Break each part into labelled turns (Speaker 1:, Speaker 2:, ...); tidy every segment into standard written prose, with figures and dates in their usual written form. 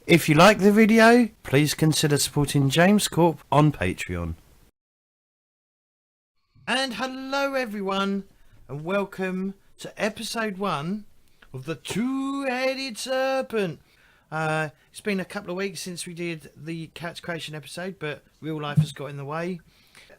Speaker 1: If you like the video, please consider supporting James Corp on Patreon. And hello everyone, and welcome to episode 1 of the Two-Headed Serpent. It's been a couple of weeks since we did the character creation episode, but real life has got in the way.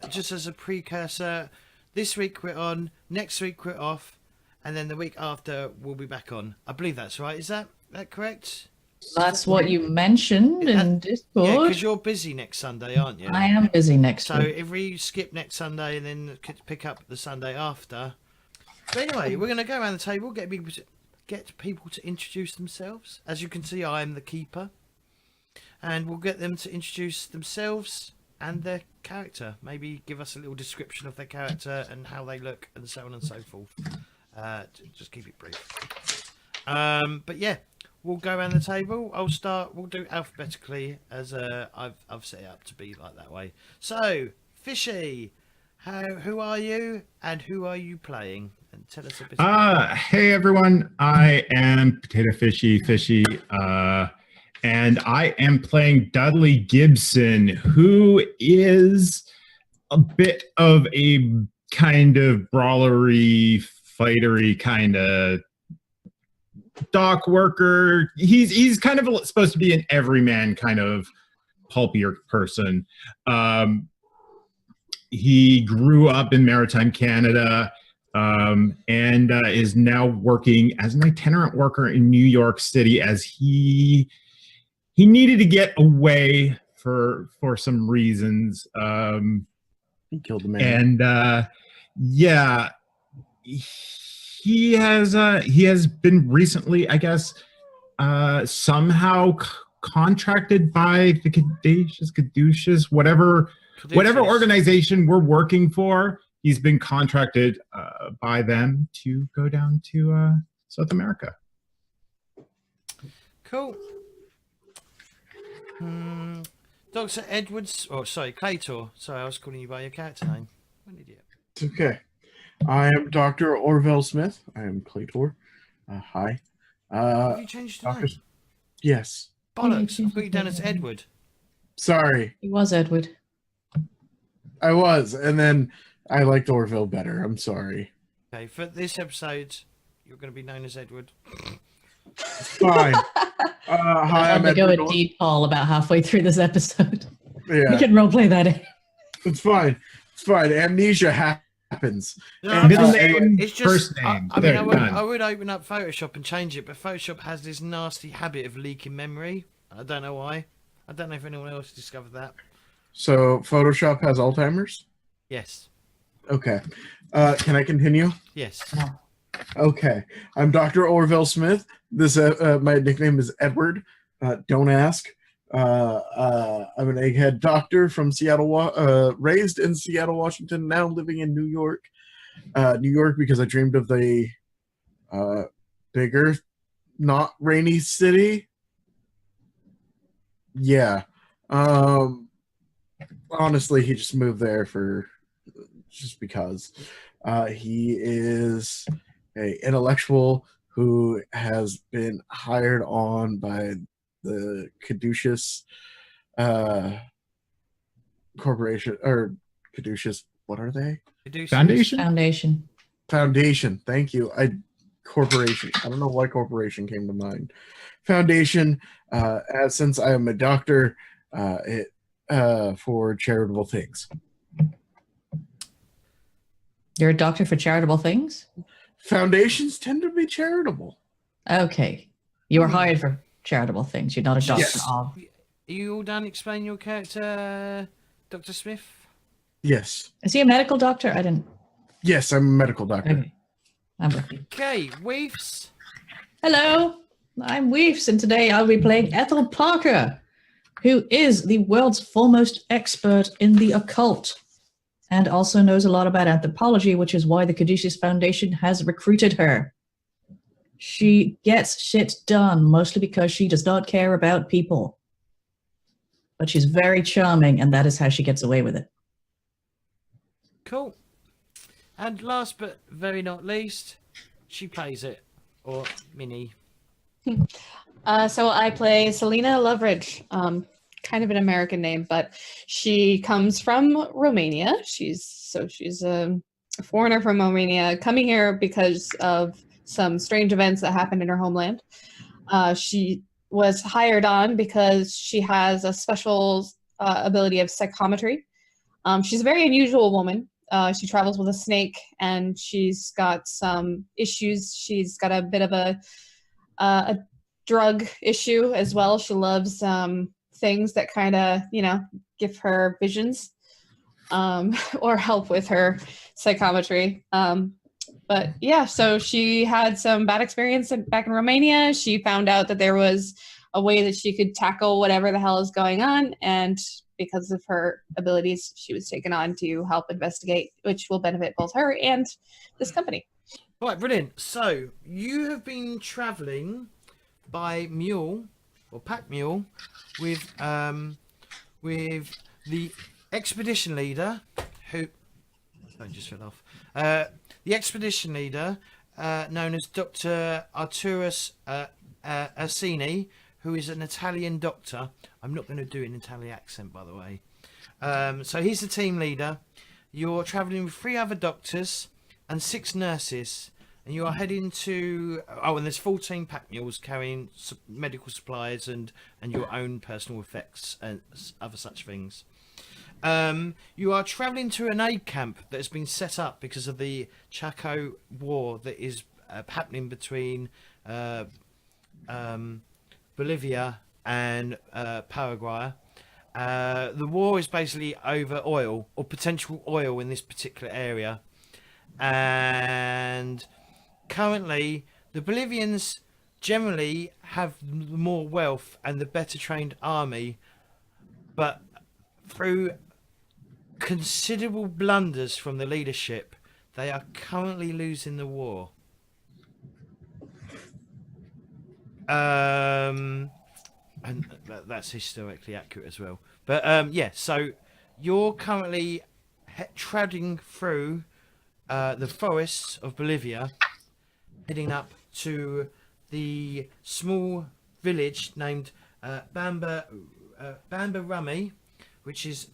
Speaker 1: Just as a precursor, this week we're on, next week we're off, and then the week after we'll be back on. I believe that's right. Is that correct?
Speaker 2: That's what you mentioned in Discord.
Speaker 1: Yeah, because you're busy next Sunday, aren't you?
Speaker 2: I am busy next week.
Speaker 1: So if we skip next Sunday and then pick up the Sunday after. But anyway, we're going to go around the table, get people to introduce themselves. As you can see, I am the keeper. And we'll get them to introduce themselves and their character. Maybe give us a little description of their character and how they look and so on and so forth. Just keep it brief. But yeah. We'll go around the table. I'll start. We'll do alphabetically as I've set it up to be like that way. So, Fishy, who are you and who are you playing? And tell us a bit.
Speaker 3: Hey everyone, I am Potato Fishy, and I am playing Dudley Gibson, who is a bit of a kind of brawlery, fightery kind of dock worker. He's kind of supposed to be an everyman kind of pulpier person. He grew up in maritime Canada and is now working as an itinerant worker in New York City as he needed to get away for some reasons.
Speaker 4: He killed a man.
Speaker 3: And yeah, he has been recently, I guess, somehow contracted by the Caduceus, whatever organization we're working for. He's been contracted by them to go down to South America.
Speaker 1: Cool. Dr. Edwards, Claytor. Sorry, I was calling you by your character name. What an idiot.
Speaker 4: It's okay. I am Dr. Orville Smith. I am Claytor. Hi.
Speaker 1: Have you changed your name?
Speaker 4: Yes.
Speaker 1: Bollocks. I put you down as Edward.
Speaker 4: Sorry.
Speaker 2: He was Edward.
Speaker 4: I was, and then I liked Orville better. I'm sorry.
Speaker 1: Okay, for this episode, you're going to be known as Edward.
Speaker 4: It's fine. Hi, I'm
Speaker 2: Edward. Go
Speaker 4: Edward.
Speaker 2: a deep call about halfway through this episode.
Speaker 4: Yeah.
Speaker 2: We can roleplay that in.
Speaker 4: It's fine. It's fine. Amnesia happens.
Speaker 1: No,
Speaker 3: Middle name,
Speaker 1: it's just,
Speaker 3: first name.
Speaker 1: I would open up Photoshop and change it, but Photoshop has this nasty habit of leaking memory. I don't know why. I don't know if anyone else discovered that.
Speaker 4: So Photoshop has Alzheimer's?
Speaker 1: Yes.
Speaker 4: Okay. Can I continue?
Speaker 1: Yes.
Speaker 4: Okay. I'm Dr. Orville Smith. This my nickname is Edward. Don't ask. I'm an egghead doctor from Seattle, raised in Seattle, Washington, now living in New York. New York because I dreamed of the bigger, not rainy city. Yeah. Honestly, he just moved there just because. He is an intellectual who has been hired on by the Caduceus corporation, or Caduceus, what are they?
Speaker 3: Foundation.
Speaker 4: Foundation. Thank you. Corporation. I don't know why corporation came to mind. Foundation. Since I am a doctor, for charitable things.
Speaker 2: You're a doctor for charitable things?
Speaker 4: Foundations tend to be charitable.
Speaker 2: Okay. You were hired for charitable things. You're not a doctor.
Speaker 4: Yes.
Speaker 1: Are you all done explaining your character, Dr. Smith?
Speaker 4: Yes.
Speaker 2: Is he a medical doctor? I didn't.
Speaker 4: Yes, I'm a medical doctor.
Speaker 2: Okay. I'm with you.
Speaker 1: Okay, Weefs.
Speaker 2: Hello, I'm Weefs, and today I'll be playing Ethel Parker, who is the world's foremost expert in the occult and also knows a lot about anthropology, which is why the Caduceus Foundation has recruited her. She gets shit done, mostly because she does not care about people. But she's very charming, and that is how she gets away with it.
Speaker 1: Cool. And last but very not least, she plays it. Or Minnie.
Speaker 5: So I play Selena Loveridge, kind of an American name, but she comes from Romania. She's a foreigner from Romania coming here because of some strange events that happened in her homeland. She was hired on because she has a special ability of psychometry. She's a very unusual woman. She travels with a snake, and she's got some issues. She's got a bit of a drug issue as well. She loves things that kind of, give her visions or help with her psychometry. But yeah, so she had some bad experience back in Romania. She found out that there was a way that she could tackle whatever the hell is going on. And because of her abilities, she was taken on to help investigate, which will benefit both her and this company.
Speaker 1: Right, brilliant. So you have been travelling by mule or pack mule with the expedition leader who just fell off. The expedition leader known as Dr. Arturus Arsini, who is an Italian doctor. I'm not going to do an Italian accent, by the way. So he's the team leader. You're travelling with 3 other doctors and 6 nurses, and you are heading to... Oh, and there's 14 pack mules carrying medical supplies and your own personal effects and other such things. You are travelling to an aid camp that has been set up because of the Chaco war that is happening between Bolivia and Paraguay. The war is basically over oil or potential oil in this particular area, and currently the Bolivians generally have more wealth and the better trained army, but through considerable blunders from the leadership, they are currently losing the war. And that's historically accurate as well. But yeah, so you're currently treading through the forests of Bolivia, heading up to the small village named Bamba Rumi, which is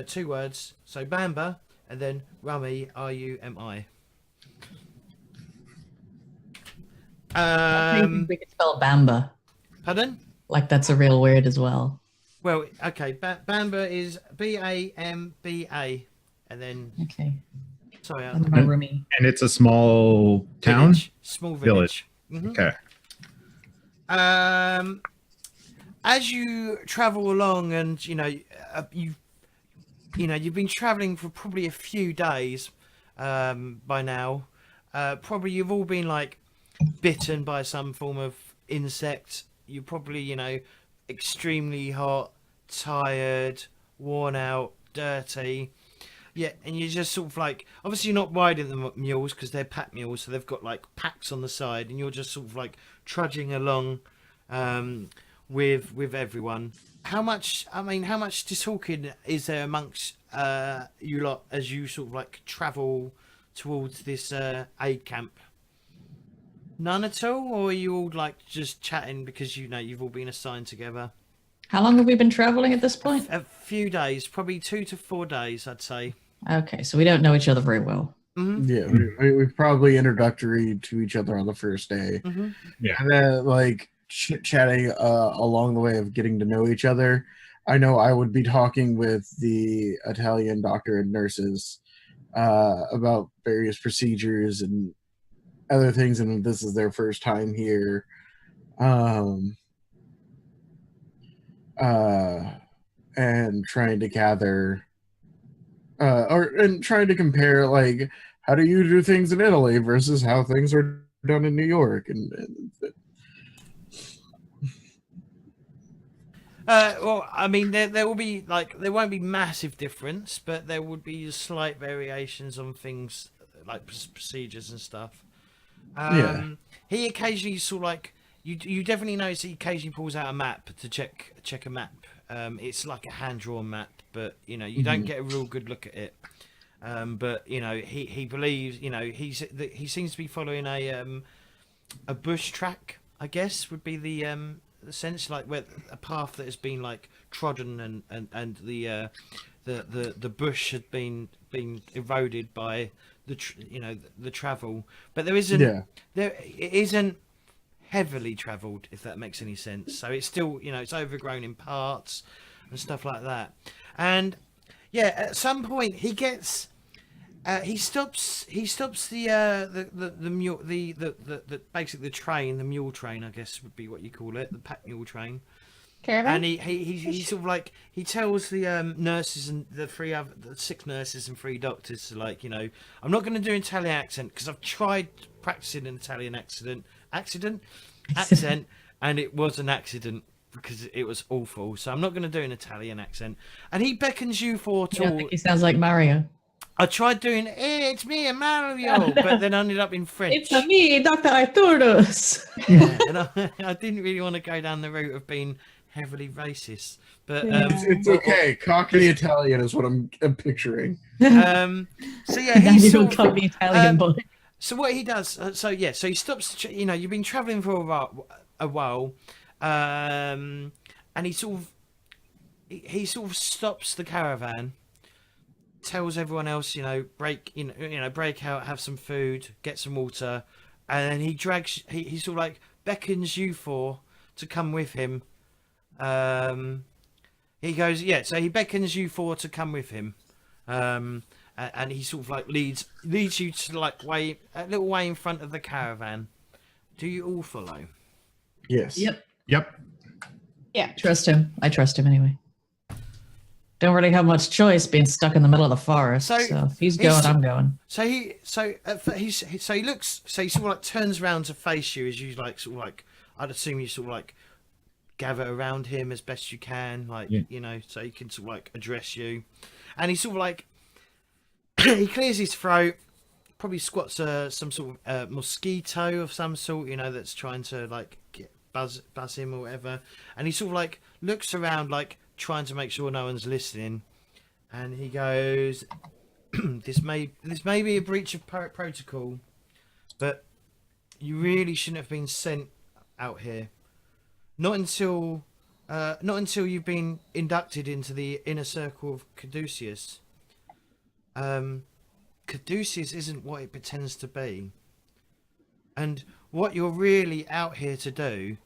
Speaker 1: 2 words. So Bamba and then Rumi, Rumi.
Speaker 2: I think we could spell Bamba.
Speaker 1: Pardon?
Speaker 2: Like that's a real word as well.
Speaker 1: Well, okay. Bamba is Bamba, and then
Speaker 2: Okay.
Speaker 1: sorry,
Speaker 2: Rumi.
Speaker 3: And it's a small town?
Speaker 1: Small village. Mm-hmm.
Speaker 3: Okay.
Speaker 1: As you travel along, and you've been traveling for probably a few days by now. Probably you've all been like bitten by some form of insect. You're probably extremely hot, tired, worn out, dirty. Yeah, and you're just sort of like, obviously you're not riding the mules because they're pack mules, so they've got like packs on the side, and you're just sort of like trudging along with everyone. How much talking is there amongst you lot as you sort of like travel towards this aid camp? None at all, or are you all like just chatting because you've all been assigned together?
Speaker 2: How long have we been traveling at this point?
Speaker 1: A few days, probably 2 to 4 days, I'd say.
Speaker 2: Okay, so we don't know each other very well.
Speaker 1: Mm-hmm.
Speaker 4: Yeah, we're probably introductory to each other on the first day.
Speaker 1: Mm-hmm.
Speaker 3: Yeah.
Speaker 4: And then, like, chatting along the way of getting to know each other. I know I would be talking with the Italian doctor and nurses about various procedures and other things, and this is their first time here. And trying to gather and trying to compare, like, how do you do things in Italy versus how things are done in New York, and
Speaker 1: well, I mean, there will be there won't be massive difference, but there would be slight variations on things like procedures and stuff.
Speaker 4: Yeah.
Speaker 1: He occasionally sort of like you definitely notice he occasionally pulls out a map to check a map. It's like a hand drawn map, but you don't get a real good look at it. But he believes he seems to be following a bush track, I guess would be the sense, like where a path that has been like trodden and the bush had been eroded by the travel, but there isn't it isn't heavily travelled, if that makes any sense. So it's still, it's overgrown in parts and stuff like that. And yeah, at some point he gets he stops the mule, the basically the train, the mule train, I guess would be what you call it, the pack mule train.
Speaker 5: Caravan?
Speaker 1: And he sort of like, he tells the nurses and the 6 nurses and 3 doctors, like, I'm not going to do an Italian accent because I've tried practicing an Italian accent, and it was an accident because it was awful. So I'm not going to do an Italian accent. And he beckons you for
Speaker 2: I think he sounds like Mario.
Speaker 1: I tried doing, hey, it's me, Mario, but then I ended up in French.
Speaker 2: It's a me, Dr. Arturus.
Speaker 1: Yeah, and I didn't really want to go down the route of being heavily racist, but
Speaker 4: it's okay. Cockney Italian is what I'm picturing.
Speaker 1: so yeah, he's sort of,
Speaker 2: Cockney Italian boy.
Speaker 1: so what he does, so he stops. You've been traveling for a while, and he sort of stops the caravan, tells everyone else, break out, have some food, get some water, and then he sort of like beckons you to come with him. He goes, so he beckons you to come with him, and he sort of like leads you to like a little way in front of the caravan. Do you all follow?
Speaker 4: Yes.
Speaker 3: Yep.
Speaker 5: Yeah.
Speaker 2: Trust him. I trust him anyway. Don't really have much choice being stuck in the middle of the forest. So if he's going, I'm going.
Speaker 1: So he sort of like turns around to face you as you like sort of like, I'd assume you sort of like gather around him as best you can, like so he can sort of like address you, and he sort of like he clears his throat, probably squats some sort of mosquito of some sort, that's trying to like buzz him or whatever, and he sort of like looks around like trying to make sure no one's listening, and he goes, this may be a breach of protocol, but you really shouldn't have been sent out here. Not until you've been inducted into the inner circle of Caduceus. Caduceus isn't what it pretends to be. And what you're really out here to do,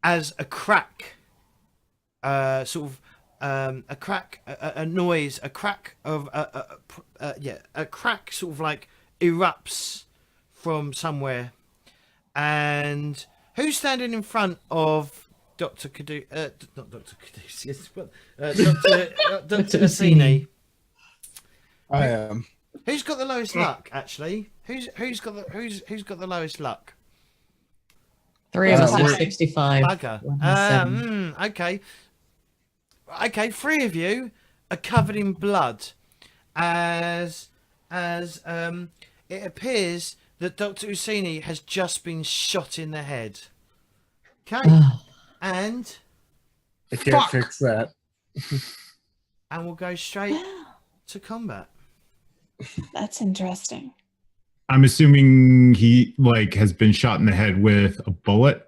Speaker 1: as a crack, a crack sort of like erupts from somewhere, and who's standing in front of Dr. Not Dr. Caduceus, but Dr. Assini?
Speaker 4: I am.
Speaker 1: Who's got the lowest luck, actually? Who's got the lowest luck?
Speaker 2: 3 of us
Speaker 4: we're-
Speaker 2: have 65.
Speaker 1: Bugger.
Speaker 2: 107.
Speaker 1: Okay. 3 of you are covered in blood, as it appears that Dr. Usini has just been shot in the head. Okay, and
Speaker 4: I can't fix that.
Speaker 1: we'll go straight to combat.
Speaker 5: That's interesting.
Speaker 3: I'm assuming he has been shot in the head with a bullet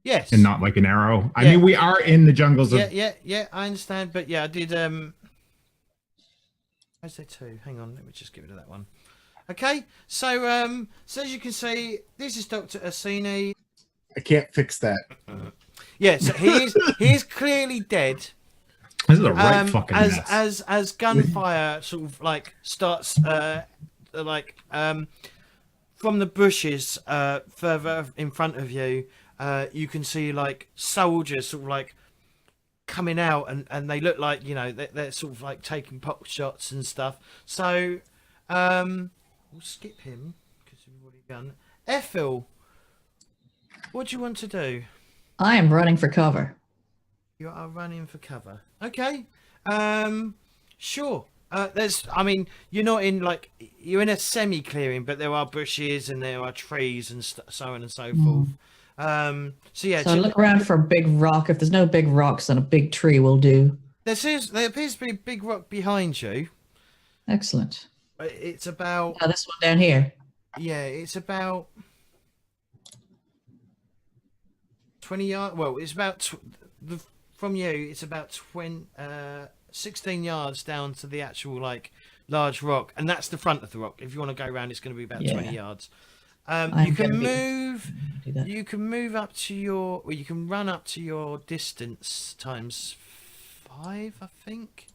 Speaker 1: Yes,
Speaker 3: and not like an arrow. I
Speaker 1: Yeah.
Speaker 3: mean, we are in the jungles of.
Speaker 1: yeah. I understand, but yeah, I did. Where's there 2? Hang on, let me just get rid of that one. Okay, so as you can see, this is Dr. Assini.
Speaker 4: I can't fix that.
Speaker 1: Yeah, so he is clearly dead.
Speaker 3: This is a right fucking mess.
Speaker 1: As gunfire sort of like starts from the bushes further in front of you, you can see like soldiers sort of like coming out, and they look like they're sort of like taking pot shots and stuff. So we'll skip him because we've already done. Ethel, what do you want to do?
Speaker 2: I am running for cover.
Speaker 1: You are running for cover. Okay. Sure. You're not in you're in a semi-clearing, but there are bushes and there are trees and so on and so forth.
Speaker 2: So look around for a big rock. If there's no big rocks, then a big tree will do.
Speaker 1: There appears to be a big rock behind you.
Speaker 2: Excellent.
Speaker 1: It's about
Speaker 2: This one down here.
Speaker 1: it's about 20 yards. Well, it's about from you. It's about 16 yards down to the actual like large rock, and that's the front of the rock. If you want to go around, it's going to be about 20 yards. You can move. You can move up to your. Well, you can run up to your distance times 5, I think.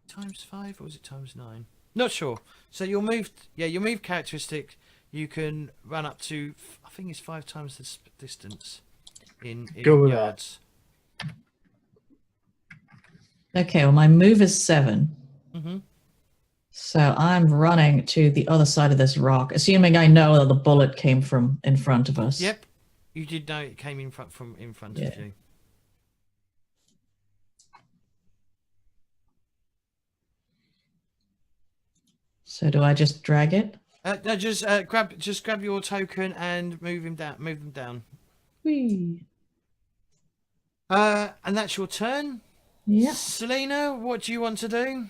Speaker 1: Times 5, or was it times 9? Not sure. So your move. Yeah, your move characteristic. You can run up to. I think it's 5 times the distance in
Speaker 4: Go with
Speaker 1: yards.
Speaker 2: Okay, well, my move is 7.
Speaker 1: Mm-hmm.
Speaker 2: So I'm running to the other side of this rock, assuming I know that the bullet came from in front of us.
Speaker 1: Yep, you did know it came in front of you.
Speaker 2: So do I just drag it?
Speaker 1: No, just grab your token and move him down. Move them down.
Speaker 2: Whee.
Speaker 1: And that's your turn.
Speaker 2: Yeah.
Speaker 1: Selena, what do you want to do?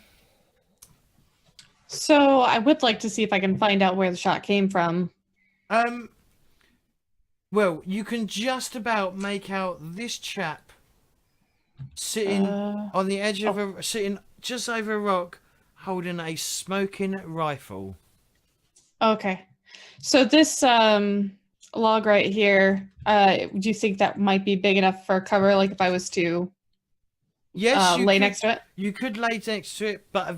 Speaker 5: So I would like to see if I can find out where the shot came from.
Speaker 1: Well, you can just about make out this chap sitting on the edge of sitting just over a rock, holding a smoking rifle.
Speaker 5: Okay. So this log right here, do you think that might be big enough for cover? Like if I was to lay next to it?
Speaker 1: You could lay next to it, but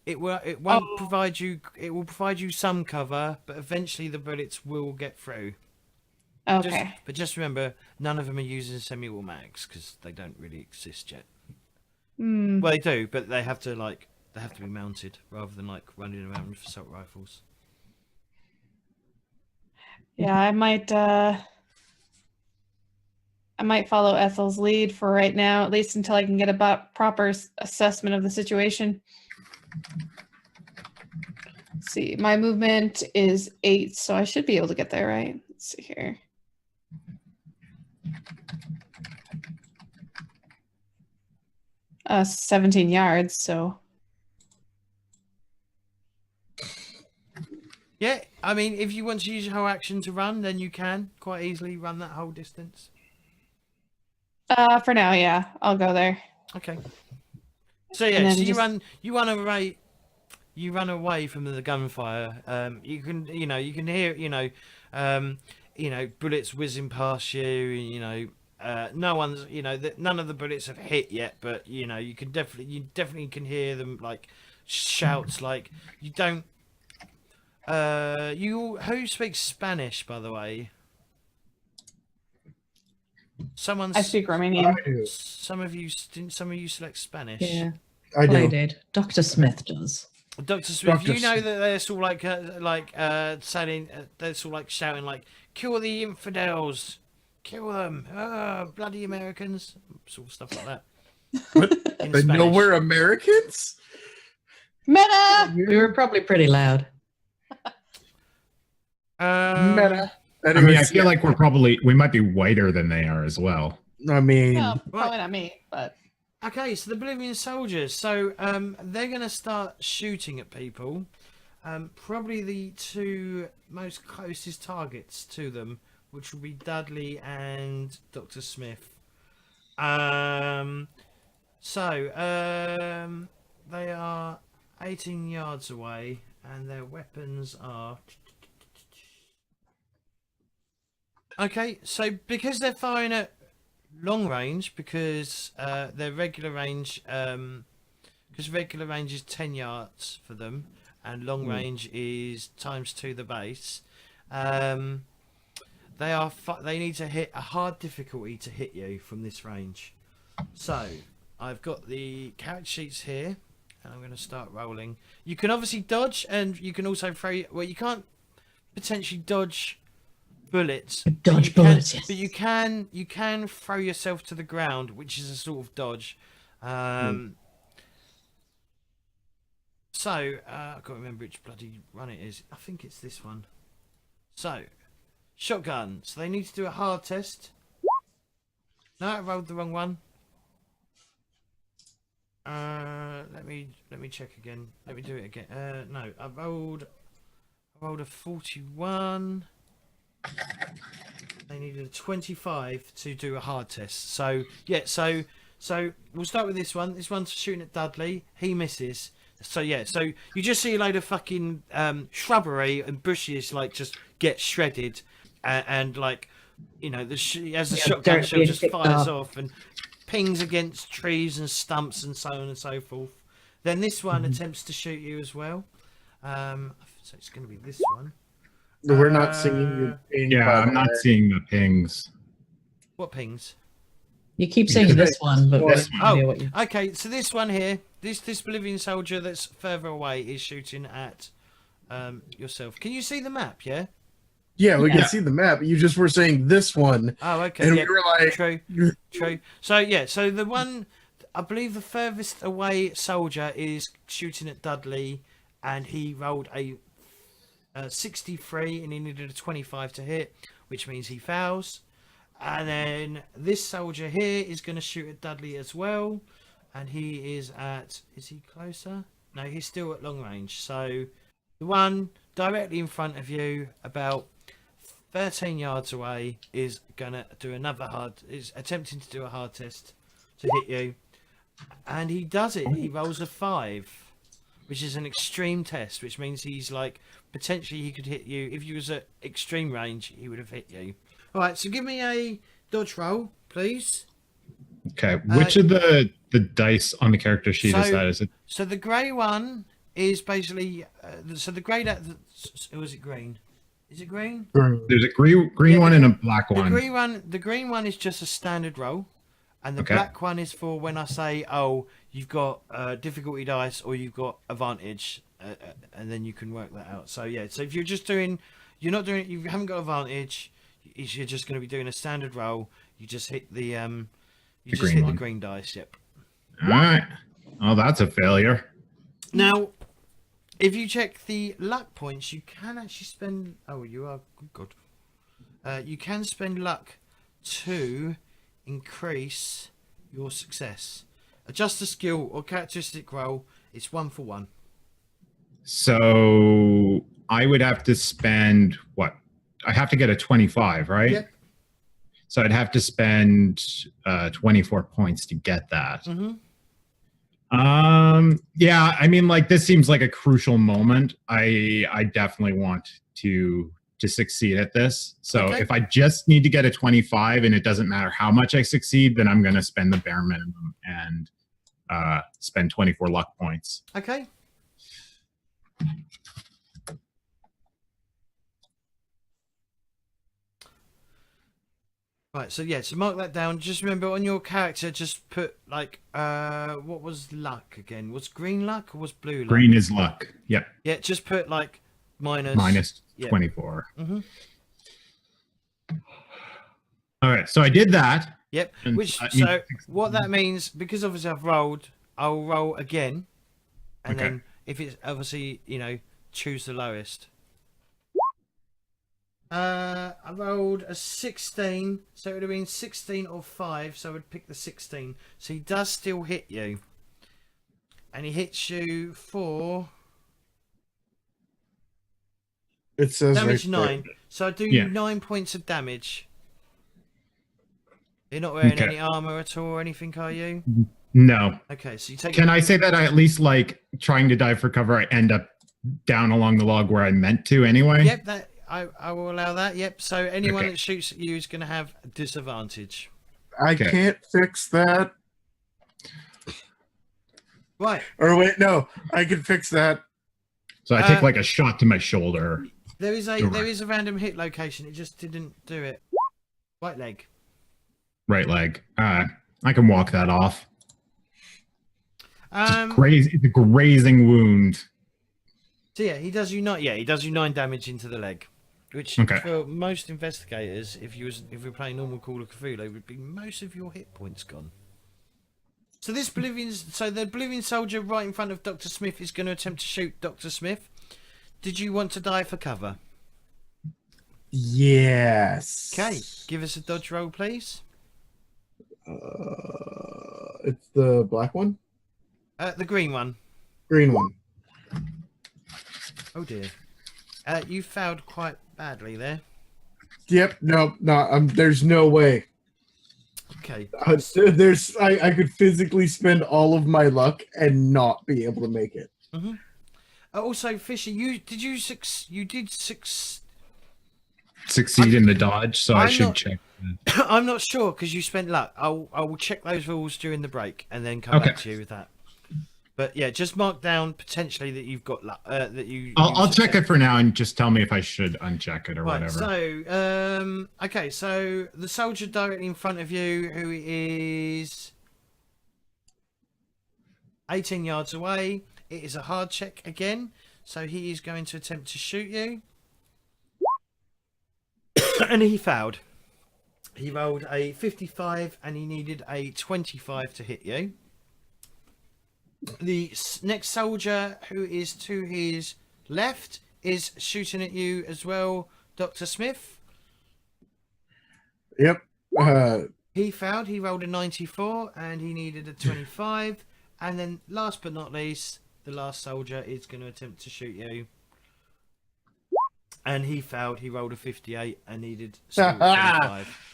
Speaker 1: it won't provide you. It will provide you some cover, but eventually the bullets will get through.
Speaker 5: Okay.
Speaker 1: Just remember, none of them are using semi-automatics because they don't really exist yet.
Speaker 5: Mm.
Speaker 1: Well, they do, but they have to be mounted rather than like running around with assault rifles.
Speaker 5: Yeah, I might follow Ethel's lead for right now, at least until I can get a proper assessment of the situation. Let's see, my movement is 8, so I should be able to get there, right? Let's see here. Uh, 17 yards, so.
Speaker 1: Yeah, I mean, if you want to use your whole action to run, then you can quite easily run that whole distance.
Speaker 5: For now, yeah, I'll go there.
Speaker 1: Okay. So yeah, so you run away from the gunfire. You can hear, bullets whizzing past you. No one's, none of the bullets have hit yet, but you definitely can hear them like shouts like you don't. Who speaks Spanish, by the way?
Speaker 5: I speak Romanian.
Speaker 4: I do.
Speaker 1: Some of you select Spanish.
Speaker 2: Yeah.
Speaker 4: I do.
Speaker 2: I did. Dr. Smith does.
Speaker 1: Dr. Smith,
Speaker 4: Dr.
Speaker 1: you know that they're sort of saying, they're sort of like shouting like, "Kill the infidels, kill them, bloody Americans," sort of stuff like that.
Speaker 4: What?
Speaker 1: In
Speaker 4: They know
Speaker 1: Spanish.
Speaker 4: we're Americans?
Speaker 5: Meta!
Speaker 2: We were probably pretty loud.
Speaker 4: Meta.
Speaker 3: I mean, I feel like we might be whiter than they are as well.
Speaker 4: I mean,
Speaker 5: No, probably not me, but
Speaker 1: Okay, so the Bolivian soldiers. So they're going to start shooting at people. Probably the 2 most closest targets to them, which will be Dudley and Dr. Smith. They are 18 yards away, and their weapons are. Okay, so because they're firing at long range, because their regular range, because regular range is 10 yards for them, and long range is ×2 the base. They need to hit a hard difficulty to hit you from this range. So I've got the character sheets here, and I'm going to start rolling. You can obviously dodge, and you can also throw. Well, you can't potentially dodge bullets.
Speaker 2: Dodge bullets, yes.
Speaker 1: But you can throw yourself to the ground, which is a sort of dodge. So I can't remember which bloody run it is. I think it's this one. So shotgun. So they need to do a hard test. No, I rolled the wrong one. Let me check again. Let me do it again. No, I rolled a 41. They needed a 25 to do a hard test. So yeah, so we'll start with this one. This one's shooting at Dudley. He misses. So yeah, so you just see a load of fucking shrubbery and bushes like just get shredded, and like, you know, as the shotgun
Speaker 2: dirt
Speaker 1: shell
Speaker 2: being
Speaker 1: just
Speaker 2: picked
Speaker 1: fires
Speaker 2: up.
Speaker 1: off and pings against trees and stumps and so on and so forth. Then this one attempts to shoot you as well. So it's going to be this one.
Speaker 4: We're not seeing your ping,
Speaker 3: Yeah,
Speaker 4: by the
Speaker 3: I'm not
Speaker 4: way.
Speaker 3: seeing the pings.
Speaker 1: What pings?
Speaker 2: You keep saying this one, but we
Speaker 3: This
Speaker 2: have no idea what you.
Speaker 1: Okay, so this one here, this Bolivian soldier that's further away is shooting at yourself. Can you see the map? Yeah.
Speaker 4: Yeah, we
Speaker 2: Yeah.
Speaker 4: can see the map. You just were saying this one,
Speaker 1: Oh, okay.
Speaker 4: and
Speaker 1: Yeah,
Speaker 4: we were like,
Speaker 1: true. So yeah, so the one, I believe the furthest away soldier is shooting at Dudley, and he rolled a 63, and he needed a 25 to hit, which means he fails. And then this soldier here is going to shoot at Dudley as well, and he is at, is he closer? No, he's still at long range. So the one directly in front of you, about 13 yards away, is gonna do is attempting to do a hard test to hit you, and he does it. He rolls a 5, which is an extreme test, which means he's like, potentially he could hit you if you was at extreme range. He would have hit you. All right, so give me a dodge roll, please.
Speaker 3: Okay, which of the dice on the character sheet is
Speaker 1: so-
Speaker 3: that? Is it
Speaker 1: So the grey one is basically so the grey that was it green? Is it green?
Speaker 3: there's a green
Speaker 1: Yeah,
Speaker 3: one and a black
Speaker 1: The
Speaker 3: one?
Speaker 1: green one is just a standard roll, and the
Speaker 3: Okay.
Speaker 1: black one is for when I say, oh, you've got difficulty dice or you've got advantage, and then you can work that out. So yeah, so if you're just doing, you're not doing it, you haven't got advantage, you're just going to be doing a standard roll. You just hit the
Speaker 3: green one.
Speaker 1: the green dice. Yep.
Speaker 3: All right. Oh, that's a failure.
Speaker 1: Now, if you check the luck points, you can actually spend. Oh, you are good. You can spend luck to increase your success. Adjust a skill or characteristic roll. It's 1 for 1.
Speaker 3: So I would have to spend what? I have to get a 25, right?
Speaker 1: Yep.
Speaker 3: So I'd have to spend 24 points to get that.
Speaker 1: Mm-hmm.
Speaker 3: Yeah, I mean, like, this seems like a crucial moment. I definitely want to succeed at this. So
Speaker 1: Okay.
Speaker 3: if I just need to get a 25 and it doesn't matter how much I succeed, then I'm going to spend the bare minimum and spend 24 luck points.
Speaker 1: Okay. Right, so yeah, so mark that down. Just remember on your character, just put like, what was luck again? Was green luck or was blue luck?
Speaker 3: Green is luck. Yep.
Speaker 1: Yeah, just put like minus.
Speaker 3: Minus
Speaker 1: yeah.
Speaker 3: 24.
Speaker 1: Mm-hmm.
Speaker 3: All right. So I did that.
Speaker 1: Yep.
Speaker 3: And
Speaker 1: Which
Speaker 3: I need
Speaker 1: so
Speaker 3: 16.
Speaker 1: what that means, because obviously I've rolled, I'll roll again, and
Speaker 3: Okay.
Speaker 1: then if it's obviously, you know, choose the lowest. I rolled a 16, so it would have been 16 or 5, so I would pick the 16. So he does still hit you, and he hits you for
Speaker 4: it says
Speaker 1: damage
Speaker 4: right there.
Speaker 1: 9. So I do
Speaker 3: Yeah.
Speaker 1: 9 points of damage. You're not wearing
Speaker 3: Okay.
Speaker 1: any armor at all or anything, are you?
Speaker 3: No.
Speaker 1: Okay, so you take.
Speaker 3: Can I say that I at least, like, trying to dive for cover, I end up down along the log where I meant to anyway?
Speaker 1: Yep, that I will allow that. Yep. So anyone
Speaker 3: Okay.
Speaker 1: that shoots at you is going to have disadvantage.
Speaker 4: I
Speaker 3: Okay.
Speaker 4: can't fix that.
Speaker 1: Right.
Speaker 4: Or wait, no, I can fix that.
Speaker 3: So I take, like, a shot to my shoulder.
Speaker 1: There is
Speaker 3: You're
Speaker 1: a random hit location. It just didn't do it. Right leg.
Speaker 3: Right leg. I can walk that off. It's a grazing wound.
Speaker 1: So yeah, he does you not. Yeah, he does you 9 damage into the leg, which
Speaker 3: Okay.
Speaker 1: for most investigators, if you're playing normal Call of Cthulhu, would be most of your hit points gone. So the Bolivian soldier right in front of Dr. Smith is going to attempt to shoot Dr. Smith. Did you want to dive for cover?
Speaker 4: Yes.
Speaker 1: Okay, give us a dodge roll, please.
Speaker 4: It's the black one?
Speaker 1: The green one.
Speaker 4: Green one.
Speaker 1: Oh dear. You failed quite badly there.
Speaker 4: Yep. No. There's no way.
Speaker 1: Okay.
Speaker 4: I could physically spend all of my luck and not be able to make it.
Speaker 1: Mm-hmm. Also, Fisher, you did
Speaker 3: Succeed in the dodge, so I should check.
Speaker 1: I'm not sure because you spent luck. I will check those rules during the break and then come back to you with that. But yeah, just mark down potentially that you've got luck.
Speaker 3: I'll check it for now and just tell me if I should uncheck it or whatever.
Speaker 1: So okay, so the soldier directly in front of you, who is 18 yards away, it is a hard check again. So he is going to attempt to shoot you, and he failed. He rolled a 55 and he needed a 25 to hit you. The next soldier, who is to his left, is shooting at you as well, Dr. Smith.
Speaker 4: Yep.
Speaker 1: He failed. He rolled a 94 and he needed a 25. And then last but not least, the last soldier is going to attempt to shoot you. And he failed. He rolled a 58 and needed 25.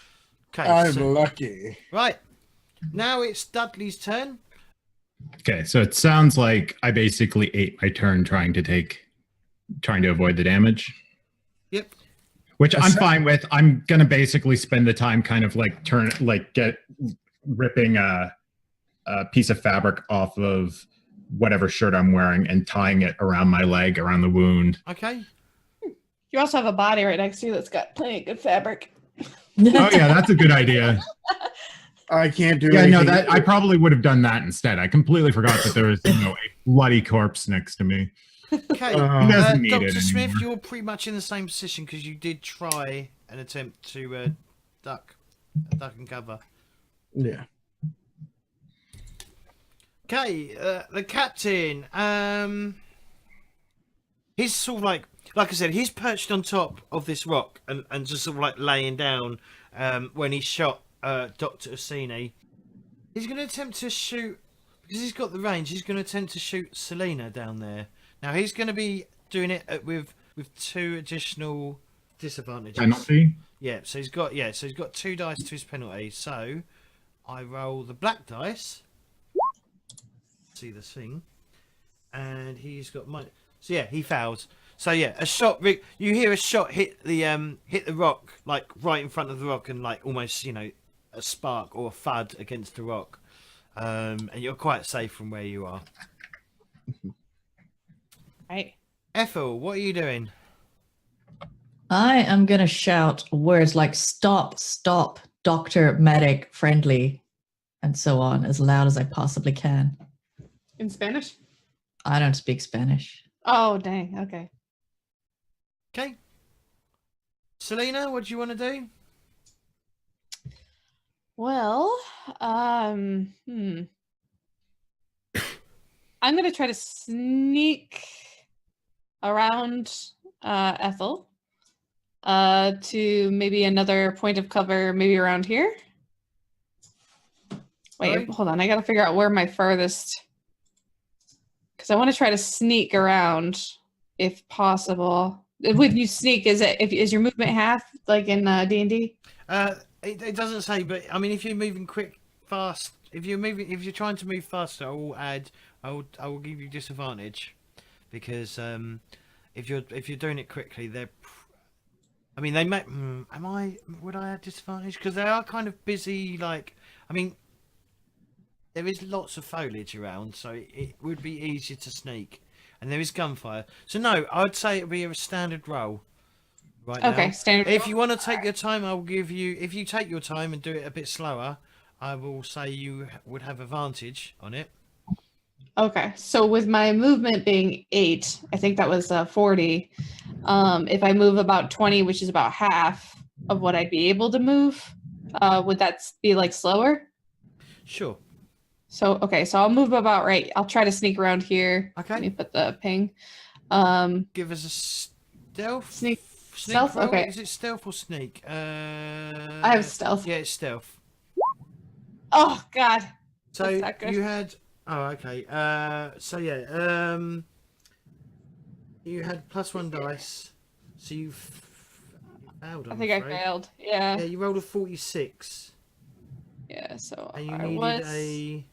Speaker 1: Okay,
Speaker 4: I'm lucky.
Speaker 1: Right. Now it's Dudley's turn.
Speaker 3: Okay, so it sounds like I basically ate my turn trying to avoid the damage.
Speaker 1: Yep.
Speaker 3: Which I'm fine with. I'm gonna basically spend the time kind of like ripping a piece of fabric off of whatever shirt I'm wearing and tying it around my leg, around the wound.
Speaker 1: Okay.
Speaker 5: You also have a body right next to you that's got plenty of good fabric.
Speaker 3: Oh yeah, that's a good idea.
Speaker 4: I can't do
Speaker 3: anything.
Speaker 4: anything.
Speaker 3: No, that I probably would have done that instead. I completely forgot that there was a bloody corpse next to me.
Speaker 1: Okay,
Speaker 3: doesn't need
Speaker 1: Dr.
Speaker 3: it
Speaker 1: Smith,
Speaker 3: anymore.
Speaker 1: you're pretty much in the same position because you did try an attempt to duck and cover.
Speaker 4: Yeah.
Speaker 1: Okay, the captain. He's sort of like I said, he's perched on top of this rock and just sort of like laying down when he shot Dr. Orsini. He's going to attempt to shoot, because he's got the range, he's going to attempt to shoot Selena down there. Now, he's going to be doing it with 2 additional disadvantages.
Speaker 3: Penalty?
Speaker 1: Yeah, so he's got 2 dice to his penalty. So, I roll the black dice. See the thing. And he's got so yeah, he fails. So yeah, a shot. You hear a shot hit the rock, like right in front of the rock, and like almost a spark or a thud against the rock, and you're quite safe from where you are.
Speaker 5: Right.
Speaker 1: Ethel, what are you doing?
Speaker 2: I am going to shout words like stop, stop, doctor, medic, friendly, and so on as loud as I possibly can.
Speaker 5: In Spanish?
Speaker 2: I don't speak Spanish.
Speaker 5: Oh, dang. Okay.
Speaker 1: Okay. Selena, what do you want to do?
Speaker 5: Well, I'm going to try to sneak around Ethel to maybe another point of cover, maybe around here. Wait,
Speaker 1: Sorry?
Speaker 5: hold on. I got to figure out where my farthest... Because I want to try to sneak around if possible. When you sneak, is your movement half like in D&D?
Speaker 1: It doesn't say, but I mean, if you're moving fast, if you're trying to move faster, I will give you disadvantage, because if you're doing it quickly, they might. Would I have disadvantage? Because they are kind of busy. There is lots of foliage around, so it would be easier to sneak. And there is gunfire. So no, I'd say it would be a standard roll. Right
Speaker 5: Okay,
Speaker 1: now.
Speaker 5: standard
Speaker 1: If
Speaker 5: roll.
Speaker 1: you want to take your time, I'll give you... If you take your time and do it a bit slower, I will say you would have advantage on it.
Speaker 5: Okay, so with my movement being 8, I think that was 40. If I move about 20, which is about half of what I'd be able to move, would that be like slower?
Speaker 1: Sure.
Speaker 5: So, okay, so I'll move about right. I'll try to sneak around here.
Speaker 1: Okay.
Speaker 5: Let me put the ping.
Speaker 1: Give us a stealth.
Speaker 5: Sneak. Stealth?
Speaker 1: roll.
Speaker 5: Okay.
Speaker 1: Is it stealth or sneak?
Speaker 5: I have stealth.
Speaker 1: Yeah, it's stealth.
Speaker 5: Oh, God.
Speaker 1: So
Speaker 5: That's not good.
Speaker 1: you had... Oh, okay. So yeah. You had +1 dice. So Failed,
Speaker 5: I
Speaker 1: I'm
Speaker 5: think I
Speaker 1: afraid.
Speaker 5: failed. Yeah.
Speaker 1: Yeah, you rolled a 46.
Speaker 5: Yeah, so
Speaker 1: And you
Speaker 5: I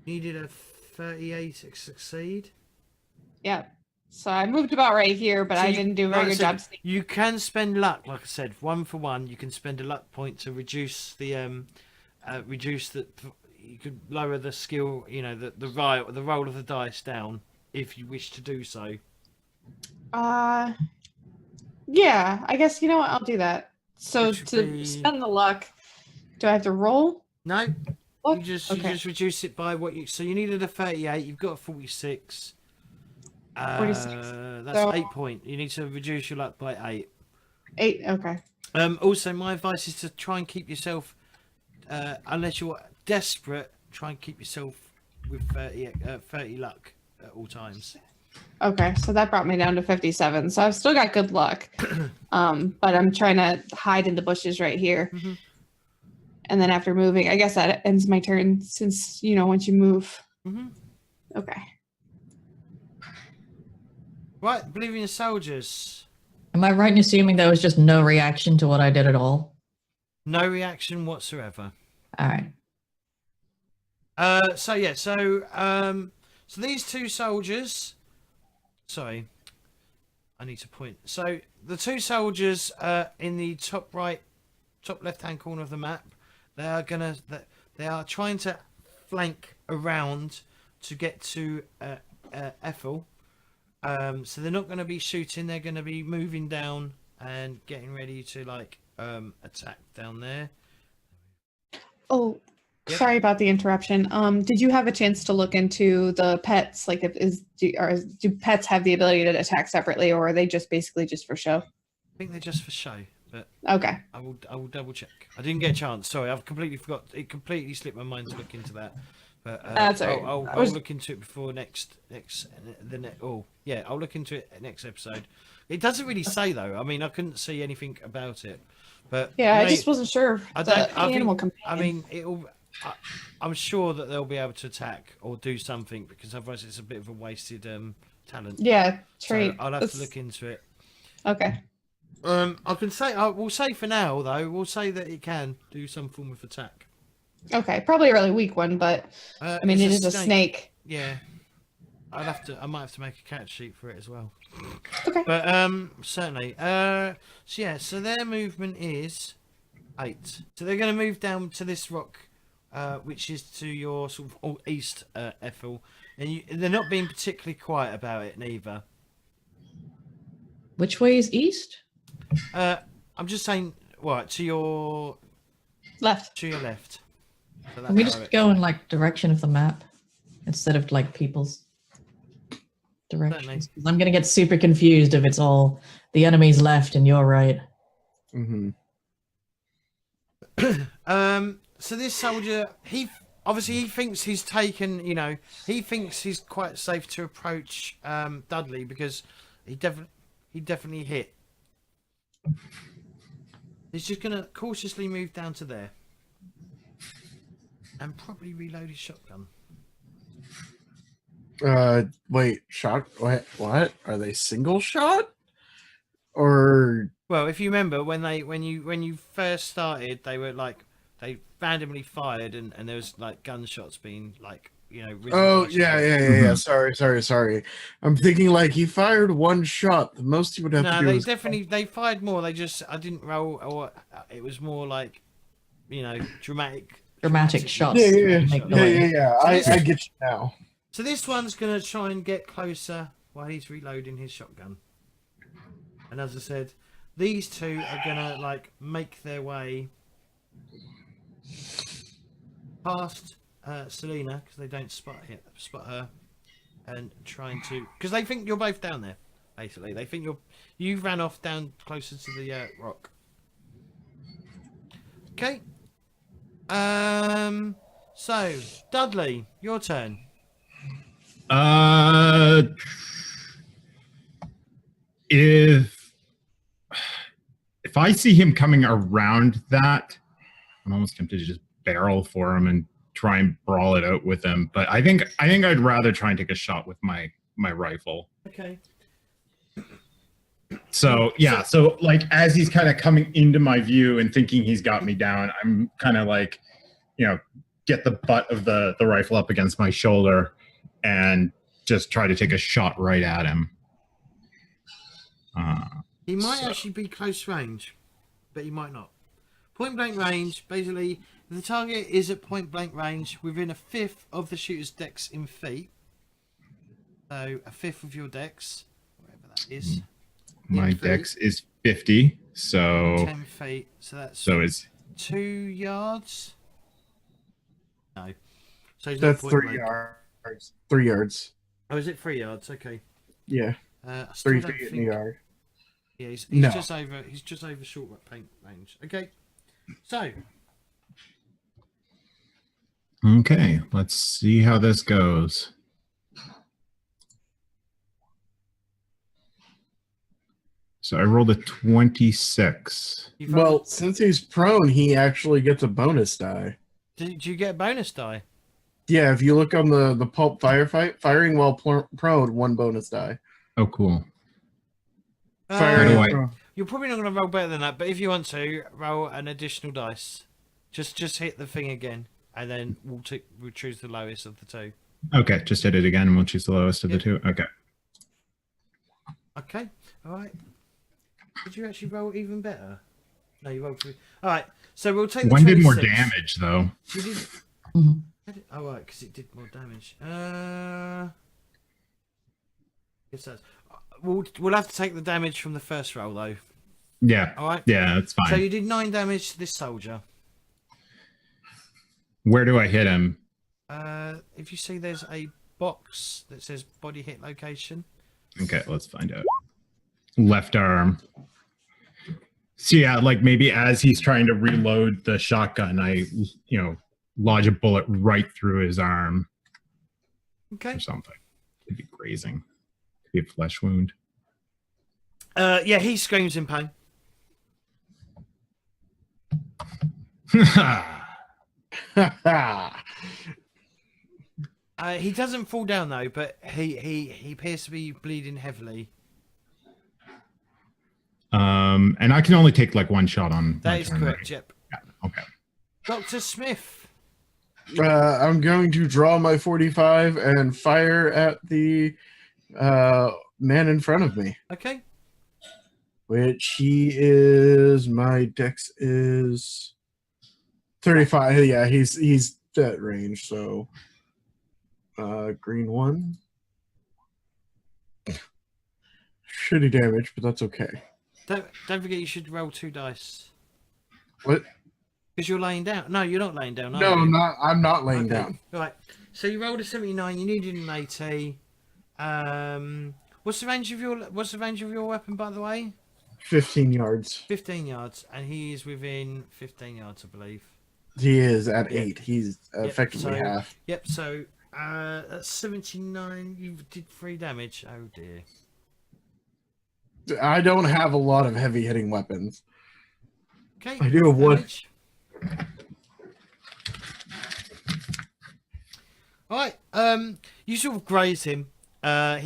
Speaker 1: needed a 38 to succeed.
Speaker 5: Yeah. So I moved about right here, but
Speaker 1: So
Speaker 5: I
Speaker 1: you-
Speaker 5: didn't do a
Speaker 1: like
Speaker 5: very
Speaker 1: I
Speaker 5: good
Speaker 1: said,
Speaker 5: job sneaking.
Speaker 1: You can spend luck, like I said, 1 for 1. You can spend a luck point to reduce the you could lower the skill, the roll of the dice down if you wish to do so.
Speaker 5: Yeah, I guess you know what, I'll do that. So
Speaker 1: Which would
Speaker 5: to
Speaker 1: be-
Speaker 5: spend the luck, do I have to roll?
Speaker 1: No,
Speaker 5: What?
Speaker 1: you just
Speaker 5: Okay.
Speaker 1: reduce it by what you. So you needed a 38. You've got a 46.
Speaker 5: 46.
Speaker 1: That's
Speaker 5: So-
Speaker 1: 8 point. You need to reduce your luck by 8.
Speaker 5: 8. Okay.
Speaker 1: Also, my advice is to try and keep yourself, unless you're desperate, try and keep yourself with 30 luck at all times.
Speaker 5: Okay, so that brought me down to 57. So I've still got good luck. But I'm trying to hide in the bushes right here.
Speaker 1: Mhm.
Speaker 5: And then after moving, I guess that ends my turn since, once you move.
Speaker 1: Mhm.
Speaker 5: Okay.
Speaker 1: Right, Bolivian soldiers.
Speaker 2: Am I right in assuming there was just no reaction to what I did at all?
Speaker 1: No reaction whatsoever.
Speaker 2: All right.
Speaker 1: So these two soldiers. Sorry, I need to point. So the two soldiers in the top left-hand corner of the map, they are trying to flank around to get to Ethel. So they're not going to be shooting. They're going to be moving down and getting ready to attack down there.
Speaker 5: Oh,
Speaker 1: Yep.
Speaker 5: sorry about the interruption. Did you have a chance to look into the pets? Like, do pets have the ability to attack separately, or are they just basically just for show?
Speaker 1: I think they're just for show, but
Speaker 5: Okay.
Speaker 1: I will double check. I didn't get a chance. Sorry, I've completely forgot. It completely slipped my mind to look into that. But
Speaker 5: That's all right.
Speaker 1: I'll look into it before I'll look into it next episode. It doesn't really say though. I mean, I couldn't see anything about it. But
Speaker 5: Yeah, I
Speaker 1: mate,
Speaker 5: just wasn't sure.
Speaker 1: I
Speaker 5: The
Speaker 1: don't. I
Speaker 5: animal
Speaker 1: think,
Speaker 5: companion.
Speaker 1: I'm sure that they'll be able to attack or do something because otherwise it's a bit of a wasted talent.
Speaker 5: Yeah,
Speaker 1: So
Speaker 5: trait.
Speaker 1: I'll have to look into it.
Speaker 5: Okay.
Speaker 1: We'll say for now though. We'll say that it can do some form of attack.
Speaker 5: Okay, probably a really weak one, but I mean, it is a snake.
Speaker 1: Yeah, I might have to make a catch sheet for it as well.
Speaker 5: Okay.
Speaker 1: But certainly. So their movement is 8. So they're going to move down to this rock, which is to your sort of east, Ethel, and they're not being particularly quiet about it neither.
Speaker 2: Which way is east?
Speaker 1: I'm just saying, what to your
Speaker 5: Left.
Speaker 1: left. So
Speaker 2: Can we
Speaker 1: that
Speaker 2: just
Speaker 1: direction.
Speaker 2: go in direction of the map instead of people's directions? 'Cause I'm gonna get super confused if it's all the enemy's left and you're right.
Speaker 4: Mm-hmm.
Speaker 1: So this soldier, he thinks he's taken. He thinks he's quite safe to approach Dudley because he definitely hit. He's just gonna cautiously move down to there and probably reload his shotgun.
Speaker 4: Wait, shot? What? Are they single shot? Or
Speaker 1: Well, if you remember when you first started, they were they randomly fired and there was gunshots being risen
Speaker 4: oh
Speaker 1: by
Speaker 4: yeah.
Speaker 3: Mhm.
Speaker 4: Sorry. I'm thinking he fired one shot. The most he would have to
Speaker 1: No,
Speaker 4: do
Speaker 1: they
Speaker 4: is
Speaker 1: they fired more. I didn't roll, or it was more dramatic
Speaker 2: Shots.
Speaker 4: Yeah.
Speaker 2: Make noise.
Speaker 4: I get you now.
Speaker 1: So this one's gonna try and get closer while he's reloading his shotgun. And as I said, these two are gonna make their way past Selena because they don't spot her, and trying to because they think you're both down there. Basically, they think you ran off down closer to the rock. Okay. So Dudley, your turn.
Speaker 3: If I see him coming around that, I'm almost tempted to just barrel for him and try and brawl it out with him. But I think I'd rather try and take a shot with my rifle.
Speaker 1: Okay.
Speaker 3: So yeah, so like as he's kind of coming into my view and thinking he's got me down, I'm kind of like, get the butt of the rifle up against my shoulder and just try to take a shot right at him.
Speaker 1: He might actually be close range, but he might not. Point blank range, basically, the target is at point blank range within a fifth of the shooter's dex in feet. So a fifth of your dex, whatever that is.
Speaker 3: My dex is 50, so
Speaker 1: 10 feet. So
Speaker 3: it's
Speaker 1: 2 yards. No. So he's
Speaker 4: That's
Speaker 1: not
Speaker 4: 3
Speaker 1: point blank.
Speaker 4: yards. 3 yards.
Speaker 1: Oh, is it 3 yards? Okay.
Speaker 4: Yeah.
Speaker 1: I still
Speaker 4: 3
Speaker 1: don't
Speaker 4: feet in
Speaker 1: think-
Speaker 4: the yard.
Speaker 1: Yeah, he's
Speaker 4: No.
Speaker 1: just over. He's just over short paint range. Okay. So
Speaker 3: okay. Let's see how this goes. So I rolled a 26.
Speaker 1: you've rolled-
Speaker 4: Well, since he's prone, he actually gets a bonus die.
Speaker 1: did you get a bonus die?
Speaker 4: Yeah, if you look on the pulp firefight, firing while prone, 1 bonus die.
Speaker 3: Oh, cool.
Speaker 4: Firing
Speaker 3: do I-
Speaker 4: prone.
Speaker 1: You're probably not going to roll better than that, but if you want to, roll an additional dice. Just hit the thing again, and then we'll choose the lowest of the two.
Speaker 3: Okay, just hit it again and we'll choose the lowest of the two. Okay.
Speaker 1: Okay. All right. Did you actually roll even better? No, you rolled 3. All right. So we'll take the
Speaker 3: One did more
Speaker 1: 26.
Speaker 3: damage, though.
Speaker 1: You did.
Speaker 2: Mhm.
Speaker 1: Oh, right, because it did more damage. Yes, that's. We'll have to take the damage from the first roll, though.
Speaker 3: Yeah.
Speaker 1: All right.
Speaker 3: Yeah, that's fine.
Speaker 1: So you did 9 damage to this soldier.
Speaker 3: Where do I hit him?
Speaker 1: If you see, there's a box that says body hit location.
Speaker 3: Okay, let's find out. Left arm. So yeah, like maybe as he's trying to reload the shotgun, I, lodge a bullet right through his arm
Speaker 1: Okay.
Speaker 3: or something. Could be grazing. Could be a flesh wound.
Speaker 1: Yeah, he screams in pain. He doesn't fall down though, but he appears to be bleeding heavily.
Speaker 3: And I can only take like 1 shot on.
Speaker 1: That
Speaker 3: my
Speaker 1: is
Speaker 3: turn,
Speaker 1: correct.
Speaker 3: right?
Speaker 1: Yep.
Speaker 3: Yeah, okay.
Speaker 1: Dr. Smith.
Speaker 4: I'm going to draw my 45 and fire at the man in front of me,
Speaker 1: Okay.
Speaker 4: which he is. My dex is 35. Yeah, he's at range. So, green 1. Shitty damage, but that's okay.
Speaker 1: Don't forget you should roll 2 dice.
Speaker 4: What?
Speaker 1: Because you're laying down. No, you're not laying down. Are
Speaker 4: No,
Speaker 1: you?
Speaker 4: I'm not laying
Speaker 1: Okay.
Speaker 4: down.
Speaker 1: Right. So you rolled a 79. You needed an 80. What's the range of your weapon, by the way?
Speaker 4: 15 yards.
Speaker 1: 15 yards, and he is within 15 yards, I believe.
Speaker 4: He is at
Speaker 1: Yep.
Speaker 4: 8. He's effectively
Speaker 1: so-
Speaker 4: half.
Speaker 1: Yep. So that's 79. You did 3 damage. Oh dear.
Speaker 4: I don't have a lot of heavy hitting weapons.
Speaker 1: Okay.
Speaker 4: I do have one.
Speaker 1: damage. All right. You sort of graze him. I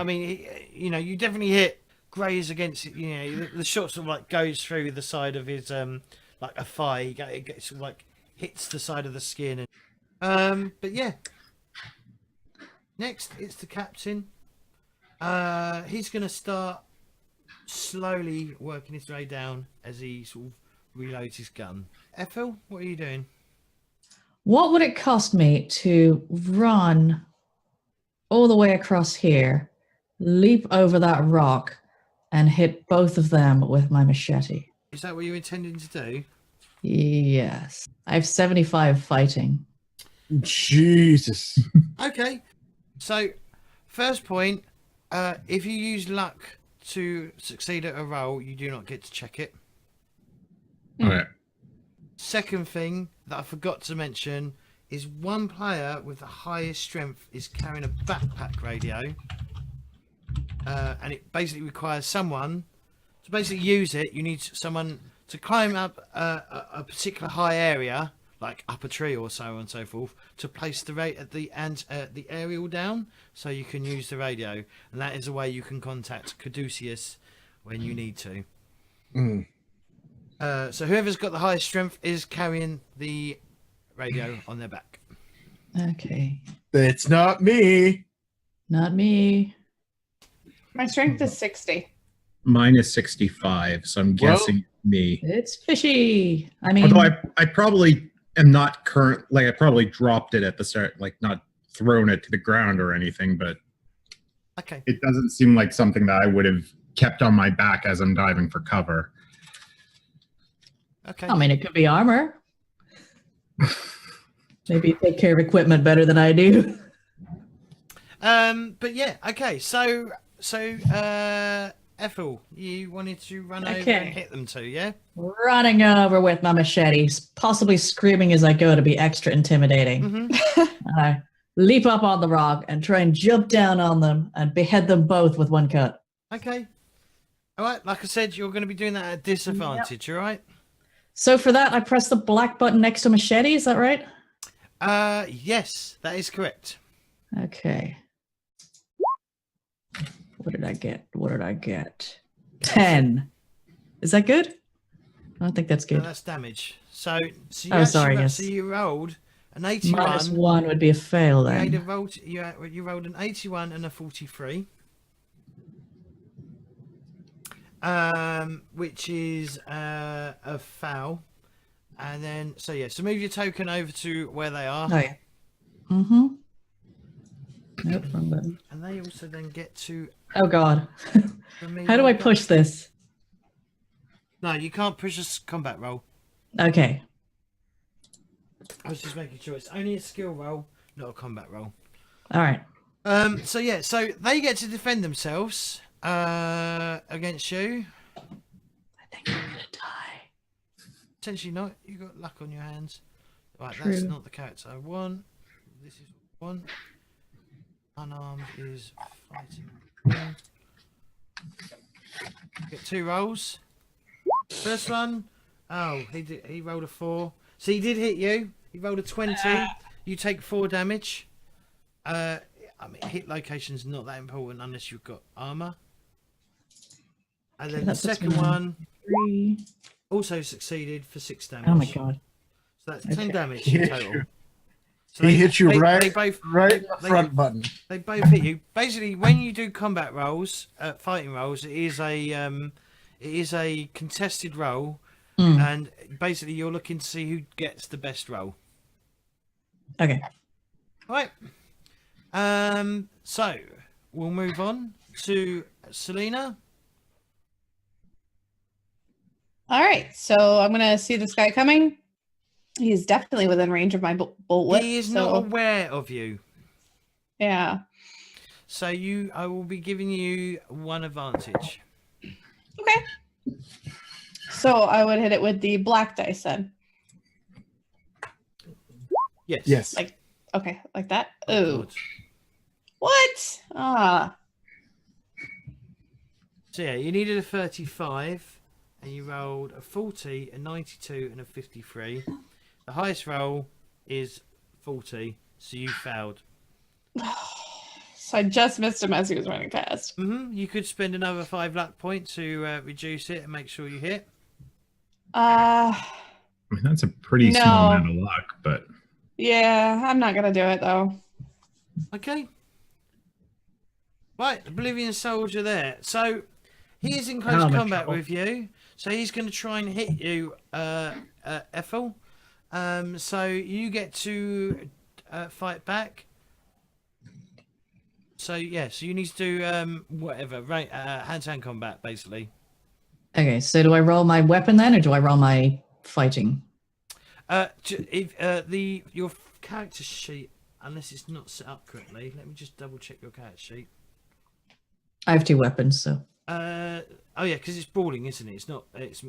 Speaker 1: mean, you definitely hit graze against it. The shot sort of like goes through the side of his like a thigh. It gets sort of like hits the side of the skin. But yeah. Next, it's the captain. He's gonna start slowly working his way down as he sort of reloads his gun. Ethel, what are you doing?
Speaker 2: What would it cost me to run all the way across here, leap over that rock, and hit both of them with my machete?
Speaker 1: Is that what you're intending to do?
Speaker 2: Yes. I have 75 fighting.
Speaker 4: Jesus.
Speaker 1: Okay. So, first point, if you use luck to succeed at a roll, you do not get to check it.
Speaker 3: Okay.
Speaker 1: Second thing that I forgot to mention is one player with the highest strength is carrying a backpack radio. And it basically requires someone to basically use it. You need someone to climb up a particular high area, like up a tree or so on and so forth, to place the aerial down so you can use the radio. And that is a way you can contact Caduceus when you need to.
Speaker 4: Mm.
Speaker 1: So whoever's got the highest strength is carrying the radio on their back.
Speaker 2: Okay.
Speaker 4: It's not me.
Speaker 2: Not me.
Speaker 5: My strength is 60.
Speaker 3: Mine is 65, so I'm
Speaker 4: Well-
Speaker 3: guessing me.
Speaker 2: It's fishy. I mean,
Speaker 3: Although I probably am not current, like I probably dropped it at the start, like not thrown it to the ground or anything, but
Speaker 1: Okay.
Speaker 3: it doesn't seem like something that I would have kept on my back as I'm diving for cover.
Speaker 1: Okay.
Speaker 2: I mean, it could be armor. Maybe you take care of equipment better than I do.
Speaker 1: But yeah. Okay. So Ethel, you wanted to run over
Speaker 2: Okay.
Speaker 1: and hit them too, yeah?
Speaker 2: Running over with my machete, possibly screaming as I go to be extra intimidating.
Speaker 1: Mm-hmm.
Speaker 2: I leap up on the rock and try and jump down on them and behead them both with one cut.
Speaker 1: Okay. All right. Like I said, you're going to be doing that at disadvantage. All right.
Speaker 2: So for that, I press the black button next to machete. Is that right?
Speaker 1: Yes, that is correct.
Speaker 2: Okay. What did I get? What did I get? 10. Is that good? I don't think that's
Speaker 1: No,
Speaker 2: good.
Speaker 1: that's damage. So you
Speaker 2: Oh,
Speaker 1: actually
Speaker 2: sorry, yes.
Speaker 1: So you rolled an 81.
Speaker 2: -1 would be a fail
Speaker 1: You,
Speaker 2: then.
Speaker 1: you rolled an 81 and a 43. Which is a foul. And then, so move your token over to where they are.
Speaker 2: Oh, yeah. Mm-hmm. Nope, wrong button.
Speaker 1: And they also then get to...
Speaker 2: Oh, God.
Speaker 1: remove
Speaker 2: How do I
Speaker 1: their-
Speaker 2: push this?
Speaker 1: No, you can't push a combat roll.
Speaker 2: Okay.
Speaker 1: I was just making sure it's only a skill roll, not a combat roll.
Speaker 2: All right.
Speaker 1: So they get to defend themselves against you.
Speaker 2: I think I'm going to die.
Speaker 1: Potentially not. You got luck on your hands. Right, that's
Speaker 2: True.
Speaker 1: not the character I want. This is one. Unarmed is fighting. Get 2 rolls. First one. Oh, he rolled a 4. So he did hit you. He rolled a 20. You take 4 damage. I mean, hit location's not that important unless you've got armor. And then the
Speaker 2: that puts
Speaker 1: second
Speaker 2: me on
Speaker 1: one
Speaker 2: 3.
Speaker 1: also succeeded for 6 damage.
Speaker 2: Oh, my God.
Speaker 1: So that's 10
Speaker 2: Okay.
Speaker 1: damage
Speaker 4: He
Speaker 1: in
Speaker 4: hit
Speaker 1: total.
Speaker 4: you.
Speaker 1: So
Speaker 4: He hit you
Speaker 1: they
Speaker 4: right
Speaker 1: both,
Speaker 4: in the
Speaker 1: they-
Speaker 4: front button.
Speaker 1: They both hit you. Basically, when you do combat rolls, fighting rolls, it is a contested roll,
Speaker 2: Mm.
Speaker 1: and basically you're looking to see who gets the best roll.
Speaker 2: Okay.
Speaker 1: All right. So we'll move on to Selena.
Speaker 5: All right, so I'm gonna see this guy coming. He's definitely within range of my bullet.
Speaker 1: He is
Speaker 5: so,
Speaker 1: not aware of you,
Speaker 5: Yeah.
Speaker 1: so I will be giving you 1 advantage.
Speaker 5: Okay. So I would hit it with the black dice then.
Speaker 1: Yes.
Speaker 4: Yes.
Speaker 5: Like, okay, like that.
Speaker 1: Oh,
Speaker 5: Oh,
Speaker 1: God.
Speaker 5: what? Ah,
Speaker 1: So yeah, you needed a 35, and you rolled a 40, a 92, and a 53. The highest roll is 40, so you failed.
Speaker 5: so I just missed him as he was running past.
Speaker 1: You could spend another 5 luck point to reduce it and make sure you hit.
Speaker 5: Uh,
Speaker 3: I mean, that's a pretty small
Speaker 5: No.
Speaker 3: amount of luck, but
Speaker 5: yeah, I'm not gonna do it though.
Speaker 1: Okay. Right, the Bolivian soldier there. So he is in close
Speaker 2: I'm in
Speaker 1: combat
Speaker 2: trouble.
Speaker 1: with you. So he's going to try and hit you, Ethel. So you get to fight back. So yeah, so you need to do whatever, right? Hand-to-hand combat, basically.
Speaker 2: Okay, so do I roll my weapon then, or do I roll my fighting?
Speaker 1: If your character sheet, unless it's not set up correctly, let me just double check your character sheet.
Speaker 2: I have 2 weapons, so.
Speaker 1: Oh yeah, because it's brawling, isn't it? It's not. It's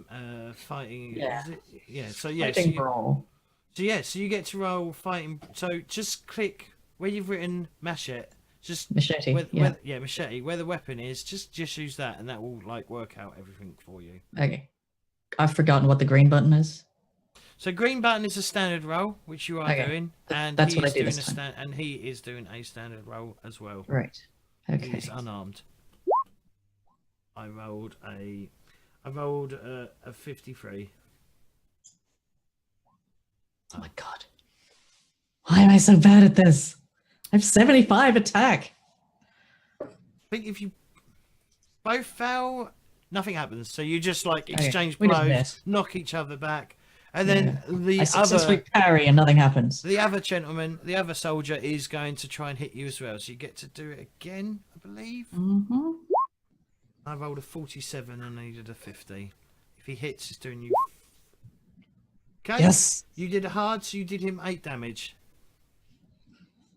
Speaker 1: fighting.
Speaker 2: Yeah.
Speaker 1: Is it? Yeah. So yeah.
Speaker 2: Fighting
Speaker 1: So
Speaker 2: brawl.
Speaker 1: so you get to roll fighting. So just click where you've written machete. Just
Speaker 2: Machete,
Speaker 1: yeah, machete. Where the weapon is, just use that, and that will like work out everything for you.
Speaker 2: Okay. I've forgotten what the green button is.
Speaker 1: So green button is a standard roll, which you are
Speaker 2: Okay.
Speaker 1: doing, and
Speaker 2: That's
Speaker 1: he
Speaker 2: what I
Speaker 1: is
Speaker 2: do
Speaker 1: doing
Speaker 2: this time.
Speaker 1: and he is doing a standard roll as well.
Speaker 2: Right.
Speaker 1: He
Speaker 2: Okay.
Speaker 1: is unarmed. I rolled a 53.
Speaker 2: Oh my god. Why am I so bad at this? I have 75 attack.
Speaker 1: I think if you both fail, nothing happens. So you just like exchange
Speaker 2: we just
Speaker 1: blows,
Speaker 2: miss.
Speaker 1: knock each other back, and then the
Speaker 2: I successfully
Speaker 1: other
Speaker 2: parry and nothing happens.
Speaker 1: the other gentleman, the other soldier, is going to try and hit you as well. So you get to do it again, I believe.
Speaker 2: Mm-hmm.
Speaker 1: I rolled a 47 and needed a 50. If he hits, it's doing you. Okay.
Speaker 2: Yes.
Speaker 1: You did a hard, so you did him 8 damage.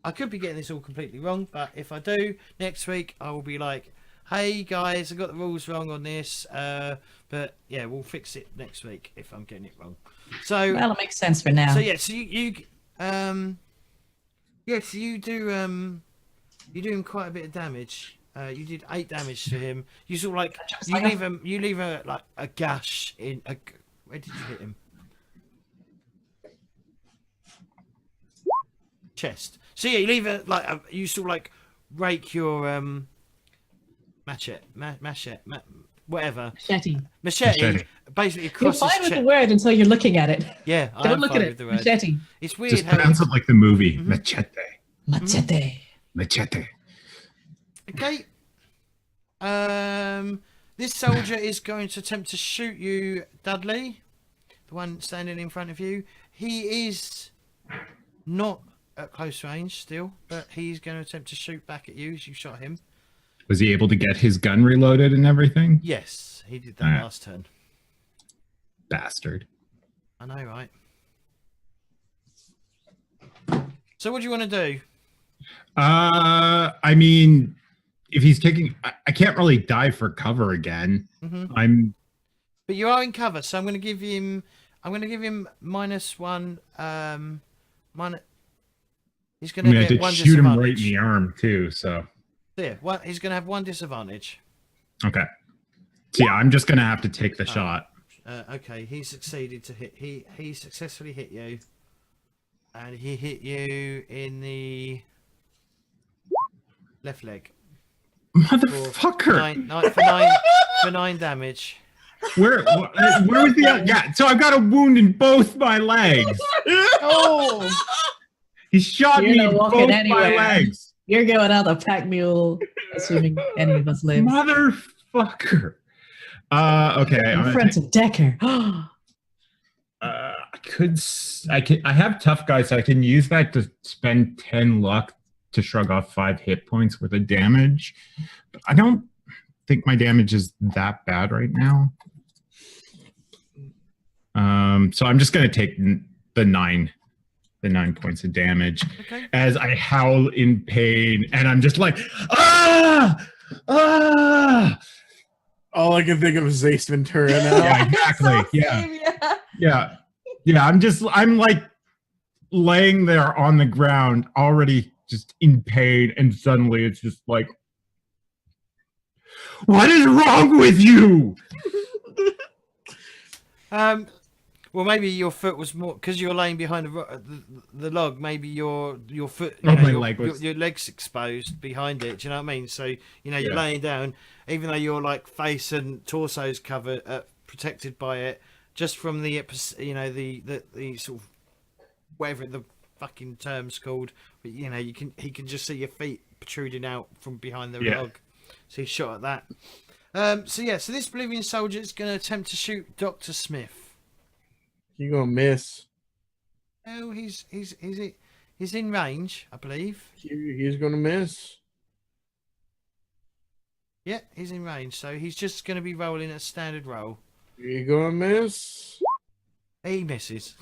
Speaker 1: I could be getting this all completely wrong, but if I do, next week I will be like, hey guys, I got the rules wrong on this, but yeah, we'll fix it next week if I'm getting it wrong. So
Speaker 2: Well, it makes sense for now.
Speaker 1: so yeah, so you do him quite a bit of damage. You did 8 damage to him. You sort of like you leave a like a gash in a. Where did you hit him? Chest. So yeah, you leave a like you sort of like rake your whatever machete basically
Speaker 2: You're
Speaker 1: across
Speaker 2: fine
Speaker 1: his
Speaker 2: with the
Speaker 1: chest.
Speaker 2: word until you're looking at it.
Speaker 1: Yeah,
Speaker 2: Don't look at it. Machete.
Speaker 1: It's weird
Speaker 3: Just
Speaker 1: how
Speaker 3: pronounce it like the movie. Machete.
Speaker 2: Machete.
Speaker 3: Machete.
Speaker 1: okay. This soldier is going to attempt to shoot you, Dudley, the one standing in front of you. He is not at close range still, but he's going to attempt to shoot back at you as you shot him.
Speaker 3: Was he able to get his gun reloaded and everything?
Speaker 1: Yes, he did that
Speaker 3: Alright.
Speaker 1: last turn.
Speaker 3: Bastard.
Speaker 1: I know, right? So what do you want to do?
Speaker 3: I mean, if he's taking, I can't really dive for cover again.
Speaker 1: Mm-hmm. But you are in cover, so I'm going to give him -1. He's going to
Speaker 3: I
Speaker 1: get
Speaker 3: did
Speaker 1: one
Speaker 3: shoot him
Speaker 1: disadvantage.
Speaker 3: right in the arm too. So
Speaker 1: Yeah, he's going to have 1 disadvantage.
Speaker 3: okay. So yeah, I'm just gonna have to take the shot.
Speaker 1: Okay, he succeeded to hit. He successfully hit you, and he hit you in the left leg.
Speaker 3: Motherfucker!
Speaker 1: For 9 damage.
Speaker 3: Where was the? Yeah, so I've got a wound in both my legs.
Speaker 2: Oh,
Speaker 3: He shot
Speaker 2: You're
Speaker 3: me
Speaker 2: not
Speaker 3: in
Speaker 2: walking
Speaker 3: both my
Speaker 2: anywhere.
Speaker 3: legs.
Speaker 2: you're going out the pack mule, assuming any of us lives.
Speaker 3: Motherfucker. Okay.
Speaker 2: In front of Decker.
Speaker 3: I have tough guys, so I can use that to spend 10 luck to shrug off 5 hit points worth of damage. But I don't think my damage is that bad right now. So I'm just gonna take the 9 points of damage as I howl in pain, and I'm just like, ah!
Speaker 4: All I can think of is Ace Ventura now.
Speaker 3: Yeah, exactly. Yeah. I'm like laying there on the ground, already just in pain, and suddenly it's just like, what is wrong with you?
Speaker 1: Well, maybe your foot was more because you're laying behind the log. Maybe your foot, your legs exposed behind it. Do you know what I mean? So you're laying down, even though your like face and torso's covered, protected by it, just from the the sort of whatever the fucking term's called. But he can just see your feet protruding out from behind the log. So he shot at that. So this Bolivian soldier is going to attempt to shoot Dr. Smith.
Speaker 4: You're gonna miss.
Speaker 1: Oh, he's in range, I believe.
Speaker 4: He's gonna miss.
Speaker 1: Yeah, he's in range, so he's just going to be rolling a standard roll.
Speaker 4: You're gonna miss.
Speaker 1: He misses.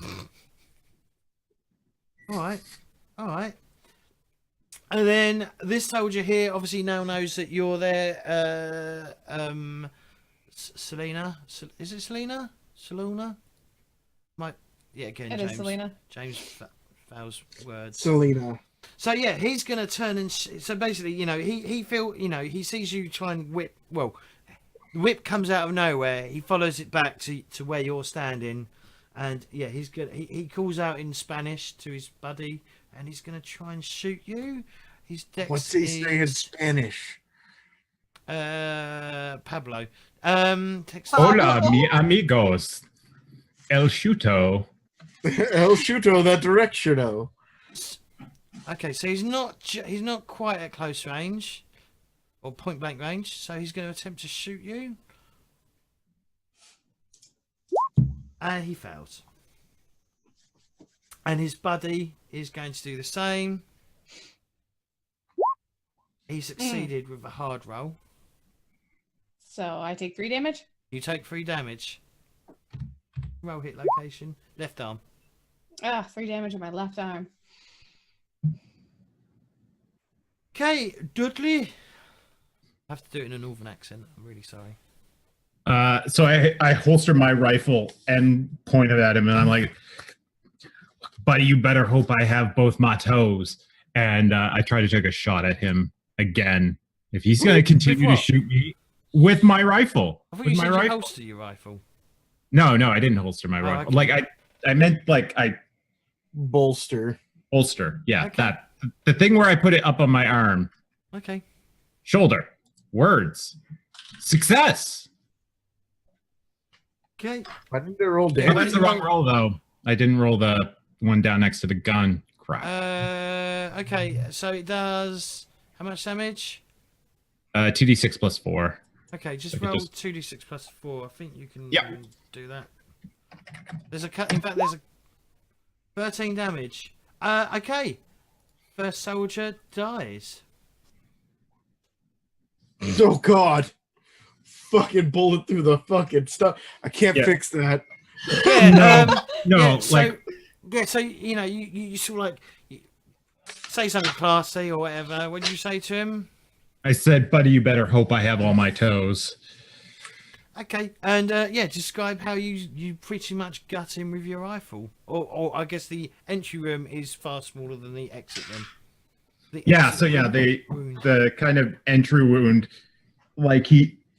Speaker 1: All right. And then this soldier here obviously now knows that you're there. Selena, is it Selena? Selena? Again,
Speaker 5: It is Selena.
Speaker 1: James Fowles words.
Speaker 4: Selena.
Speaker 1: So yeah, he's gonna turn and so basically, he sees you try and whip. Well, the whip comes out of nowhere. He follows it back to where you're standing, and yeah, he's gonna he calls out in Spanish to his buddy, and he's gonna try and shoot you. His dex
Speaker 4: What's he saying in Spanish?
Speaker 1: Pablo. Text.
Speaker 3: Hola, mi amigos. El Chuto.
Speaker 4: El Chuto, that direction.
Speaker 1: Okay, so he's not quite at close range or point blank range, so he's going to attempt to shoot you, and he fails. And his buddy is going to do the same. He succeeded with a hard roll.
Speaker 5: So I take 3 damage.
Speaker 1: You take 3 damage. Roll hit location. Left arm.
Speaker 5: 3 damage on my left arm.
Speaker 1: Okay, Dudley. I have to do it in a northern accent. I'm really sorry.
Speaker 3: So I holster my rifle and pointed at him, and I'm like, buddy, you better hope I have both my toes. And I try to take a shot at him again. If he's going to continue to shoot me with my rifle.
Speaker 1: I thought
Speaker 3: with
Speaker 1: you
Speaker 3: my
Speaker 1: said
Speaker 3: rifle.
Speaker 1: you holster your rifle.
Speaker 3: No, I didn't holster my rifle.
Speaker 1: Okay.
Speaker 3: Like I meant like I
Speaker 4: Bolster.
Speaker 3: holster. Yeah,
Speaker 1: Okay.
Speaker 3: that the thing where I put it up on my arm,
Speaker 1: Okay.
Speaker 3: shoulder, words, success.
Speaker 1: Okay.
Speaker 4: Why didn't they roll
Speaker 3: That
Speaker 4: damage?
Speaker 3: was the wrong roll though. I didn't roll the one down next to the gun. Crap.
Speaker 1: Okay, so it does how much damage?
Speaker 3: 2d6 plus 4.
Speaker 1: Okay, just
Speaker 3: Okay,
Speaker 1: roll
Speaker 3: just-
Speaker 1: 2d6 plus 4. I think you can
Speaker 3: Yeah.
Speaker 1: do that. There's a cut. In fact, there's a 13 damage. Okay. First soldier dies.
Speaker 4: Oh God! Fucking bullet through the fucking stuff. I can't
Speaker 3: Yeah.
Speaker 4: fix that.
Speaker 1: Yeah.
Speaker 3: No,
Speaker 1: Yeah, so,
Speaker 3: like
Speaker 1: yeah, so you know, you sort of like say something classy or whatever. What did you say to him?
Speaker 3: I said, buddy, you better hope I have all my toes.
Speaker 1: Okay, and yeah, describe how you pretty much gut him with your rifle, or I guess the entry room is far smaller than the exit room.
Speaker 3: Yeah, so yeah, the kind of entry wound, like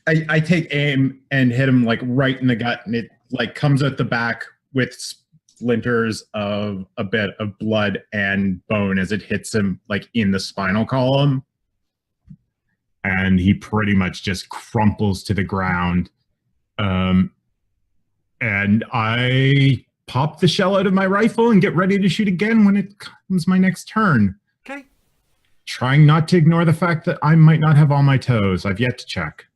Speaker 3: I take aim and hit him like right in the gut, and it like comes out the back with splinters of a bit of blood and bone as it hits him like in the spinal column, and he pretty much just crumples to the ground. And I pop the shell out of my rifle and get ready to shoot again when it comes my next turn.
Speaker 1: Okay.
Speaker 3: Trying not to ignore the fact that I might not have all my toes. I've yet to check.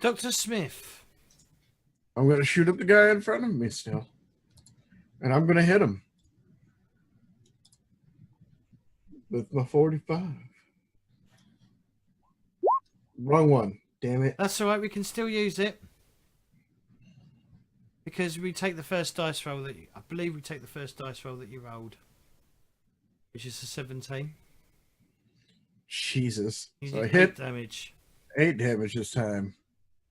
Speaker 1: Dr. Smith.
Speaker 4: I'm gonna shoot at the guy in front of me still, and I'm gonna hit him with my 45. Wrong one. Damn it.
Speaker 1: That's all right. We can still use it because we take the first dice roll that I believe we take the first dice roll that you rolled, which is a 17.
Speaker 4: Jesus.
Speaker 1: You
Speaker 4: So I
Speaker 1: did
Speaker 4: hit
Speaker 1: 8 damage.
Speaker 4: 8 damage this time.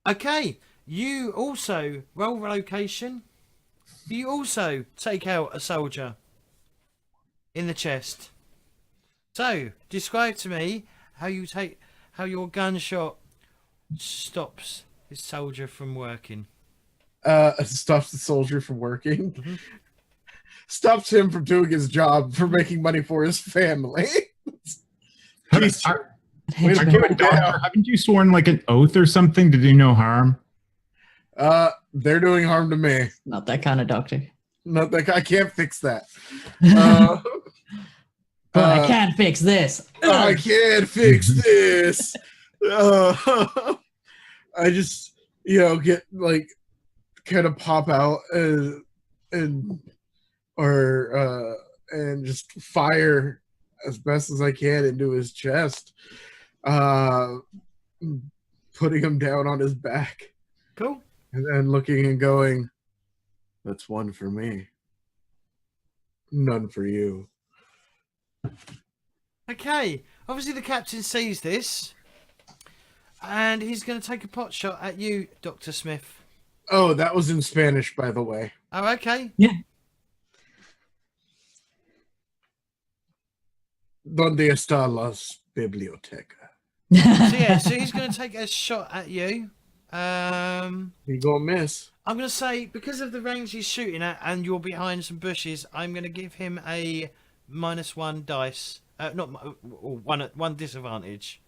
Speaker 1: Okay, you also roll location. You also take out a soldier in the chest. So, describe to me how your gunshot stops this soldier from working.
Speaker 4: Stops the soldier from working. Stops him from doing his job, for making money for his family. Jeez.
Speaker 3: Wait, haven't you sworn like an oath or something to do no harm?
Speaker 4: They're doing harm to me.
Speaker 2: Not that kind of doctor.
Speaker 4: Not that I can't fix that.
Speaker 2: But I can't fix this.
Speaker 4: I can't fix this. I just, get like kind of pop out and just fire as best as I can into his chest, putting him down on his back.
Speaker 1: Cool.
Speaker 4: And then looking and going, that's one for me. None for you.
Speaker 1: Okay, obviously the captain sees this, and he's going to take a pot shot at you, Dr. Smith.
Speaker 4: Oh, that was in Spanish, by the way.
Speaker 1: Oh, okay.
Speaker 2: Yeah.
Speaker 4: ¿Dónde está las biblioteca?
Speaker 1: So he's going to take a shot at you.
Speaker 4: You gonna miss.
Speaker 1: I'm going to say, because of the range he's shooting at and you're behind some bushes, I'm going to give him a -1 dice. One disadvantage.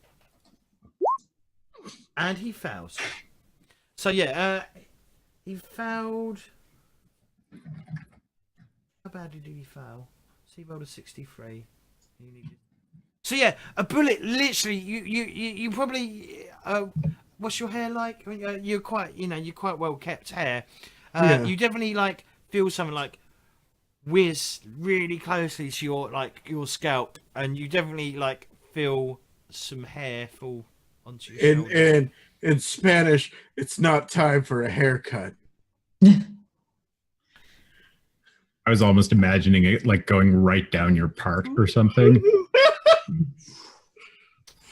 Speaker 1: And he fails. So yeah, he failed. How bad did he fail? So he rolled a 63. You needed... So yeah, a bullet literally. You probably. What's your hair like? I mean, you're quite well kept hair.
Speaker 4: Yeah.
Speaker 1: You definitely like feel something like whiz really closely to your scalp, and you definitely like feel some hair fall onto your shoulder.
Speaker 4: In Spanish, it's not time for a haircut.
Speaker 3: I was almost imagining it like going right down your part or something.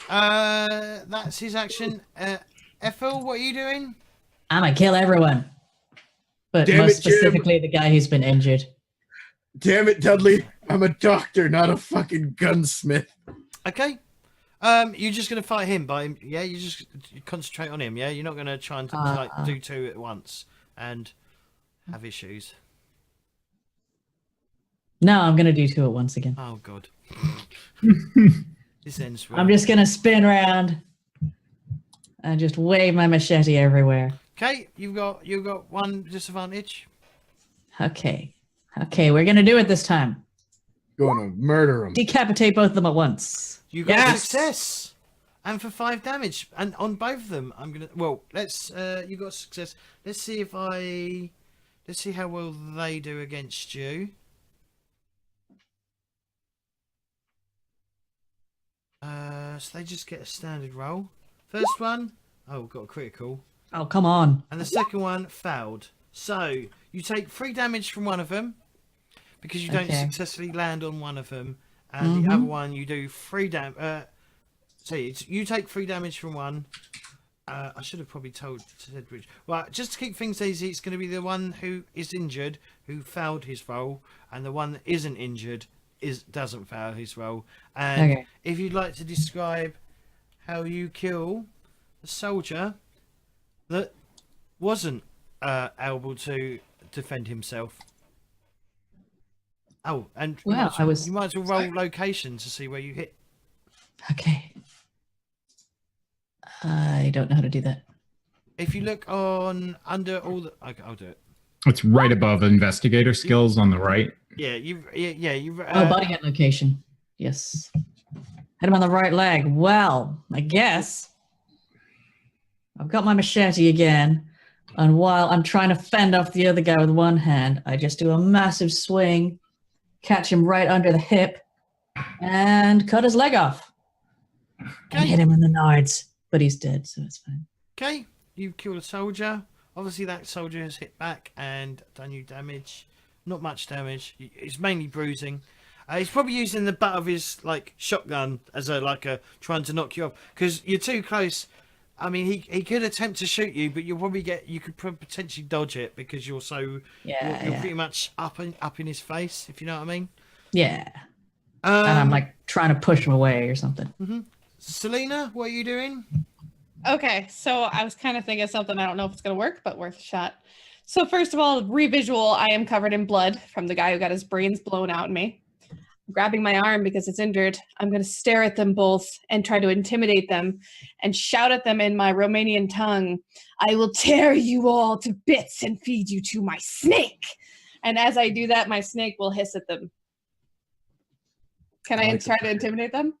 Speaker 1: That's his action. Ethel, what are you doing?
Speaker 2: I'm gonna kill everyone. But
Speaker 4: Damn
Speaker 2: most
Speaker 4: it, Jim.
Speaker 2: specifically the guy who's been injured.
Speaker 4: Damn it, Dudley! I'm a doctor, not a fucking gunsmith.
Speaker 1: Okay. You're just gonna fight him yeah. You concentrate on him. Yeah, you're not gonna try and do two at once and have issues.
Speaker 2: No, I'm gonna do two at once again.
Speaker 1: Oh god. This ends.
Speaker 2: I'm just gonna spin around and just wave my machete everywhere.
Speaker 1: Okay, you've got one disadvantage.
Speaker 2: Okay, we're gonna do it this time.
Speaker 4: Gonna murder him.
Speaker 2: Decapitate both of them at once.
Speaker 1: You got
Speaker 2: Yes!
Speaker 1: success, and for 5 damage, and on both of them, I'm gonna. Well, let's. You got success. Let's see how well they do against you. So they just get a standard roll. First one, got a critical.
Speaker 2: Oh, come on.
Speaker 1: And the second one failed. So you take 3 damage from one of them because you don't successfully land on one of them, and the other one you do 3 damage. You take 3 damage from one. I should have probably said which. Well, just to keep things easy, it's going to be the one who is injured who failed his roll, and the one that isn't injured doesn't fail his roll. And if you'd like to describe how you kill a soldier that wasn't able to defend himself. Oh, and you might as well roll location to see where you hit.
Speaker 2: Okay. I don't know how to do that.
Speaker 1: If you look under all the... Okay, I'll do it.
Speaker 3: It's right above investigator skills on the right.
Speaker 1: Yeah, you.
Speaker 2: Body at location. Yes. Hit him on the right leg. Well, I guess I've got my machete again, and while I'm trying to fend off the other guy with one hand, I just do a massive swing, catch him right under the hip, and cut his leg off. And hit him in the nards, but he's dead, so it's fine.
Speaker 1: Okay, you've killed a soldier. Obviously, that soldier has hit back and done you damage. Not much damage. It's mainly bruising. He's probably using the butt of his shotgun as a trying to knock you off because you're too close. I mean, he could attempt to shoot you, but you could potentially dodge it because you're you're pretty much up in his face, if you know what I mean.
Speaker 2: Yeah. And I'm trying to push him away or something.
Speaker 1: Mm-hmm. Selena, what are you doing?
Speaker 5: Okay, so I was kind of thinking of something. I don't know if it's going to work, but worth a shot. So first of all, revisual, I am covered in blood from the guy who got his brains blown out in me. I'm grabbing my arm because it's injured. I'm going to stare at them both and try to intimidate them and shout at them in my Romanian tongue, "I will tear you all to bits and feed you to my snake." And as I do that, my snake will hiss at them. Can I try to intimidate them?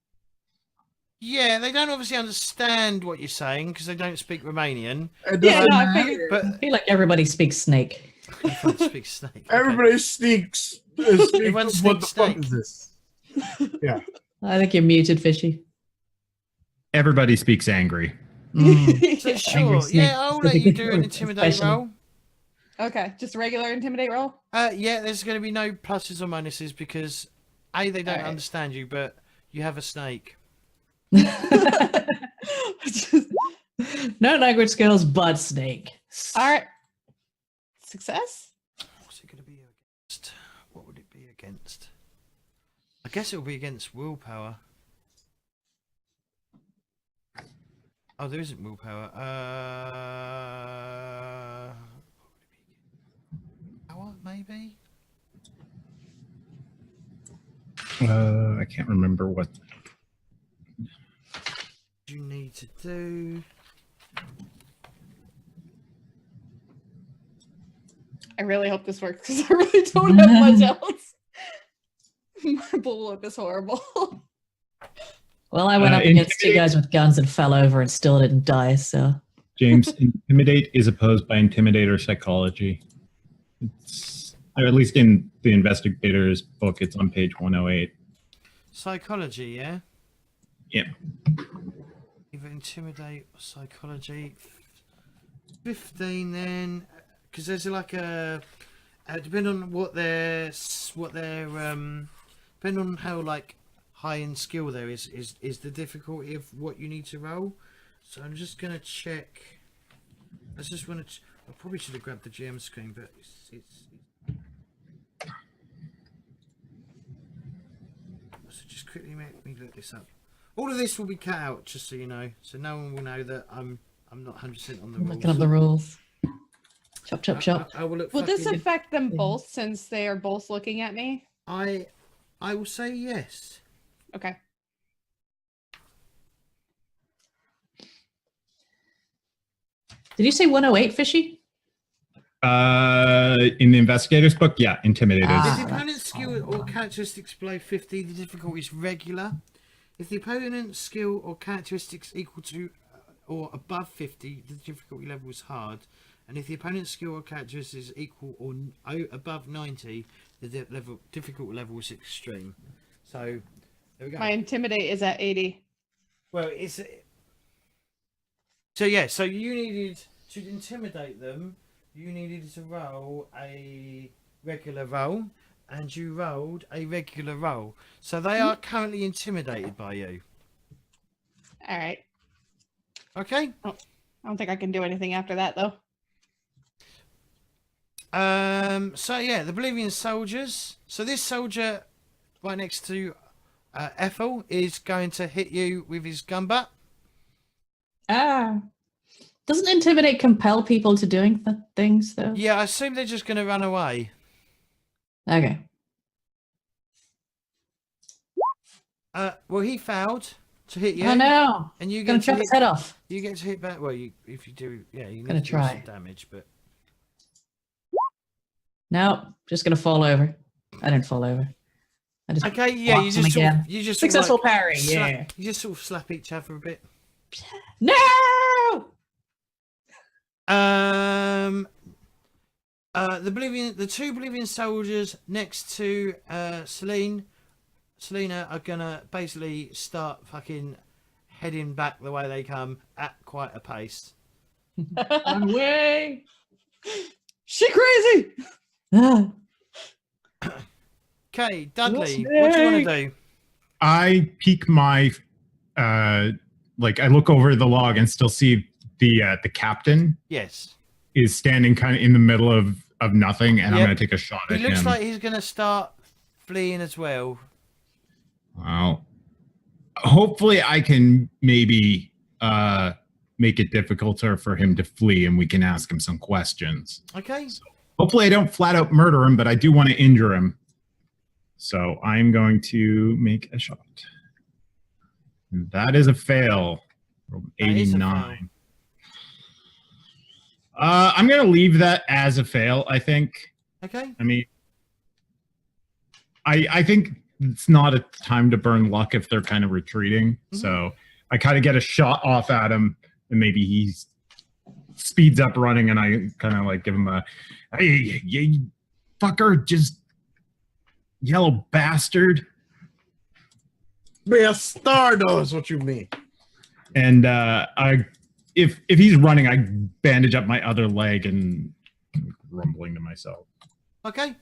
Speaker 1: Yeah, they don't obviously understand what you're saying because they don't speak Romanian.
Speaker 5: Yeah, no, I figured.
Speaker 1: But
Speaker 2: I feel like everybody speaks snake.
Speaker 1: everyone speaks snake. Okay.
Speaker 4: Everybody sneaks.
Speaker 1: Everyone
Speaker 4: What
Speaker 1: sneaks
Speaker 4: the fuck
Speaker 1: snake.
Speaker 4: is this? Yeah.
Speaker 2: I think you're muted, Fishy.
Speaker 3: Everybody speaks angry.
Speaker 1: So,
Speaker 2: Angry
Speaker 1: sure,
Speaker 2: snake.
Speaker 1: yeah, I'll let you do an intimidate
Speaker 2: Especially.
Speaker 1: roll.
Speaker 5: Okay, just a regular intimidate roll?
Speaker 1: Yeah, there's going to be no pluses or minuses because A, they don't
Speaker 5: Alright.
Speaker 1: understand you, but you have a snake.
Speaker 2: No language skills, but snake.
Speaker 5: All right. Success?
Speaker 1: What's it going to be against? What would it be against? I guess it will be against willpower. Oh, there isn't willpower. What would it be? Power, maybe?
Speaker 3: I can't remember what.
Speaker 1: You need to do.
Speaker 5: I really hope this works because I really don't have much else. My bulwark is horrible.
Speaker 2: Well, I went up against two
Speaker 3: Intimidate-
Speaker 2: guys with guns and fell over and still didn't die, so.
Speaker 3: James, intimidate is opposed by intimidator psychology. It's, or at least in the investigator's book, it's on page 108.
Speaker 1: Psychology, yeah?
Speaker 3: Yeah.
Speaker 1: Either intimidate or psychology. 15 then, because there's like a depending on what their depending on how like high in skill there is the difficulty of what you need to roll. So I'm just gonna check. I just want to. I probably should have grabbed the GM screen, but it's so just quickly make me look this up. All of this will be cut out, just so you know, so no one will know that I'm not 100% on the rules.
Speaker 2: Looking up the rules. Chop, chop, chop.
Speaker 1: I will look.
Speaker 5: Will this
Speaker 1: fucking-
Speaker 5: affect them both since they are both looking at me?
Speaker 1: I will say yes.
Speaker 5: Okay.
Speaker 2: Did you say 108, Fishy?
Speaker 3: In the investigator's book, yeah, intimidators.
Speaker 2: Ah.
Speaker 1: If the opponent's skill or characteristics below 50, the difficulty is regular. If the opponent's skill or characteristics equal to or above 50, the difficulty level is hard. And if the opponent's skill or characteristics is equal or above 90, the difficulty level is extreme. So, there we go.
Speaker 5: My intimidate is at 80.
Speaker 1: Well, it's... So, yeah, so you needed to intimidate them. You needed to roll a regular roll, and you rolled a regular roll. So they are currently intimidated by you.
Speaker 5: All right.
Speaker 1: Okay?
Speaker 5: I don't think I can do anything after that, though.
Speaker 1: So yeah, the Bolivian soldiers. So this soldier right next to Ethel is going to hit you with his gun butt.
Speaker 2: Ah. Doesn't intimidate compel people to doing things, though?
Speaker 1: Yeah, I assume they're just going to run away.
Speaker 2: Okay.
Speaker 1: Well, he failed to hit you.
Speaker 2: Oh no!
Speaker 1: And you
Speaker 2: Gonna
Speaker 1: get to
Speaker 2: chop
Speaker 1: hit,
Speaker 2: his head off.
Speaker 1: you get to hit back. Well, if you do, yeah, you
Speaker 2: Gonna
Speaker 1: need to do
Speaker 2: try.
Speaker 1: some damage, but
Speaker 2: No, just gonna fall over. I didn't fall over. I just
Speaker 1: okay, yeah,
Speaker 2: whacked him again.
Speaker 1: you just
Speaker 2: Successful
Speaker 1: sort of
Speaker 2: parry, yeah.
Speaker 1: you just sort of slap each other a bit.
Speaker 2: No!
Speaker 1: The two Bolivian soldiers next to Selena are gonna basically start fucking heading back the way they come at quite a pace.
Speaker 2: Run away!
Speaker 5: She crazy!
Speaker 2: Ah.
Speaker 1: Okay, Dudley,
Speaker 2: What's
Speaker 1: what do you want
Speaker 2: next?
Speaker 1: to do?
Speaker 3: I peek my, I look over the log and still see the captain
Speaker 1: Yes,
Speaker 3: is standing kind of in the middle of nothing, and I'm
Speaker 1: Yep.
Speaker 3: going to take a shot
Speaker 1: he
Speaker 3: at
Speaker 1: looks
Speaker 3: him.
Speaker 1: like he's gonna start fleeing as well.
Speaker 3: Well, hopefully I can maybe make it difficulter for him to flee, and we can ask him some questions.
Speaker 1: Okay,
Speaker 3: Hopefully I don't flat out murder him, but I do want to injure him. So I'm going to make a shot. That is a fail. Rolled
Speaker 1: That is a
Speaker 3: 89. I'm going to leave that as a fail, I think.
Speaker 1: okay,
Speaker 3: I mean, I think it's not a time to burn luck if they're kind of retreating. So I kind of get a shot off at him, and maybe he speeds up running, and I kind of like give him a, hey, you fucker, just yellow bastard.
Speaker 4: Bastardo is what you mean.
Speaker 3: And if he's running, I bandage up my other leg and rumbling to myself.
Speaker 1: okay.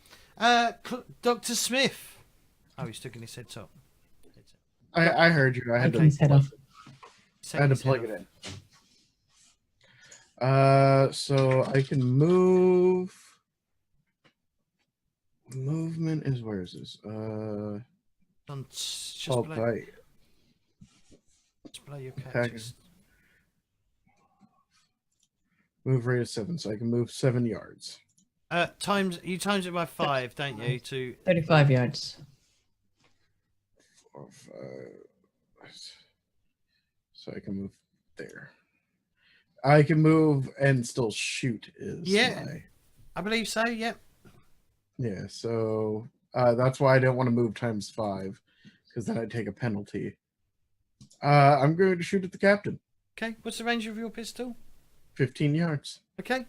Speaker 1: Dr. Smith. Oh, he's sticking his head top.
Speaker 4: I heard you. I had
Speaker 2: Taking his head off.
Speaker 4: I had to plug it in. So I can move. Movement is where is this?
Speaker 1: Just
Speaker 4: Oh,
Speaker 1: below,
Speaker 4: right.
Speaker 1: just below your cat.
Speaker 4: Attack. Move radius 7, so I can move 7 yards.
Speaker 1: You times it by 5, don't you? To
Speaker 2: 35 yards.
Speaker 4: 4, 5. So I can move there. I can move and still shoot. Is
Speaker 1: Yeah.
Speaker 4: my
Speaker 1: I believe so. Yep.
Speaker 4: Yeah, so that's why I didn't want to move ×5, because then I'd take a penalty. I'm going to shoot at the captain.
Speaker 1: Okay. What's the range of your pistol?
Speaker 4: 15 yards.
Speaker 1: Okay.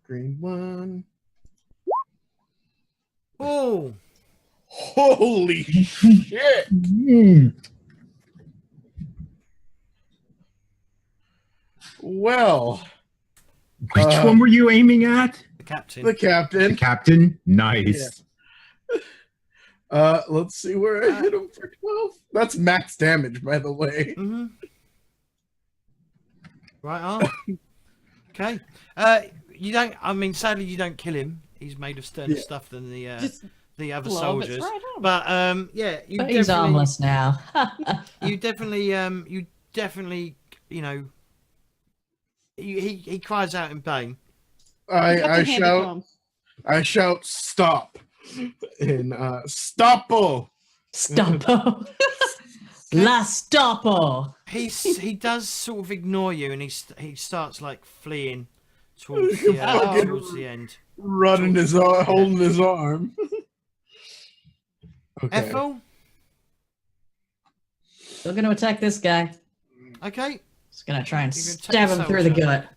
Speaker 4: Green 1.
Speaker 1: Oh.
Speaker 4: Holy shit!
Speaker 3: Mm.
Speaker 4: Well,
Speaker 3: Which one were you aiming at?
Speaker 1: The captain.
Speaker 4: the
Speaker 3: The
Speaker 4: captain.
Speaker 3: captain? Nice.
Speaker 4: Let's see where I hit him for 12. That's max damage, by the way.
Speaker 1: Mm-hmm. Right on. Okay. You don't. I mean, sadly, you don't kill him. He's made of sterner
Speaker 4: Yeah.
Speaker 1: stuff than
Speaker 5: Just
Speaker 1: the other
Speaker 5: blow his
Speaker 1: soldiers.
Speaker 5: right arm.
Speaker 1: But yeah, you
Speaker 2: But he's
Speaker 1: definitely,
Speaker 2: armless now.
Speaker 1: you definitely, you know, he cries out in pain.
Speaker 4: I
Speaker 5: Captain handed to
Speaker 4: shout,
Speaker 5: him.
Speaker 4: stop, in stoppo.
Speaker 2: Stoppo. La Stoppo.
Speaker 1: He does sort of ignore you, and he starts like fleeing towards
Speaker 4: Fucking
Speaker 1: towards the end.
Speaker 4: Running his arm, holding his arm. Okay.
Speaker 1: Ethel.
Speaker 2: Still going to attack this guy.
Speaker 1: Okay.
Speaker 2: Just going to try and
Speaker 1: You can take
Speaker 2: stab
Speaker 1: the
Speaker 2: him through the
Speaker 1: soldier.
Speaker 2: gut.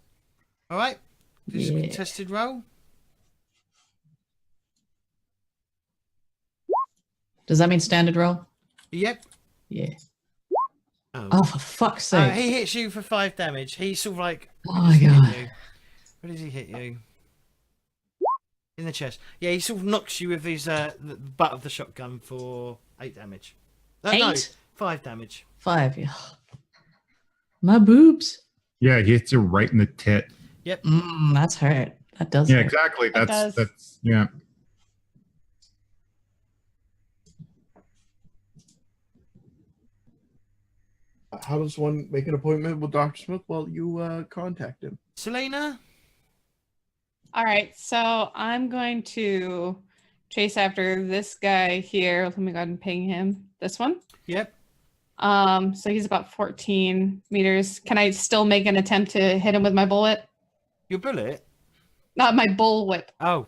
Speaker 1: All right. This is a
Speaker 2: Yeah.
Speaker 1: contested roll.
Speaker 2: Does that mean standard roll?
Speaker 1: Yep.
Speaker 2: Yeah.
Speaker 1: Oh.
Speaker 2: Oh, for fuck's sake.
Speaker 1: He hits you for 5 damage. He sort of like.
Speaker 2: Oh my
Speaker 1: Where does he
Speaker 2: God.
Speaker 1: hit you? Where does he hit you? In the chest. Yeah, he sort of knocks you with his the butt of the shotgun for 8 damage. No,
Speaker 2: 8?
Speaker 1: 5 damage.
Speaker 2: 5. Yeah. My boobs.
Speaker 3: Yeah, he hits you right in the tit.
Speaker 2: That's hurt. That does
Speaker 3: Yeah,
Speaker 2: hurt.
Speaker 3: exactly.
Speaker 5: does.
Speaker 3: That's yeah.
Speaker 4: How does one make an appointment with Dr. Smith? Well, you contact him.
Speaker 1: Selena?
Speaker 5: All right, so I'm going to chase after this guy here. Let me go ahead and ping him. This one.
Speaker 1: Yep.
Speaker 5: So he's about 14 meters. Can I still make an attempt to hit him with my bullet?
Speaker 1: Your bullet?
Speaker 5: Not my bullwhip.
Speaker 1: Oh.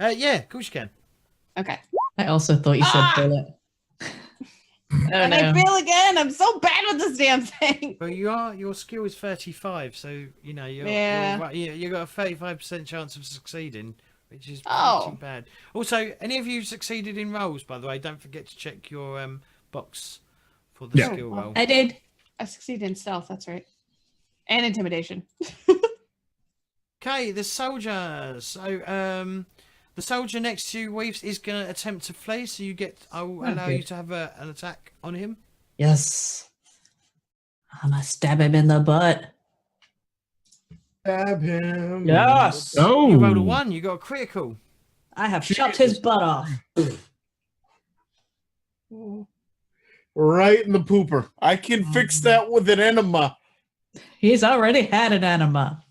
Speaker 1: Yeah, of course you can.
Speaker 5: Okay.
Speaker 2: I also thought you said
Speaker 5: Ah!
Speaker 2: bullet. Oh,
Speaker 5: And I
Speaker 2: no.
Speaker 5: fail again. I'm so bad with this damn thing.
Speaker 1: Well, your skill is 35, so you know
Speaker 5: Yeah.
Speaker 1: you got a 35% chance of succeeding, which is pretty
Speaker 5: Oh.
Speaker 1: bad. Also, any of you succeeded in rolls, by the way, don't forget to check your box for the
Speaker 3: Yeah.
Speaker 1: skill roll.
Speaker 2: I did.
Speaker 5: I succeeded in stealth. That's right. And intimidation.
Speaker 1: Okay, the soldier. So the soldier next to you, Weaves, is going to attempt to flee. So I will allow you
Speaker 2: good.
Speaker 1: to have an attack on him.
Speaker 2: Yes. I'm going to stab him in the butt.
Speaker 4: Stab him.
Speaker 2: Yes.
Speaker 3: Oh,
Speaker 1: You rolled a 1. You got a critical.
Speaker 2: I have chopped his butt off.
Speaker 4: Right in the pooper. I can fix that with an enema.
Speaker 2: He's already had an enema.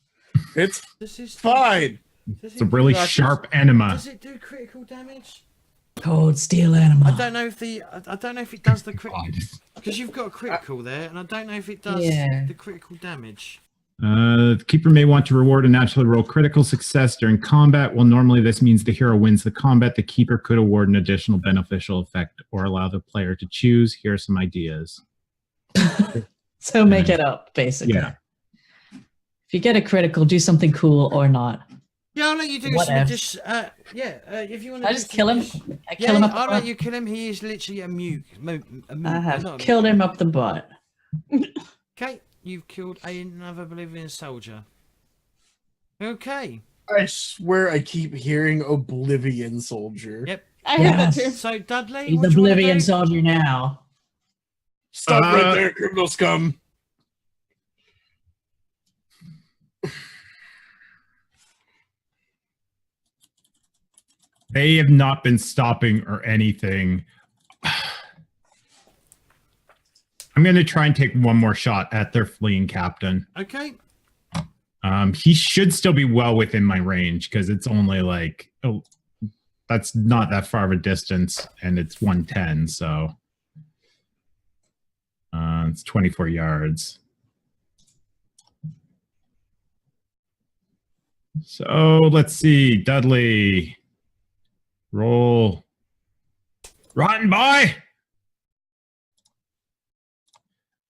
Speaker 4: It's
Speaker 1: This is
Speaker 4: fine.
Speaker 1: Does
Speaker 3: it's a really sharp enema.
Speaker 1: Does it do critical damage?
Speaker 2: Cold steel enema.
Speaker 1: I don't know if it does the critical,
Speaker 3: God.
Speaker 1: because you've got a critical there, and I don't know if it does
Speaker 2: Yeah.
Speaker 1: the critical damage.
Speaker 3: The keeper may want to reward a naturally roll critical success during combat. While normally this means the hero wins the combat, the keeper could award an additional beneficial effect or allow the player to choose. Here are some ideas.
Speaker 2: So make it up, basically.
Speaker 3: Yeah.
Speaker 2: If you get a critical, do something cool or not.
Speaker 1: Yeah, I'll let you do
Speaker 2: What
Speaker 1: some
Speaker 2: if?
Speaker 1: if you want to.
Speaker 2: I just kill him. I kill
Speaker 1: Yeah,
Speaker 2: him up
Speaker 1: I'll
Speaker 2: the
Speaker 1: let
Speaker 2: butt.
Speaker 1: you kill him. He is literally a mute.
Speaker 2: I have killed him up the butt.
Speaker 1: Okay, you've killed another Bolivian soldier. Okay.
Speaker 4: I swear I keep hearing Oblivion Soldier.
Speaker 1: Yep.
Speaker 5: I heard that
Speaker 2: Yes.
Speaker 5: too.
Speaker 1: So Dudley,
Speaker 2: He's
Speaker 1: what do you wanna
Speaker 2: Oblivion
Speaker 1: do?
Speaker 2: soldier now.
Speaker 4: Stop right there, criminal scum.
Speaker 3: They have not been stopping or anything. I'm going to try and take one more shot at their fleeing captain.
Speaker 1: Okay.
Speaker 3: He should still be well within my range because it's only like, oh, that's not that far of a distance, and it's 110, so it's 24 yards. So let's see, Dudley. Roll. Rotten boy!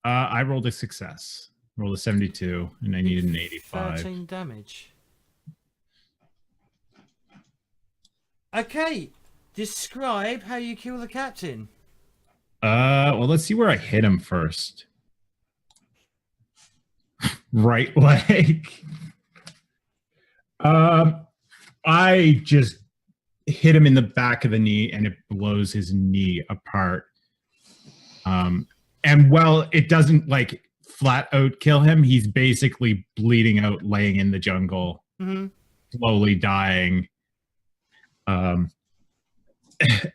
Speaker 3: I rolled a success. Rolled a 72, and I needed an 85.
Speaker 1: 13 damage. Okay, describe how you kill the captain.
Speaker 3: Well, let's see where I hit him first. Right leg. I just hit him in the back of the knee, and it blows his knee apart. And while it doesn't like flat out kill him, he's basically bleeding out, laying in the jungle, slowly dying.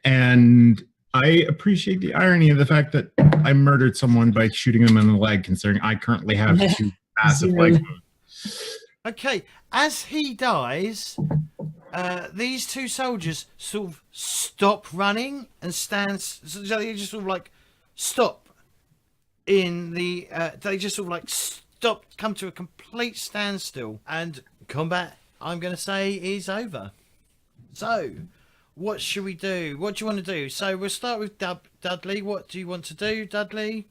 Speaker 3: And I appreciate the irony of the fact that I murdered someone by shooting them in the leg, considering I currently have 2 massive leg wounds.
Speaker 1: Okay, as he dies, these 2 soldiers sort of stop running and stand. So they just sort of like stop in the. They just sort of like stop, come to a complete standstill, and combat, I'm going to say, is over. So, what should we do? What do you want to do? So we'll start with Dudley. What do you want to do, Dudley?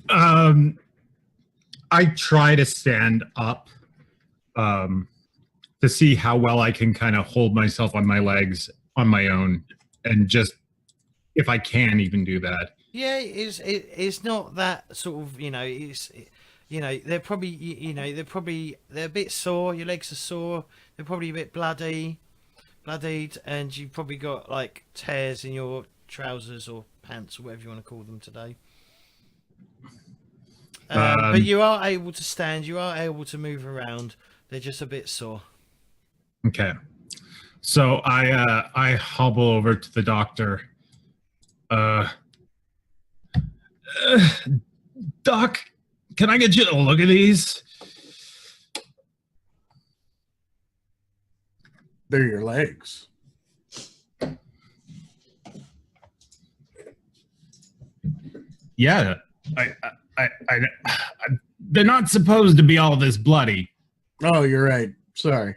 Speaker 3: I try to stand up to see how well I can kind of hold myself on my legs on my own, and just if I can even do that.
Speaker 1: Yeah, it's not that sort of, they're probably, they're a bit sore. Your legs are sore. They're probably a bit bloodied, and you've probably got like tears in your trousers or pants or whatever you want to call them today. But you are able to stand. You are able to move around. They're just a bit sore.
Speaker 3: Okay, so I hobble over to the doctor. Doc, can I get you to look at these?
Speaker 4: They're your legs.
Speaker 3: Yeah, I they're not supposed to be all this bloody.
Speaker 4: Oh, you're right. Sorry.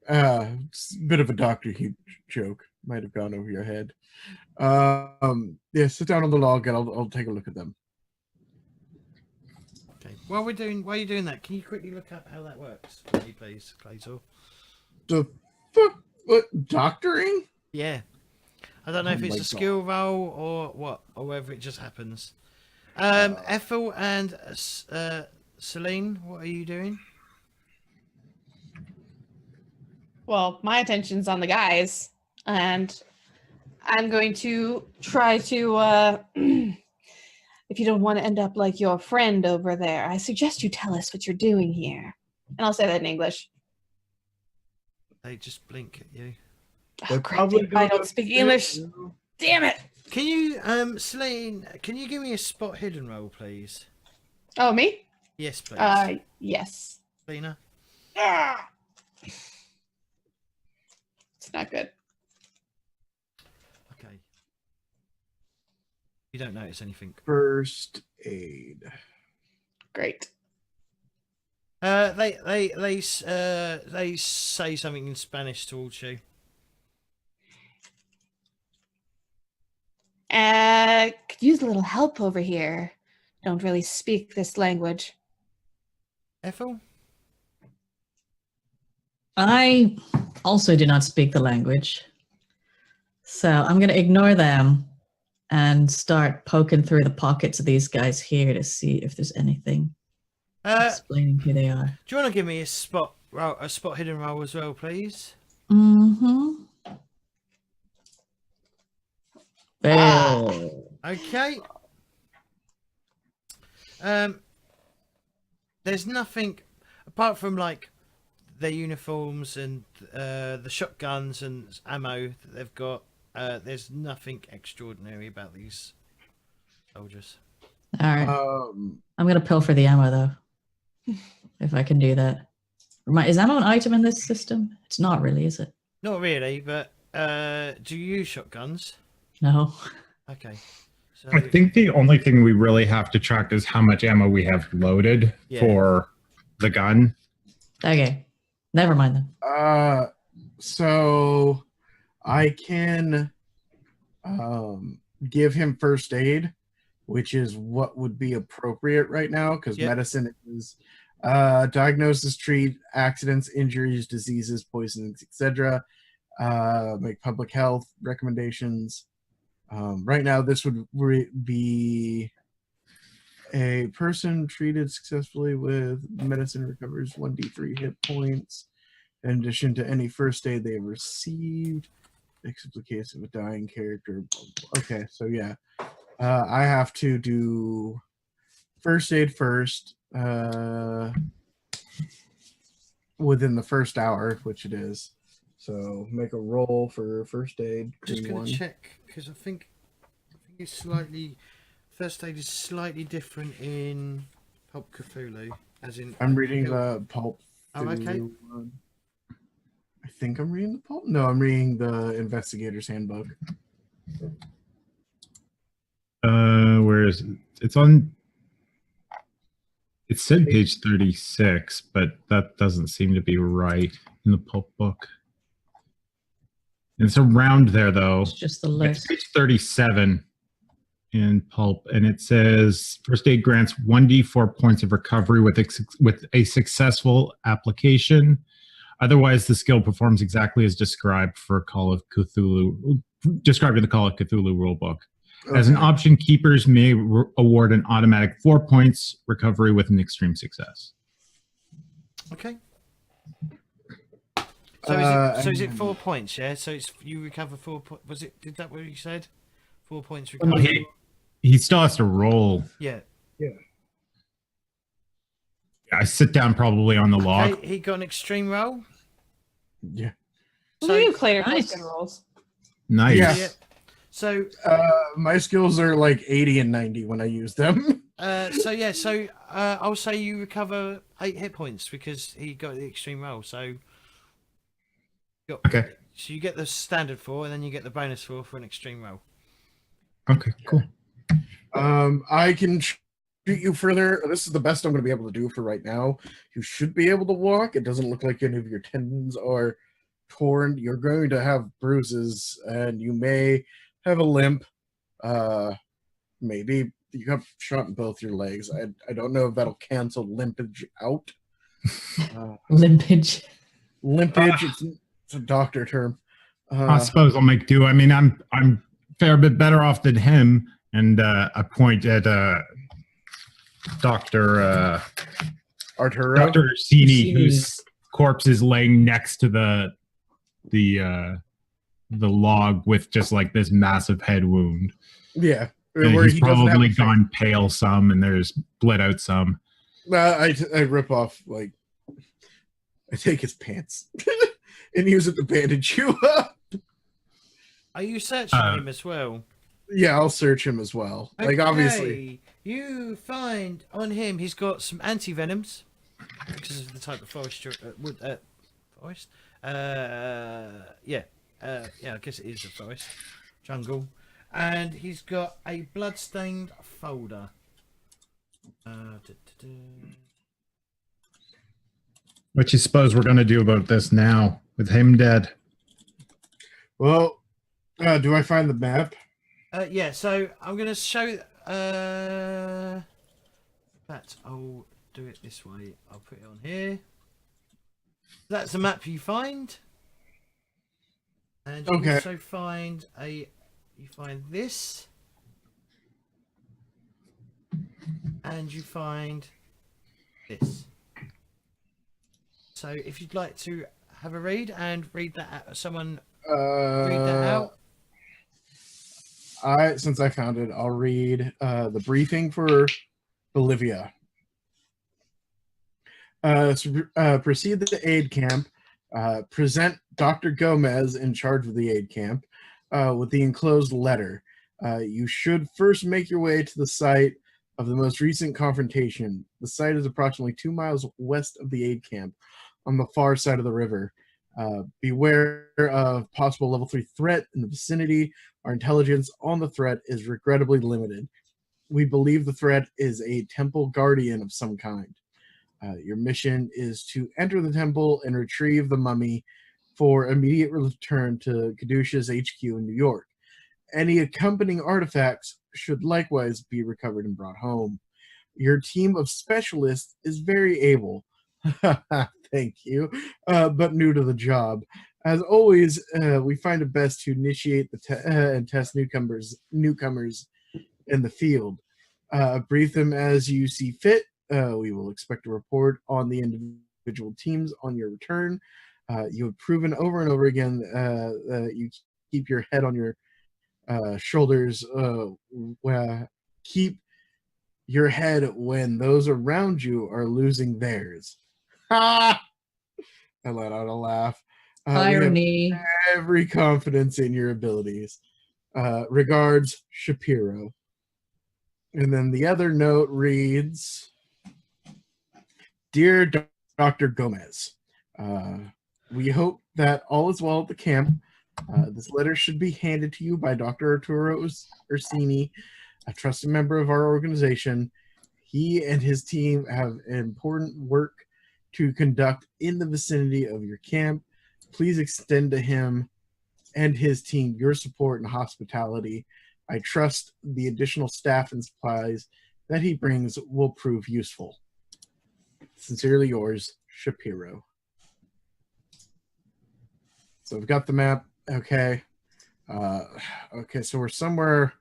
Speaker 4: It's a bit of a Doctor Who joke. Might have gone over your head. Yeah, sit down on the log and I'll take a look at them.
Speaker 1: Okay. While you're doing that, can you quickly look up how that works, for me, please, Claytor?
Speaker 4: The fuck? What? Doctoring?
Speaker 1: Yeah. I don't know if it's a skill roll or what, or whether it just happens. Ethel and Celine, what are you doing?
Speaker 5: Well, my attention's on the guys, and I'm going to try to, if you don't want to end up like your friend over there, I suggest you tell us what you're doing here. And I'll say that in English.
Speaker 1: They just blink at you.
Speaker 5: Oh, crap, I don't speak English. Damn it.
Speaker 1: Can you, Celine, can you give me a spot hidden roll, please?
Speaker 5: Oh, me?
Speaker 1: Yes, please.
Speaker 5: Yes.
Speaker 1: Lena?
Speaker 5: Ah! It's not good.
Speaker 1: Okay. You don't notice anything.
Speaker 4: First aid.
Speaker 5: Great.
Speaker 1: They say something in Spanish towards you.
Speaker 5: Could use a little help over here. Don't really speak this language.
Speaker 1: Ethel?
Speaker 2: I also do not speak the language. So I'm going to ignore them and start poking through the pockets of these guys here to see if there's anything explaining who they are.
Speaker 1: Do you want to give me a spot hidden roll as well, please?
Speaker 2: Mm-hmm.
Speaker 1: Okay. There's nothing apart from like their uniforms and the shotguns and ammo that they've got. There's nothing extraordinary about these soldiers.
Speaker 2: All right. I'm gonna pilfer the ammo though, if I can do that. Is ammo an item in this system? It's not really, is it?
Speaker 1: Not really, but do you use shotguns?
Speaker 2: No.
Speaker 1: Okay. So
Speaker 3: I think the only thing we really have to track is how much ammo we have loaded for the gun.
Speaker 2: Okay. Never mind then.
Speaker 4: So I can give him first aid, which is what would be appropriate right now because
Speaker 1: Yep.
Speaker 4: medicine is diagnosis, treat accidents, injuries, diseases, poisons, etc. Make public health recommendations. Right now, this would be a person treated successfully with medicine recovers 1d3 hit points in addition to any first aid they have received, except the case of a dying character. Okay, so yeah, I have to do first aid first within the first hour, which it is. So make a roll for first aid.
Speaker 1: Just going
Speaker 4: one.
Speaker 1: to check because I think it's slightly. First aid is slightly different in Pulp Cthulhu, as in.
Speaker 4: I'm reading the Pulp.
Speaker 1: Oh, okay.
Speaker 4: One. I think I'm reading the Pulp. No, I'm reading the Investigator's Handbook.
Speaker 3: Where is it? It's on. It said page 36, but that doesn't seem to be right in the Pulp book. It's around there though.
Speaker 2: It's just the
Speaker 3: It's
Speaker 2: list.
Speaker 3: page 37 in Pulp, and it says first aid grants 1d4 points of recovery with a successful application. Otherwise, the skill performs exactly as described for Call of Cthulhu, described in the Call of Cthulhu rulebook. As an option, keepers may award an automatic 4 points recovery with an extreme success.
Speaker 1: Okay. So is it 4 points? Yeah. So it's you recover 4 points. Was it? Did that what you said? 4 points recovery.
Speaker 3: He still has to roll.
Speaker 1: Yeah.
Speaker 3: I sit down probably on the log.
Speaker 1: Okay, he got an extreme roll.
Speaker 4: Yeah.
Speaker 1: So
Speaker 5: you clear
Speaker 2: nice.
Speaker 5: good rolls.
Speaker 3: Nice.
Speaker 4: Yeah.
Speaker 1: So
Speaker 4: My skills are like 80 and 90 when I use them.
Speaker 1: so I'll say you recover 8 hit points because he got the extreme roll. So
Speaker 3: Okay.
Speaker 1: So you get the standard 4 and then you get the bonus 4 for an extreme roll.
Speaker 3: Okay, cool.
Speaker 4: I can treat you further. This is the best I'm going to be able to do for right now. You should be able to walk. It doesn't look like any of your tendons are torn. You're going to have bruises and you may have a limp. Maybe you got shot in both your legs. I don't know if that'll cancel limpage out.
Speaker 2: Limpage.
Speaker 4: Limpage, it's a doctor term.
Speaker 3: I suppose I'll make do. I mean, I'm a fair bit better off than him. And I point at Dr.
Speaker 4: Arturo.
Speaker 3: Dr. Orsini, whose corpse is laying next to the log with just like this massive head wound.
Speaker 4: Yeah.
Speaker 3: And
Speaker 4: Where
Speaker 3: he's
Speaker 4: he doesn't have
Speaker 3: probably
Speaker 4: a face.
Speaker 3: gone pale some, and there's bled out some.
Speaker 4: I rip off, like, I take his pants and use it to bandage you up.
Speaker 1: Are you searching him as well?
Speaker 4: Yeah, I'll search him as well. Like, obviously.
Speaker 1: Okay, you find on him he's got some anti-venoms because of the type of forest forest. Yeah, I guess it is a forest jungle, and he's got a blood-stained folder.
Speaker 3: What you suppose we're going to do about this now with him dead?
Speaker 4: Well, do I find the map?
Speaker 1: Yeah, so I'm going to show that I'll do it this way. I'll put it on here. That's the map you find. And you
Speaker 4: Okay.
Speaker 1: also find you find this. And you find this. So if you'd like to have a read and read that out, someone read that out.
Speaker 4: Since I found it, I'll read the briefing for Bolivia. Proceed to the aid camp. Present Dr. Gomez in charge of the aid camp with the enclosed letter. You should first make your way to the site of the most recent confrontation. The site is approximately 2 miles west of the aid camp on the far side of the river. Beware of possible level 3 threat in the vicinity. Our intelligence on the threat is regrettably limited. We believe the threat is a temple guardian of some kind. Your mission is to enter the temple and retrieve the mummy for immediate return to Caduceus HQ in New York. Any accompanying artifacts should likewise be recovered and brought home. Your team of specialists is very able, thank you, but new to the job. As always, we find it best to initiate and test newcomers in the field. Brief them as you see fit. We will expect a report on the individual teams on your return. You have proven over and over again that you keep your head on your shoulders. Keep your head when those around you are losing theirs. Ha! I let out a laugh.
Speaker 2: Irony.
Speaker 4: Every confidence in your abilities. Regards, Shapiro. And then the other note reads, Dear Dr. Gomez, we hope that all is well at the camp. This letter should be handed to you by Dr. Arturo Ursini, a trusted member of our organization. He and his team have important work to conduct in the vicinity of your camp. Please extend to him and his team your support and hospitality. I trust the additional staff and supplies that he brings will prove useful. Sincerely yours, Shapiro. So we've got the map. Okay. Okay, so we're somewhere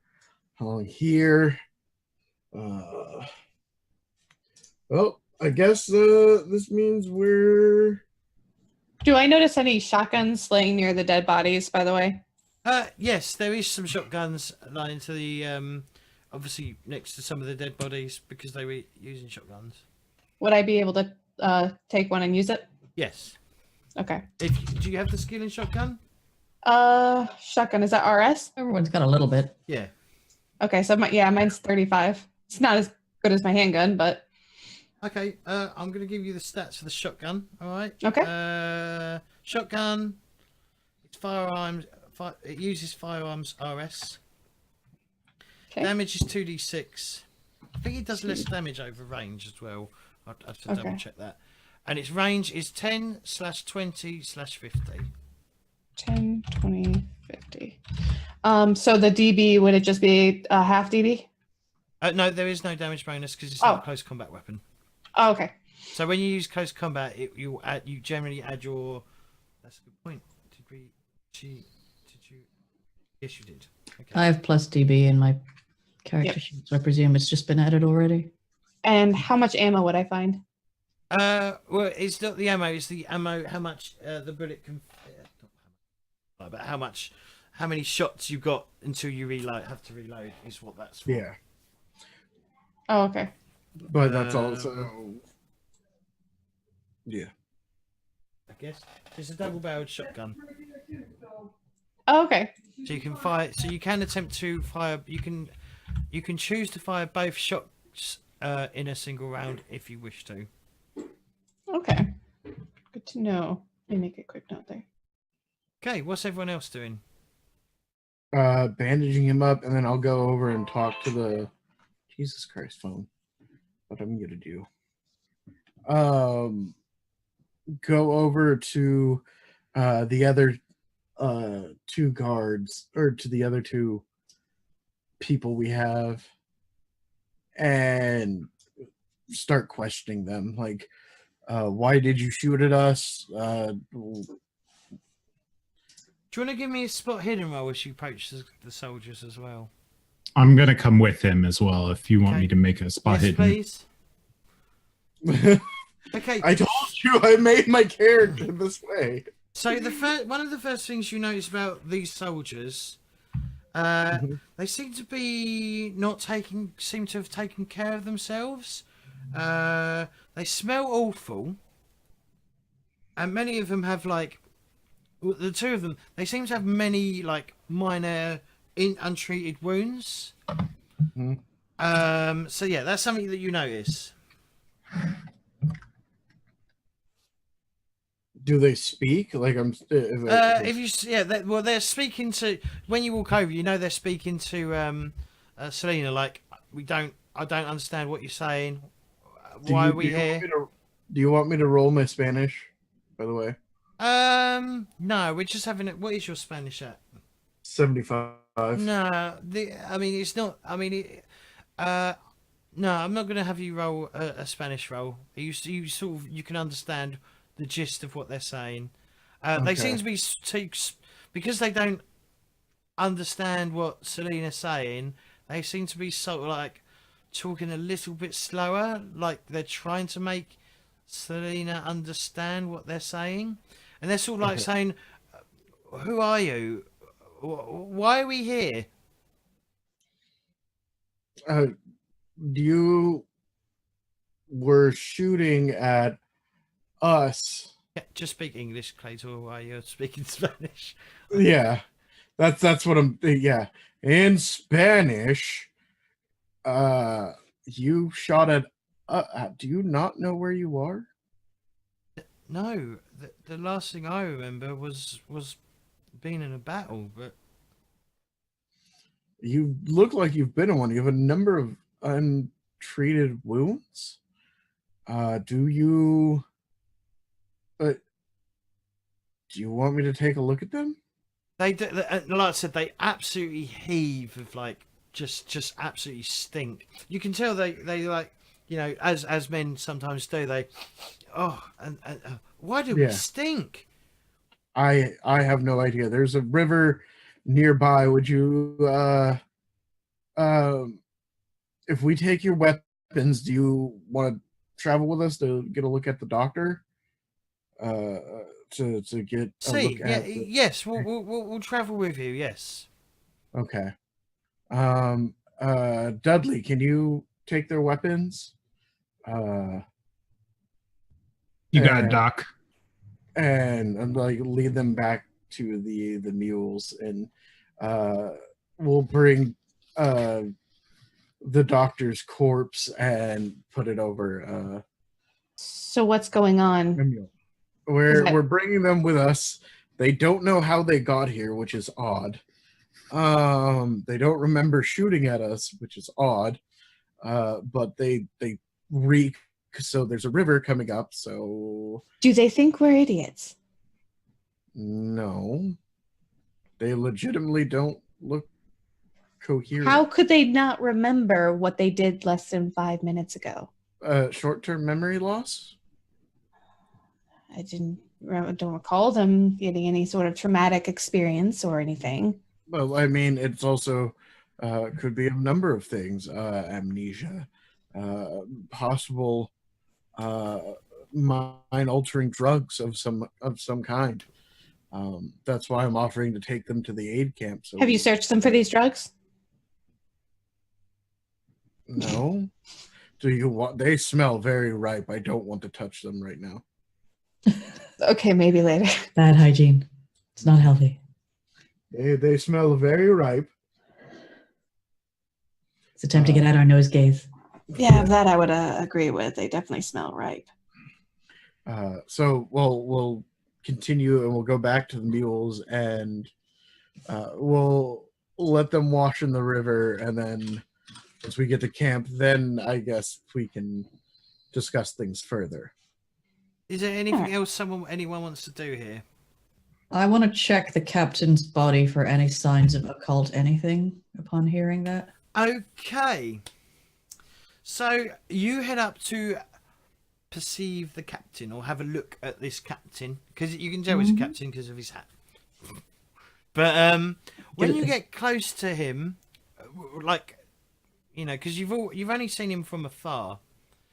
Speaker 4: along here. Oh, I guess this means we're...
Speaker 5: Do I notice any shotguns laying near the dead bodies, by the way?
Speaker 1: Yes, there is some shotguns lying to the obviously next to some of the dead bodies because they were using shotguns.
Speaker 5: Would I be able to take one and use it?
Speaker 1: Yes.
Speaker 5: Okay.
Speaker 1: Do you have the skill in shotgun?
Speaker 5: Shotgun, is that RS?
Speaker 2: Everyone's got a little bit.
Speaker 1: Yeah.
Speaker 5: Okay, so mine's 35. It's not as good as my handgun, but
Speaker 1: Okay, I'm going to give you the stats for the shotgun, all right?
Speaker 5: okay.
Speaker 1: Shotgun, it's firearms, it uses firearms RS.
Speaker 5: Okay.
Speaker 1: Damage is 2d6. I think it does less damage over range as well. I'd have to double check that. And its range is 10/20/50.
Speaker 5: 10, 20, 50. So the DB, would it just be a half DB?
Speaker 1: No, there is no damage bonus because it's not a close combat weapon.
Speaker 5: Oh, okay.
Speaker 1: So when you use close combat, you generally add your. That's a good point. Did you? Yes, you did. Okay.
Speaker 2: I have plus DB in my character sheet, so I presume it's just been added already.
Speaker 5: And how much ammo would I find?
Speaker 1: Well, it's not the ammo. It's the ammo. How much the bullet can. But how many shots you got until you have to reload is what that's for.
Speaker 4: Yeah.
Speaker 5: Oh, okay.
Speaker 4: But that's also... Yeah.
Speaker 1: I guess it's a double-barreled shotgun.
Speaker 5: Oh, okay.
Speaker 1: So you can fire. So you can attempt to fire. You can choose to fire both shots in a single round if you wish to.
Speaker 5: Okay. Good to know. Let me make a quick note there.
Speaker 1: Okay, what's everyone else doing?
Speaker 4: Bandaging him up, and then I'll go over and talk to the Jesus Christ phone. What I'm gonna do? Go over to the other two guards, or to the other two people we have, and start questioning them. Like, why did you shoot at us?
Speaker 1: Do you want to give me a spot hidden roll as you approach the soldiers as well?
Speaker 3: I'm going to come with him as well if you want
Speaker 1: Okay.
Speaker 3: me to make a spot
Speaker 1: Yes,
Speaker 3: hidden.
Speaker 1: please. Okay.
Speaker 4: I told you I made my character this way.
Speaker 1: So one of the first things you notice about these soldiers, they seem to have taken care of themselves. They smell awful, and many of them have the two of them. They seem to have many minor untreated wounds.
Speaker 4: Mm-hmm.
Speaker 1: So yeah, that's something that you notice.
Speaker 4: Do they speak? Like I'm.
Speaker 1: They're speaking to when you walk over. You know they're speaking to Selena. Like I don't understand what you're saying. Why are we here?
Speaker 4: Do you want me to roll my Spanish, by the way?
Speaker 1: No, we're just having it. What is your Spanish at?
Speaker 4: 75.
Speaker 1: No, I mean, it's not. I mean, no, I'm not going to have you roll a Spanish roll. You sort of you can understand the gist of what they're saying. They seem to be because they don't understand what Selena's saying. They seem to be sort of like talking a little bit slower, like they're trying to make Selena understand what they're saying, and they're sort of like saying, "Who are you? Why are we here?"
Speaker 4: You were shooting at us.
Speaker 1: Yeah, just speak English, Claytor, while you're speaking Spanish.
Speaker 4: Yeah, that's what I'm. Yeah, in Spanish, you shot at. Do you not know where you are?
Speaker 1: No, the last thing I remember was being in a battle, but
Speaker 4: You look like you've been in one. You have a number of untreated wounds. Do you want me to take a look at them?
Speaker 1: they like I said, they absolutely heave of like just absolutely stink. You can tell they like, you know, as men sometimes do. They and why do we stink?
Speaker 4: I have no idea. There's a river nearby. Would you if we take your weapons, do you want to travel with us to get a look at the doctor? To get a look at
Speaker 1: yes, we'll travel with you. Yes.
Speaker 4: Okay. Dudley, can you take their weapons?
Speaker 3: You got it, Doc.
Speaker 4: And like lead them back to the mules, and we'll bring the doctor's corpse and put it over.
Speaker 5: So what's going on?
Speaker 4: We're bringing them with us. They don't know how they got here, which is odd. They don't remember shooting at us, which is odd. But they reek. So there's a river coming up. So
Speaker 5: Do they think we're idiots?
Speaker 4: no, they legitimately don't look coherent.
Speaker 5: How could they not remember what they did less than 5 minutes ago?
Speaker 4: Short-term memory loss.
Speaker 5: I don't recall them getting any sort of traumatic experience or anything.
Speaker 4: Well, I mean, it's also could be a number of things. Amnesia, possible mind-altering drugs of some kind. That's why I'm offering to take them to the aid camp. So
Speaker 5: Have you searched them for these drugs?
Speaker 4: No. Do you want? They smell very ripe. I don't want to touch them right now.
Speaker 5: Okay, maybe later.
Speaker 2: Bad hygiene. It's not healthy.
Speaker 4: They smell very ripe.
Speaker 2: It's a time to get out our nosegays.
Speaker 5: Yeah, that I would agree with. They definitely smell ripe.
Speaker 4: So we'll continue and we'll go back to the mules and we'll let them wash in the river, and then once we get to camp, then I guess we can discuss things further.
Speaker 1: Is there anything else anyone wants to do here?
Speaker 2: I want to check the captain's body for any signs of occult anything upon hearing that.
Speaker 1: Okay. So you head up to perceive the captain, or have a look at this captain, because you can tell he's a captain because of his hat. But when you get close to him, like, you know, because you've only seen him from afar.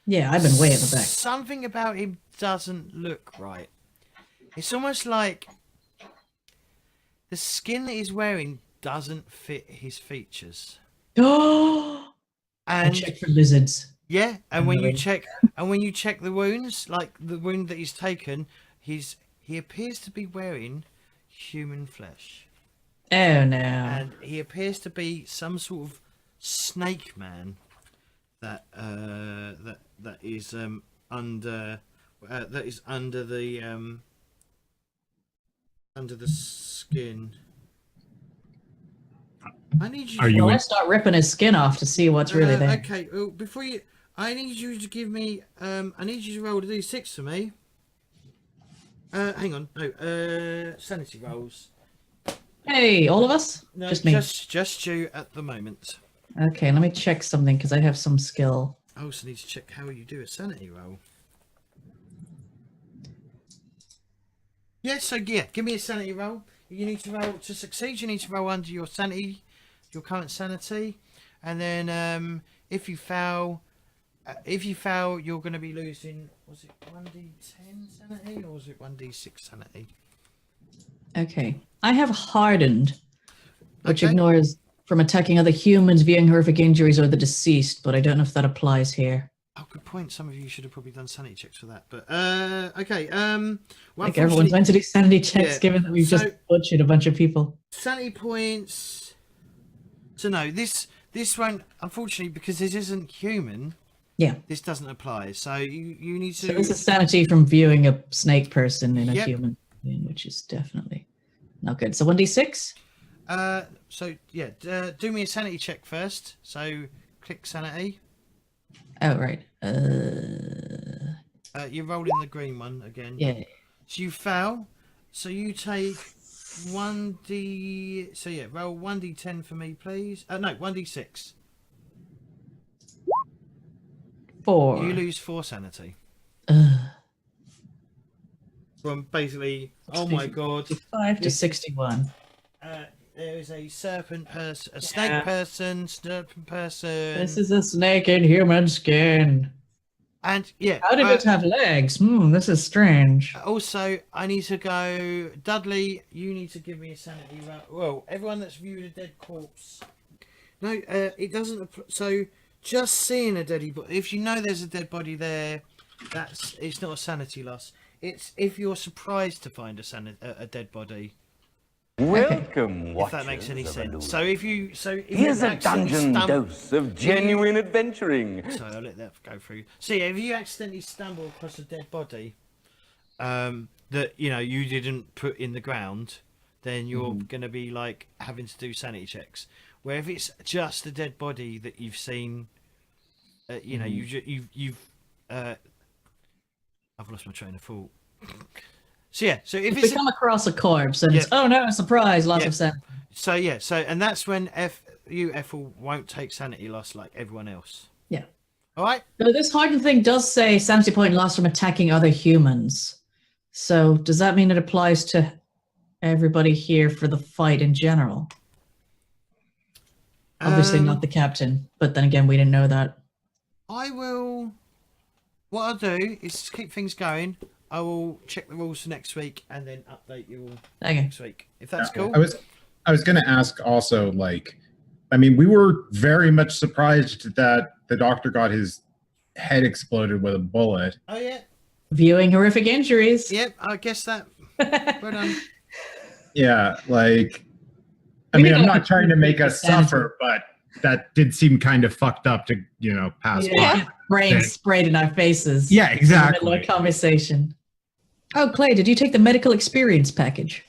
Speaker 2: Yeah, I've been way at the back.
Speaker 1: Something about him doesn't look right. It's almost like the skin that he's wearing doesn't fit his features.
Speaker 2: Oh,
Speaker 1: And
Speaker 2: check for lizards.
Speaker 1: yeah, and when you check the wounds, like the wound that he's taken, he appears to be wearing human flesh.
Speaker 2: Oh no.
Speaker 1: And he appears to be some sort of snake man that is under the skin. I need you.
Speaker 2: Let's start ripping his skin off to see what's really there.
Speaker 1: Okay, well, before you, I need you to give me. I need you to roll a d6 for me. Hang on. No. Sanity rolls.
Speaker 2: Hey, all of us?
Speaker 1: No,
Speaker 2: Just me.
Speaker 1: Just you at the moment.
Speaker 2: Okay, let me check something because I have some skill.
Speaker 1: I also need to check how you do a sanity roll. Yeah, so yeah, give me a sanity roll. You need to roll to succeed. You need to roll under your sanity, your current sanity, and then if you fail, you're going to be losing. Was it 1d10 sanity or was it 1d6 sanity?
Speaker 2: Okay. I have hardened, which
Speaker 1: Okay.
Speaker 2: ignores from attacking other humans, viewing horrific injuries, or the deceased, but I don't know if that applies here.
Speaker 1: Oh, good point. Some of you should have probably done sanity checks for that, but okay. Well,
Speaker 2: Like everyone's meant to do sanity checks,
Speaker 1: yeah,
Speaker 2: given that we've
Speaker 1: so-
Speaker 2: just butchered a bunch of people.
Speaker 1: sanity points. So no, this won't. Unfortunately, because this isn't human.
Speaker 2: Yeah.
Speaker 1: This doesn't apply. So you need to.
Speaker 2: So this is sanity from viewing a snake person in a
Speaker 1: Yep.
Speaker 2: human, which is definitely not good. So 1d6?
Speaker 1: So yeah, do me a sanity check first. So click sanity.
Speaker 2: Oh, right.
Speaker 1: You roll in the green one again.
Speaker 2: Yeah.
Speaker 1: So you fail. So you take 1d. So yeah, roll 1d10 for me, please. No, 1d6.
Speaker 2: 4.
Speaker 1: You lose 4 sanity. From basically, oh my god,
Speaker 2: 5 to 61.
Speaker 1: there is a serpent person, a snake person, serpent person.
Speaker 2: This is a snake in human skin.
Speaker 1: And yeah,
Speaker 2: How did it have legs? This is strange.
Speaker 1: also, I need to go. Dudley, you need to give me a sanity roll. Well, everyone that's viewed a dead corpse. No, it doesn't. So, just seeing a dead body. If you know there's a dead body there, it's not a sanity loss. It's if you're surprised to find a dead body.
Speaker 6: Welcome,
Speaker 1: If that makes any sense. So if you
Speaker 6: Here's a
Speaker 1: accidentally
Speaker 6: dungeon
Speaker 1: stumble-
Speaker 6: dose of genuine adventuring.
Speaker 1: So I'll let that go through. So yeah, if you accidentally stumble across a dead body, that you didn't put in the ground, then you're gonna be like having to do sanity checks. Where if it's just a dead body that you've seen, you've I've lost my train of thought. So yeah, so if
Speaker 2: If
Speaker 1: it's
Speaker 2: we come across a corpse and it's, oh no, surprise, lots
Speaker 1: Yeah.
Speaker 2: of sanity.
Speaker 1: and that's when Ethel won't take sanity loss like everyone else.
Speaker 2: Yeah.
Speaker 1: All right.
Speaker 2: So this hardened thing does say sanity point lost from attacking other humans. So does that mean it applies to everybody here for the fight in general? Obviously not the captain, but then again, we didn't know that.
Speaker 1: I will. What I'll do is to keep things going. I will check the rules for next week and then update you all
Speaker 2: Okay.
Speaker 1: next week. If that's cool.
Speaker 3: I was going to ask also, we were very much surprised that the doctor got his head exploded with a bullet.
Speaker 1: Oh yeah.
Speaker 2: Viewing horrific injuries.
Speaker 1: Yep. I guess that. Well done.
Speaker 3: Yeah,
Speaker 2: We need
Speaker 3: I'm
Speaker 2: to-
Speaker 3: not trying to make us
Speaker 2: Sanity.
Speaker 3: suffer, but that did seem kind of fucked up to, pass
Speaker 2: Yeah.
Speaker 3: by.
Speaker 2: Brain sprayed in our faces.
Speaker 3: Yeah,
Speaker 2: In the middle of
Speaker 3: exactly.
Speaker 2: a conversation. Oh, Clay, did you take the medical experience package?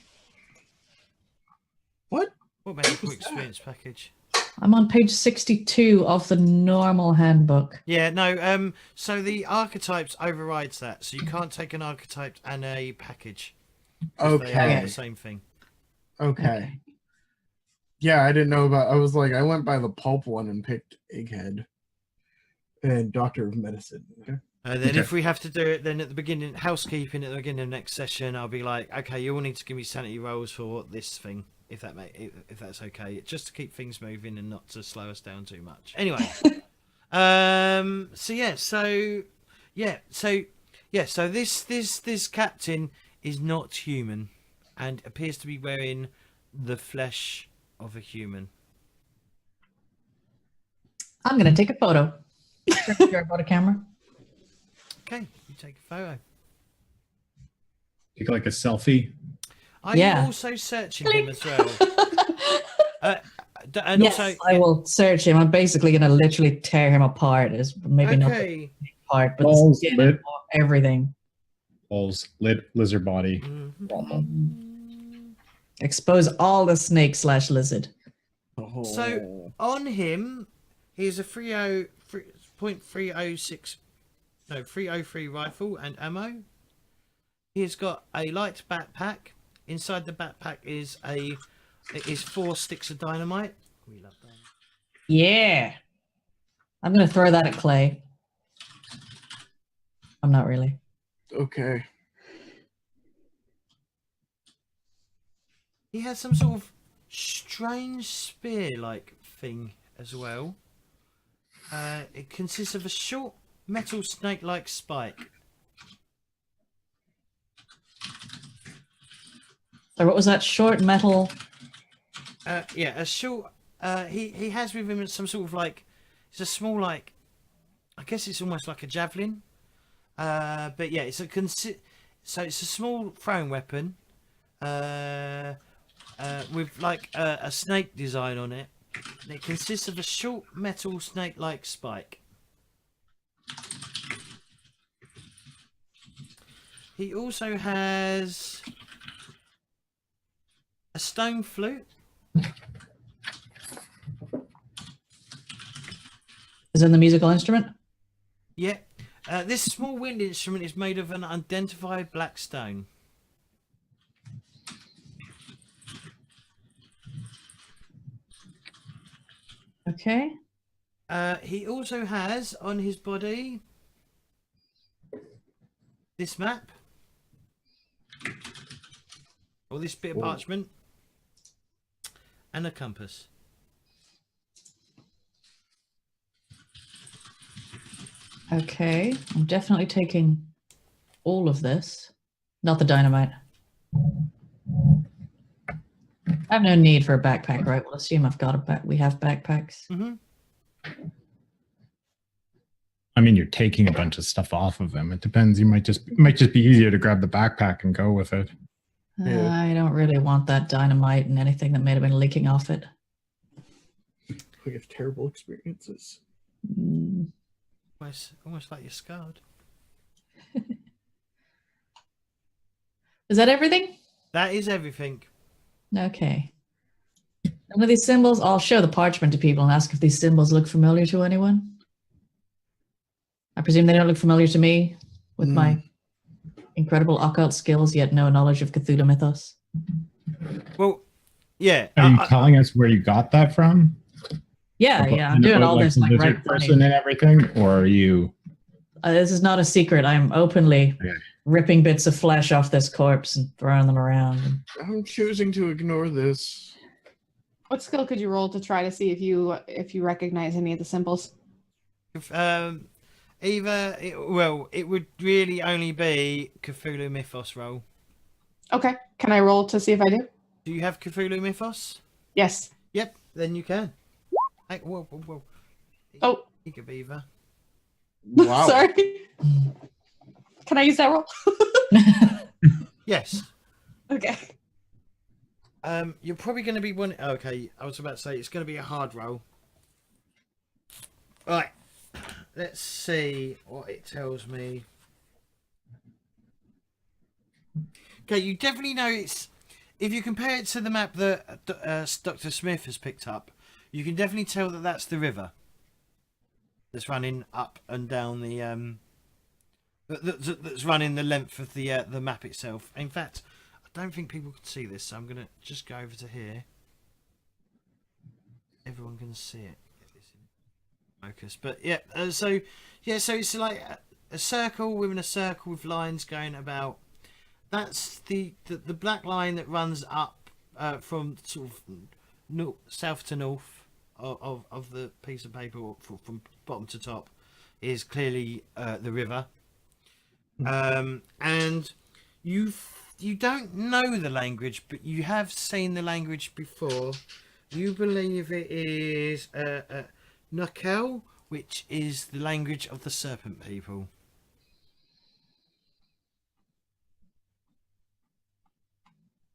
Speaker 4: What?
Speaker 1: What medical experience package?
Speaker 2: I'm on page 62 of the normal handbook.
Speaker 1: Yeah. No. So the archetypes overrides that, so you can't take an archetype and a package. 'Cause They are
Speaker 4: Okay.
Speaker 1: the same thing.
Speaker 4: Okay. Yeah, I didn't know about. I was like, I went by the pulp one and picked Egghead and Doctor of Medicine. Okay.
Speaker 1: And then
Speaker 3: Okay.
Speaker 1: if we have to do it, then at the beginning, housekeeping at the beginning of next session, I'll be like, okay, you all need to give me sanity rolls for this thing, if that's okay, just to keep things moving and not to slow us down too much. Anyway, so this captain is not human, and appears to be wearing the flesh of a human.
Speaker 2: I'm going to take a photo. Sure about a camera.
Speaker 1: Okay, you take a photo.
Speaker 3: Take a selfie.
Speaker 1: Are
Speaker 2: Yeah.
Speaker 1: you also searching him as well? And
Speaker 2: Yes,
Speaker 1: also,
Speaker 2: I will search him. I'm basically going to literally tear him apart. Is maybe not the
Speaker 1: okay.
Speaker 2: part, but the
Speaker 3: Balls,
Speaker 2: skin
Speaker 3: lid,
Speaker 2: and everything.
Speaker 3: balls, lizard body.
Speaker 1: Mhm.
Speaker 2: Expose all the snake / lizard.
Speaker 4: Oh.
Speaker 1: So on him, he's a .303 rifle and ammo. He's got a light backpack. Inside the backpack is 4 sticks of dynamite. We love that.
Speaker 2: Yeah. I'm going to throw that at Clay. I'm not really.
Speaker 4: Okay.
Speaker 1: He has some sort of strange spear-like thing as well. It consists of a short metal snake-like spike.
Speaker 2: So what was that short metal?
Speaker 1: Yeah, a short. He has with him some sort of like. It's a small like. I guess it's almost like a javelin. But yeah, it's a so it's a small throwing weapon. With like a snake design on it. And it consists of a short metal snake-like spike. He also has a stone flute.
Speaker 2: Is it the musical instrument?
Speaker 1: Yeah. This small wind instrument is made of an unidentified black stone.
Speaker 2: Okay.
Speaker 1: He also has on his body this map. Or this bit of parchment. And a compass.
Speaker 2: Okay. I'm definitely taking all of this. Not the dynamite. I have no need for a backpack, right? We'll assume I've got a back. We have backpacks.
Speaker 1: Mm-hmm.
Speaker 3: I mean, you're taking a bunch of stuff off of them. It depends. It might just be easier to grab the backpack and go with it.
Speaker 4: Yeah.
Speaker 2: I don't really want that dynamite and anything that may have been leaking off it.
Speaker 4: We have terrible experiences.
Speaker 2: Mm.
Speaker 1: Almost like you're scarred.
Speaker 2: Is that everything?
Speaker 1: That is everything.
Speaker 2: Okay. None of these symbols, I'll show the parchment to people and ask if these symbols look familiar to anyone. I presume they don't look familiar to me with my incredible occult skills, yet no knowledge of Cthulhu mythos.
Speaker 1: Well, yeah.
Speaker 3: Are you telling us where you got that from?
Speaker 2: Yeah, yeah, I'm doing all this like
Speaker 3: lizard
Speaker 2: right
Speaker 3: person and everything, or are you?
Speaker 2: This is not a secret. I'm openly
Speaker 3: Okay.
Speaker 2: ripping bits of flesh off this corpse and throwing them around.
Speaker 4: I'm choosing to ignore this.
Speaker 5: What skill could you roll to try to see if you recognize any of the symbols?
Speaker 1: It would really only be Cthulhu Mythos roll.
Speaker 5: Okay. Can I roll to see if I do?
Speaker 1: Do you have Cthulhu Mythos?
Speaker 5: Yes.
Speaker 1: Yep, then you can. Hey, whoa.
Speaker 5: Oh.
Speaker 1: Beaver.
Speaker 4: Wow.
Speaker 5: Sorry. Can I use that roll?
Speaker 1: Yes.
Speaker 5: Okay.
Speaker 1: You're probably going to be one. Okay, I was about to say it's going to be a hard roll. All right. Let's see what it tells me. Okay, you definitely know it's. If you compare it to the map that Dr. Smith has picked up, you can definitely tell that that's the river that's running up and down the that's running the length of the map itself. In fact, I don't think people can see this, so I'm gonna just go over to here. Everyone can see it if it's in focus. But yeah, so it's like a circle within a circle with lines going about. That's the black line that runs up from sort of south to north of the piece of paper, from bottom to top, is clearly the river. And you don't know the language, but you have seen the language before. You believe it is Nakel, which is the language of the serpent people.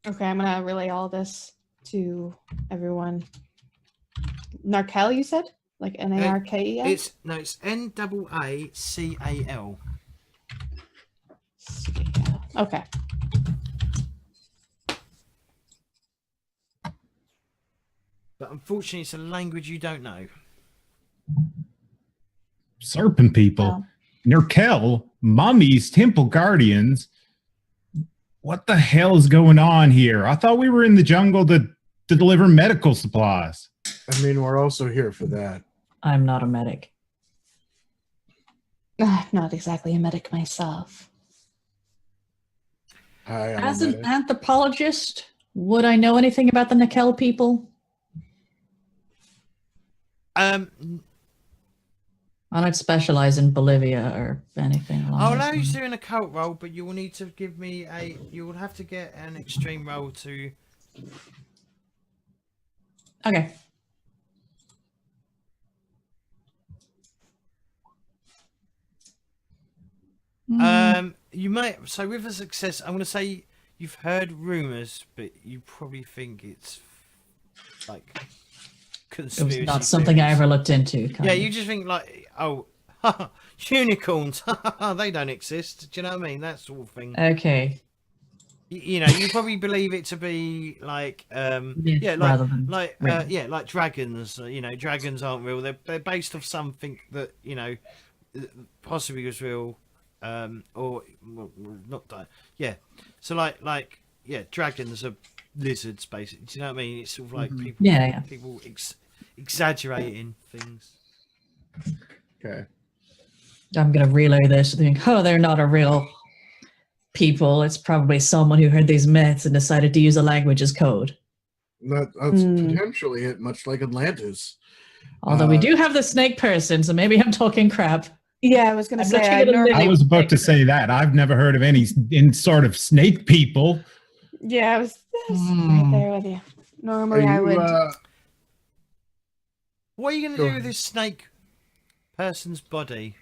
Speaker 5: Okay, I'm gonna relay all this to everyone. Narkel, you said? Like Narkel?
Speaker 1: It's Naacal.
Speaker 5: Okay.
Speaker 1: But unfortunately, it's a language you don't know.
Speaker 3: serpent people,
Speaker 2: Oh.
Speaker 3: Nurkel, mummies, temple guardians. What the hell is going on here? I thought we were in the jungle to deliver medical supplies.
Speaker 4: I mean, we're also here for that.
Speaker 2: I'm not a medic.
Speaker 5: Not exactly a medic myself.
Speaker 4: I am
Speaker 2: As
Speaker 4: a
Speaker 2: an
Speaker 4: medic.
Speaker 2: anthropologist, would I know anything about the Nakel people?
Speaker 1: Um,
Speaker 2: I don't specialize in Bolivia or anything along
Speaker 1: I'll
Speaker 2: those
Speaker 1: allow you
Speaker 2: lines.
Speaker 1: to do an occult roll, but you will need to give me a. You will have to get an extreme roll to.
Speaker 2: Okay.
Speaker 1: You might. So with a success, I'm going to say you've heard rumors, but you probably think it's like
Speaker 2: It
Speaker 1: conspiracy.
Speaker 2: was not something I
Speaker 1: theories.
Speaker 2: ever looked into. kind
Speaker 1: Yeah,
Speaker 2: of.
Speaker 1: you just think like, oh, unicorns, they don't exist. Do you know what I mean? That sort of thing.
Speaker 2: Okay.
Speaker 1: You know, you probably believe it to be like, yeah, like,
Speaker 2: rather than real.
Speaker 1: yeah, like dragons. You know, dragons aren't real. They're based off something that possibly was real, or well, not that. Yeah, so like, yeah, dragons are lizards, basically. Do you know what I mean? It's sort of like people,
Speaker 2: Yeah.
Speaker 1: people exaggerating things.
Speaker 4: Okay.
Speaker 2: I'm going to relay this, think, oh, they're not a real people. It's probably someone who heard these myths and decided to use the language as code.
Speaker 4: That's potentially it, much like Atlantis.
Speaker 2: Although we do have the snake person, so maybe I'm talking crap.
Speaker 5: Yeah, I was going to
Speaker 2: I'm
Speaker 5: say,
Speaker 2: literally
Speaker 5: I
Speaker 2: gonna
Speaker 5: normally.
Speaker 3: I was about to say that. I've never heard of any sort of snake people.
Speaker 5: Yeah, I was right there with you. Normally, I would.
Speaker 1: What are you going to
Speaker 4: Go
Speaker 1: do
Speaker 4: ahead.
Speaker 1: with this snake person's body?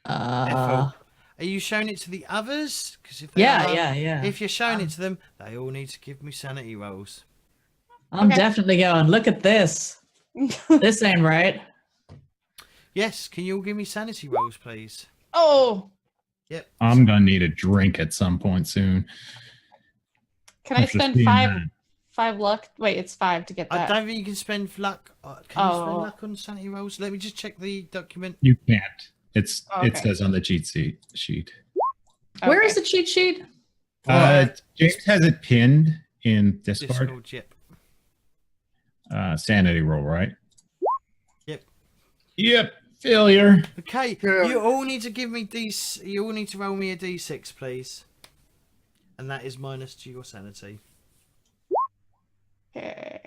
Speaker 2: Uh,
Speaker 1: Ethel? Are you showing it to the others? Because if they
Speaker 2: yeah,
Speaker 1: are,
Speaker 2: yeah.
Speaker 1: If you're showing it to them, they all need to give me sanity rolls.
Speaker 2: I'm
Speaker 5: Okay.
Speaker 2: definitely going, look at this. This ain't right.
Speaker 1: Yes, can you all give me sanity rolls, please?
Speaker 5: Oh,
Speaker 1: Yep.
Speaker 3: I'm gonna need a drink at some point soon.
Speaker 5: can I
Speaker 3: After
Speaker 5: spend
Speaker 3: seeing
Speaker 5: five
Speaker 3: that.
Speaker 5: 5 luck? Wait, it's 5 to get
Speaker 1: I
Speaker 5: that.
Speaker 1: don't think you can spend luck. Can you spend
Speaker 5: Oh.
Speaker 1: luck on sanity rolls? Let me just check the document.
Speaker 3: You can't. It
Speaker 5: Okay.
Speaker 3: says on the cheat sheet.
Speaker 2: Where is
Speaker 5: Okay.
Speaker 2: the cheat sheet?
Speaker 3: James has it pinned in Discord.
Speaker 1: Discord, yep.
Speaker 3: Sanity roll, right?
Speaker 1: Yep.
Speaker 3: Yep. Failure.
Speaker 1: Okay,
Speaker 4: Yeah.
Speaker 1: you all need to give me you all need to roll me a d6, please. And that is minus to your sanity.
Speaker 5: Okay.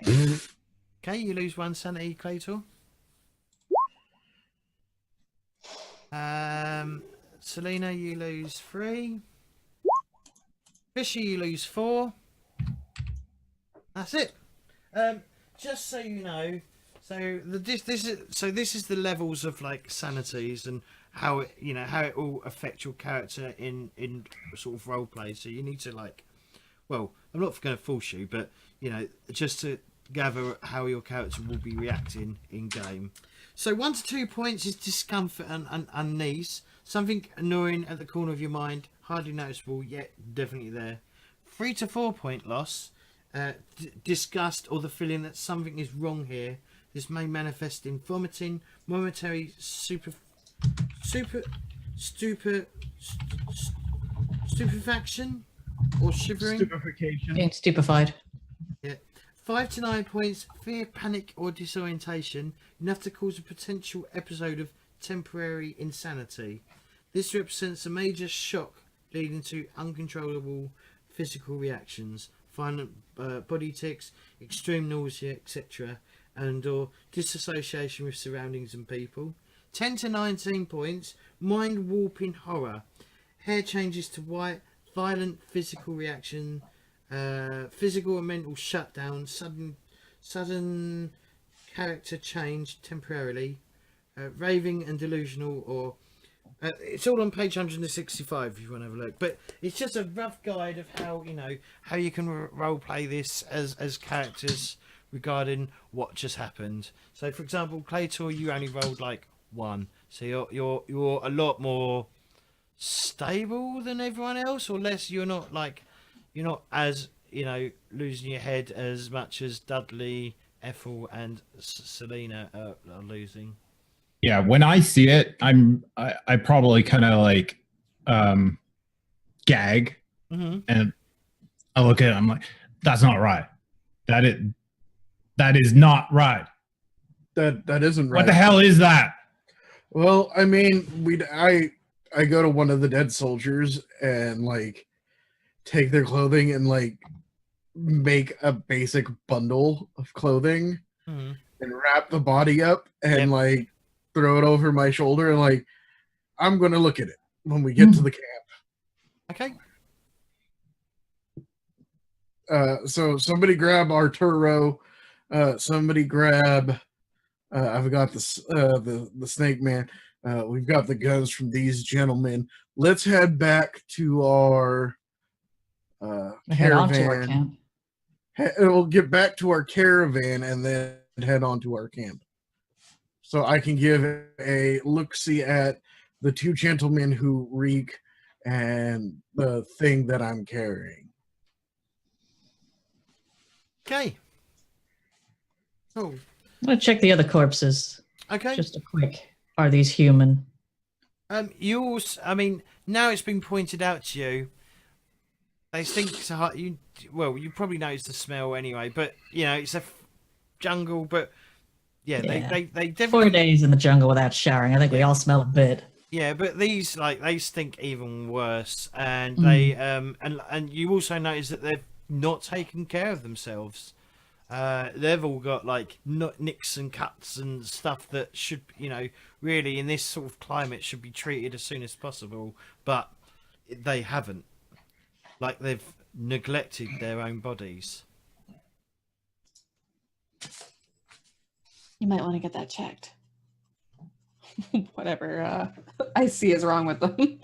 Speaker 1: Okay, you lose 1 sanity, Claytor. Selena, you lose 3. Fishy, you lose 4. That's it. Just so you know, so this is the levels of like sanities and how it how it will affect your character in sort of role play. So you need to like, well, I'm not going to force you, but just to gather how your character will be reacting in game. So 1 to 2 points is discomfort and unease, something annoying at the corner of your mind, hardly noticeable yet definitely there. 3 to 4 point loss, disgust or the feeling that something is wrong here. This may manifest in vomiting, momentary stupefaction or shivering.
Speaker 3: Stupefaction.
Speaker 2: Being stupefied.
Speaker 1: Yeah. 5 to 9 points, fear, panic or disorientation, enough to cause a potential episode of temporary insanity. This represents a major shock leading to uncontrollable physical reactions, violent body tics, extreme nausea, etc., and or disassociation with surroundings and people. 10 to 19 points, mind warping horror, hair changes to white, violent physical reaction, physical and mental shutdown, sudden character change temporarily, raving and delusional, or it's all on page 165 if you want to have a look. But it's just a rough guide of how how you can role play this as characters regarding what just happened. So, for example, Claytor, you only rolled like 1, so you're a lot more stable than everyone else, or less. You're not as losing your head as much as Dudley, Ethel, and Selena are losing.
Speaker 3: Yeah, when I see it, I probably kind of like gag,
Speaker 1: Mm-hmm.
Speaker 3: and I look at it. I'm like, that's not right. That is not right.
Speaker 4: That isn't right.
Speaker 3: What the hell is that?
Speaker 4: Well, I mean, I go to one of the dead soldiers and like take their clothing and like make a basic bundle of clothing
Speaker 1: Mm-hmm.
Speaker 4: and wrap the body up and
Speaker 1: Yep.
Speaker 4: like throw it over my shoulder and like I'm gonna look at it when we get to the camp.
Speaker 1: Okay.
Speaker 4: So somebody grab Arturo. Somebody grab. I've got the snake man. We've got the guns from these gentlemen. Let's head back to our
Speaker 2: Head on to our
Speaker 4: caravan.
Speaker 2: camp.
Speaker 4: We'll get back to our caravan and then head on to our camp. So I can give a look-see at the two gentlemen who reek and the thing that I'm carrying.
Speaker 1: Okay. Cool.
Speaker 2: I'm gonna check the other corpses.
Speaker 1: Okay.
Speaker 2: Just a quick. Are these human?
Speaker 1: You also, I mean, now it's been pointed out to you. They stink so hard. You probably noticed the smell anyway. But you know, it's a jungle. But yeah,
Speaker 2: Yeah.
Speaker 1: they
Speaker 2: 4
Speaker 1: definitely.
Speaker 2: days in the jungle without showering. I think we all smell a bit.
Speaker 1: Yeah, but these they stink even worse, and
Speaker 2: Mm.
Speaker 1: they and you also notice that they've not taken care of themselves. They've all got like nicks and cuts and stuff that should, you know, really in this sort of climate should be treated as soon as possible, but they haven't. Like they've neglected their own bodies.
Speaker 5: You might want to get that checked. Whatever I see is wrong with them.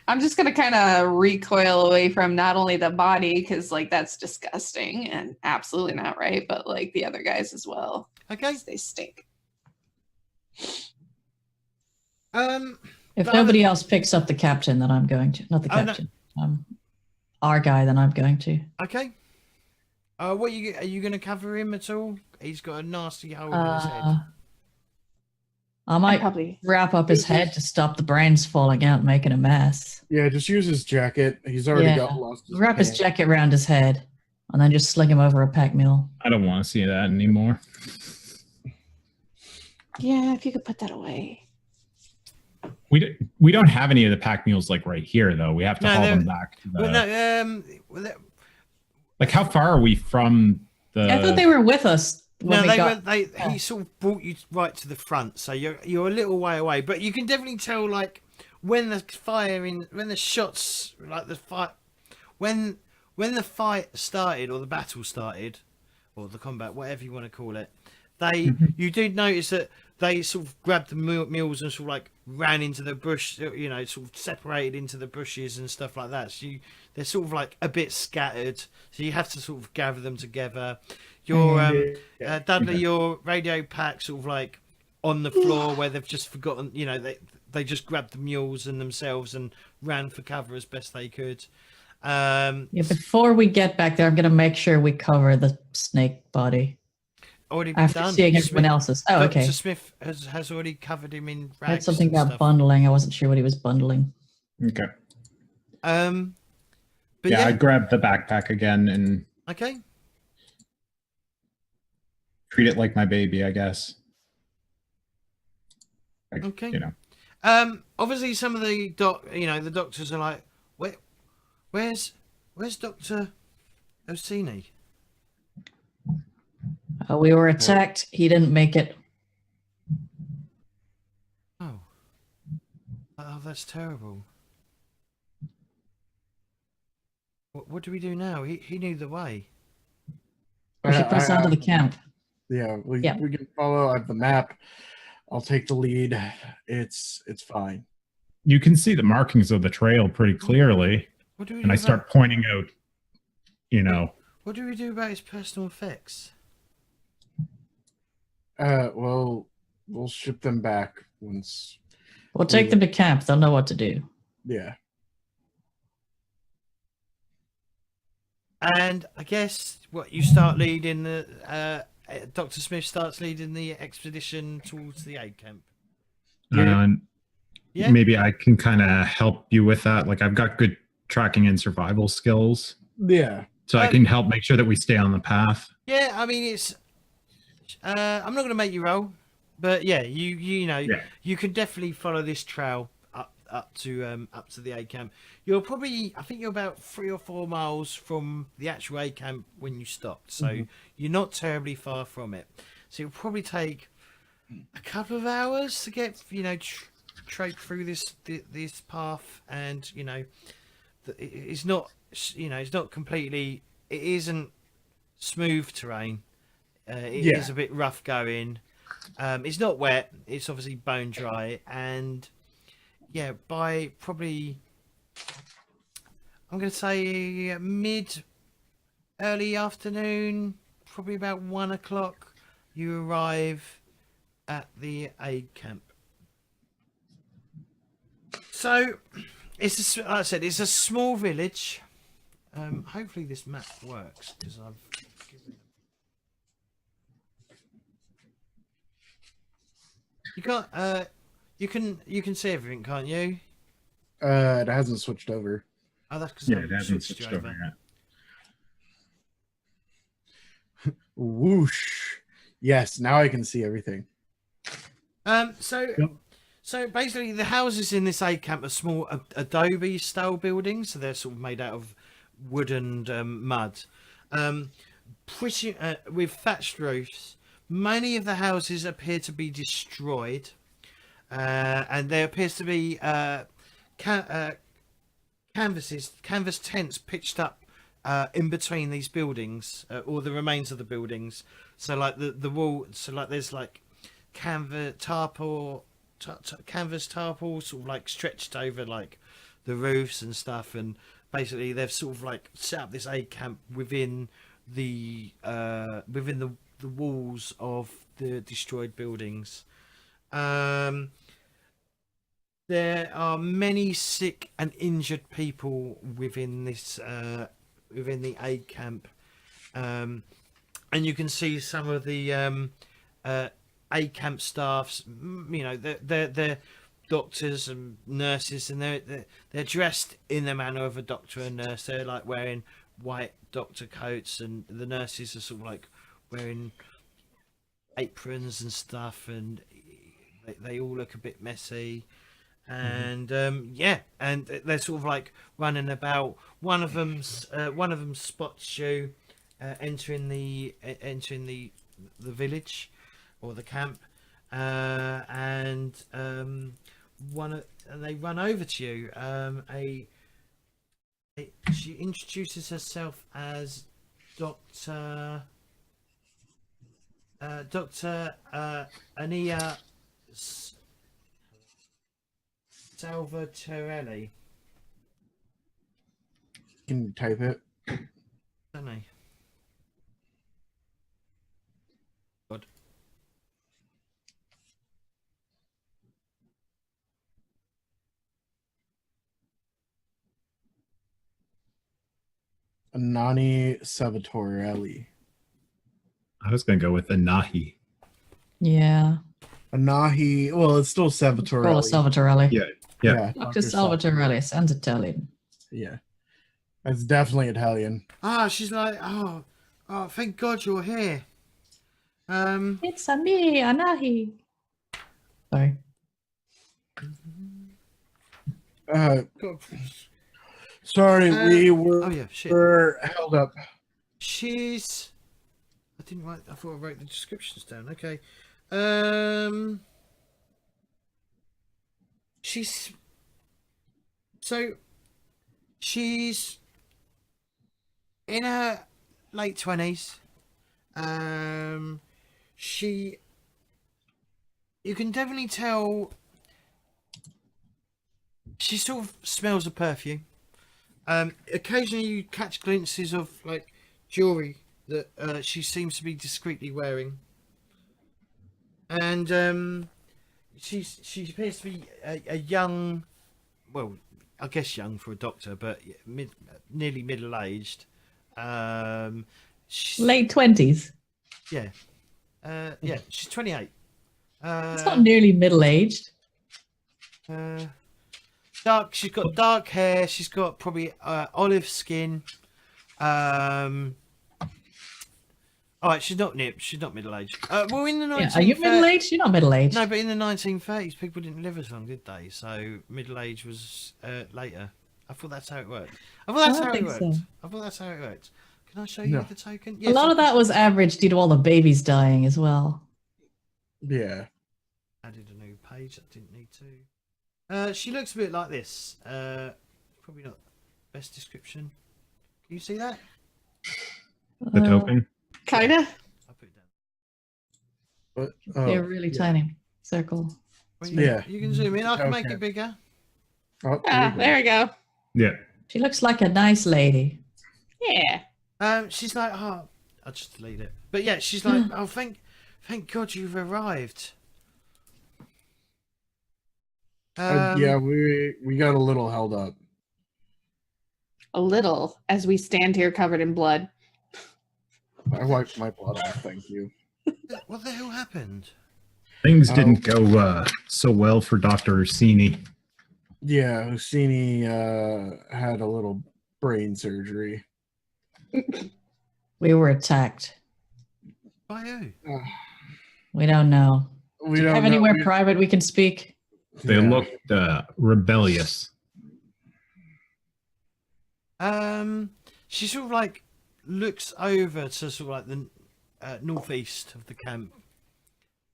Speaker 5: I'm just going to kind of recoil away from not only the body, because like that's disgusting and absolutely not right, but like the other guys as well.
Speaker 1: Okay.
Speaker 5: 'Cause they stink.
Speaker 2: If
Speaker 1: The
Speaker 2: nobody else picks up the captain, then I'm going to. Not the
Speaker 1: Oh, no.
Speaker 2: captain. Our guy, then I'm going to.
Speaker 1: Okay. What are you going to cover him at all? He's got a nasty hole in his head.
Speaker 2: I might
Speaker 5: Probably.
Speaker 2: wrap up his head to stop the brains falling out and making a mess.
Speaker 4: Yeah, just use his jacket. He's already
Speaker 2: Yeah.
Speaker 4: got lost.
Speaker 2: Wrap his jacket around his head and then just sling him over a pack mule.
Speaker 3: I don't want to see that anymore.
Speaker 5: Yeah, if you could put that away.
Speaker 3: We don't have any of the pack mules like right here though. We have to
Speaker 1: No,
Speaker 3: haul
Speaker 1: they're-
Speaker 3: them back. To the,
Speaker 1: Well, no,
Speaker 3: like how far are we from the?
Speaker 2: I thought they were with us when we got.
Speaker 1: he sort of brought you right to the front, so you're a little way away, but you can definitely tell like when the shots, like the fight, when the fight started or the battle started or the combat, whatever you want to call it, you did notice that they sort of grabbed the mules and sort of like ran into the bush, you know, sort of separated into the bushes and stuff like that. So they're sort of like a bit scattered, so you have to sort of gather them together. Your Dudley, your radio pack sort of like on the floor where they've just forgotten, you know, they just grabbed the mules and themselves and ran for cover as best they could.
Speaker 2: Yeah, before we get back there, I'm going to make sure we cover the snake body.
Speaker 1: Already been
Speaker 2: After
Speaker 1: done.
Speaker 2: seeing everyone else's. Oh, okay.
Speaker 1: Dr. Smith has already covered him in
Speaker 2: I had
Speaker 1: rags.
Speaker 2: something
Speaker 1: and
Speaker 2: about
Speaker 1: stuff.
Speaker 2: bundling. I wasn't sure what he was bundling.
Speaker 3: Okay.
Speaker 1: But
Speaker 3: Yeah,
Speaker 1: yeah,
Speaker 3: I grabbed the backpack again and
Speaker 1: okay.
Speaker 3: treat it like my baby, I guess. Like,
Speaker 1: Okay.
Speaker 3: You know.
Speaker 1: Obviously, some of the the doctors are like, where's Dr. Orsini?
Speaker 2: We were attacked. He didn't make it.
Speaker 1: Oh, that's terrible. What do we do now? He knew the way.
Speaker 2: We should press on to the camp.
Speaker 4: Yeah, we
Speaker 2: Yeah.
Speaker 4: can follow. I have the map. I'll take the lead. It's fine.
Speaker 3: You can see the markings of the trail pretty clearly,
Speaker 1: What do we
Speaker 3: and
Speaker 1: do
Speaker 3: I start pointing out, you know.
Speaker 1: What do we do about his personal effects?
Speaker 4: Well, we'll ship them back once.
Speaker 2: We'll take them to camp. They'll know what to do.
Speaker 4: Yeah.
Speaker 1: And I guess what you start leading the Dr. Smith starts leading the expedition towards the aid camp.
Speaker 3: And
Speaker 1: Yeah.
Speaker 3: maybe I can kind of help you with that. Like I've got good tracking and survival skills,
Speaker 4: Yeah.
Speaker 3: so I can help make sure that we stay on the path.
Speaker 1: Yeah, I mean it's. I'm not going to make you roll, but yeah, you know
Speaker 3: Yeah.
Speaker 1: you can definitely follow this trail up to the aid camp. You're probably, I think you're about 3 or 4 miles from the actual aid camp when you stopped, so you're not terribly far from it. So it'll probably take a couple of hours to get, you know, trape through this path, and you know, it's not, you know, it's not completely, it isn't smooth terrain. It is a bit rough going. It's not wet. It's obviously bone dry, and yeah, by probably, I'm going to say early afternoon, probably about 1 o'clock, you arrive at the aid camp. So, like I said, it's a small village. Hopefully this map works, because I've given... You can't. You can see everything, can't you?
Speaker 4: It hasn't switched over.
Speaker 1: Oh, that's because
Speaker 3: Yeah, it hasn't
Speaker 1: switched
Speaker 3: switched
Speaker 1: you
Speaker 3: over yet.
Speaker 4: Whoosh. Yes, now I can see everything.
Speaker 1: So basically, the houses in this aid camp are small adobe style buildings, so they're sort of made out of wood and mud, pretty with thatched roofs. Many of the houses appear to be destroyed, and there appears to be canvas tents pitched up in between these buildings, or the remains of the buildings. So like the wall, so like there's like canvas tarpaul sort of like stretched over like the roofs and stuff, and basically they've sort of like set up this aid camp within the walls of the destroyed buildings. There are many sick and injured people within this within the aid camp, and you can see some of the aid camp staffs. You know, they're doctors and nurses, and they're dressed in the manner of a doctor and nurse. They're like wearing white doctor coats, and the nurses are sort of like wearing aprons and stuff, and they all look a bit messy. And and they're sort of like running about. One of them spots you entering the village or the camp, and they run over to you. She introduces herself as Dr. Ania Salvatorelli.
Speaker 4: Can you type it?
Speaker 1: Don't know. God.
Speaker 4: Anani Salvatorelli.
Speaker 3: I was gonna go with the Nahi.
Speaker 2: Yeah.
Speaker 4: Anahi. Well, it's still Salvatorelli.
Speaker 2: Call it Salvatorelli.
Speaker 3: Yeah. Yeah.
Speaker 2: Dr. Salvatorelli sounds Italian.
Speaker 4: Yeah. That's definitely Italian.
Speaker 1: She's like, oh, thank God you're here.
Speaker 2: It's a me, Anahi. Sorry.
Speaker 4: Sorry, we were,
Speaker 1: Oh yeah, shit.
Speaker 4: were held up.
Speaker 1: She's. I didn't write. I thought I wrote the descriptions down. Okay. She's. So. She's. In her late 20s. She. You can definitely tell. She sort of smells of perfume. Occasionally you catch glimpses of like jewelry that she seems to be discreetly wearing, and she appears to be a young, well, I guess young for a doctor, but nearly middle aged.
Speaker 2: Late 20s.
Speaker 1: Yeah. Yeah, she's 28.
Speaker 2: It's not nearly middle-aged.
Speaker 1: Dark. She's got dark hair. She's got probably olive skin. All right, she's not nip. She's not middle aged. Well, in the 1930s.
Speaker 2: Yeah, are you middle-aged? You're not middle-aged.
Speaker 1: No, but in the 1930s, people didn't live as long, did they? So middle age was later. I thought that's how it worked. I thought that's
Speaker 2: I
Speaker 1: how it
Speaker 2: think
Speaker 1: worked.
Speaker 2: so.
Speaker 1: I thought that's how it worked. Can I show you
Speaker 4: No.
Speaker 1: the token?
Speaker 2: A lot of that was average due to all the babies dying as well.
Speaker 4: Yeah.
Speaker 1: Added a new page. That didn't need to. She looks a bit like this. Probably not best description. Can you see that?
Speaker 3: The token.
Speaker 5: Kinda.
Speaker 1: I'll put it down.
Speaker 4: But,
Speaker 2: They're really tiny. Circle.
Speaker 1: Well,
Speaker 4: Yeah.
Speaker 1: You can zoom in. I can make
Speaker 4: Okay.
Speaker 1: it bigger.
Speaker 4: Oh,
Speaker 5: Ah, there we go.
Speaker 3: Yeah.
Speaker 2: She looks like a nice lady.
Speaker 5: Yeah.
Speaker 1: She's like, oh, I'll just delete it. But yeah, she's like, oh, thank God you've arrived.
Speaker 4: yeah, we got a little held up.
Speaker 5: A little, as we stand here covered in blood.
Speaker 4: I wiped my blood off, thank you.
Speaker 1: What the hell happened?
Speaker 3: Things didn't go so well for Dr. Ursini.
Speaker 4: Yeah, Husseini had a little brain surgery.
Speaker 2: We were attacked.
Speaker 1: By who?
Speaker 2: We don't know.
Speaker 4: We
Speaker 2: Do you
Speaker 4: don't
Speaker 2: have
Speaker 4: know-
Speaker 2: anywhere
Speaker 4: we-
Speaker 2: private we can speak?
Speaker 3: They
Speaker 4: Yeah.
Speaker 3: looked rebellious.
Speaker 1: She sort of like looks over to sort of like the northeast of the camp,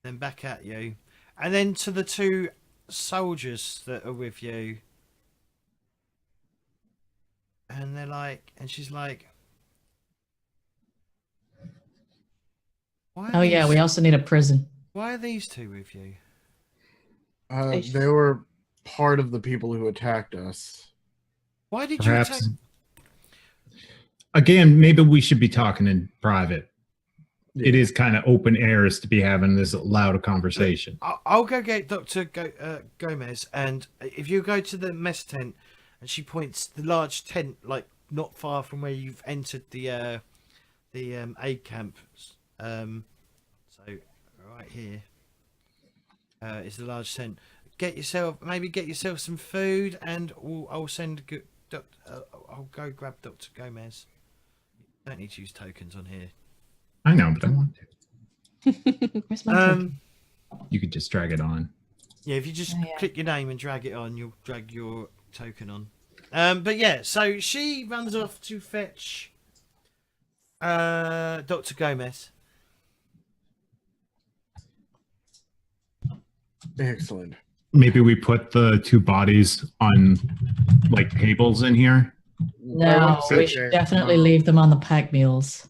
Speaker 1: then back at you, and then to the two soldiers that are with you, and they're like, and she's like, why?
Speaker 2: Oh yeah, we also need a prison.
Speaker 1: Why are these two with you?
Speaker 4: They were part of the people who attacked us.
Speaker 1: Why did
Speaker 3: Perhaps.
Speaker 1: you attack?
Speaker 3: Again, maybe we should be talking in private. It
Speaker 4: Yeah.
Speaker 3: is kind of open airs to be having this loud a conversation.
Speaker 1: I'll go get Dr. Gomez, and if you go to the mess tent, and she points the large tent, like not far from where you've entered the aid camp. So right here is the large tent. Get yourself some food, and I'll send. I'll go grab Dr. Gomez. Don't need to use tokens on here.
Speaker 3: I know, but I want to.
Speaker 2: Where's my token?
Speaker 3: You could just drag it on.
Speaker 1: Yeah, if you just
Speaker 2: Oh, yeah.
Speaker 1: click your name and drag it on, you'll drag your token on. But yeah, so she runs off to fetch Dr. Gomez.
Speaker 4: Excellent.
Speaker 3: Maybe we put the two bodies on like tables in here.
Speaker 2: No, we should definitely leave them on the pack mules.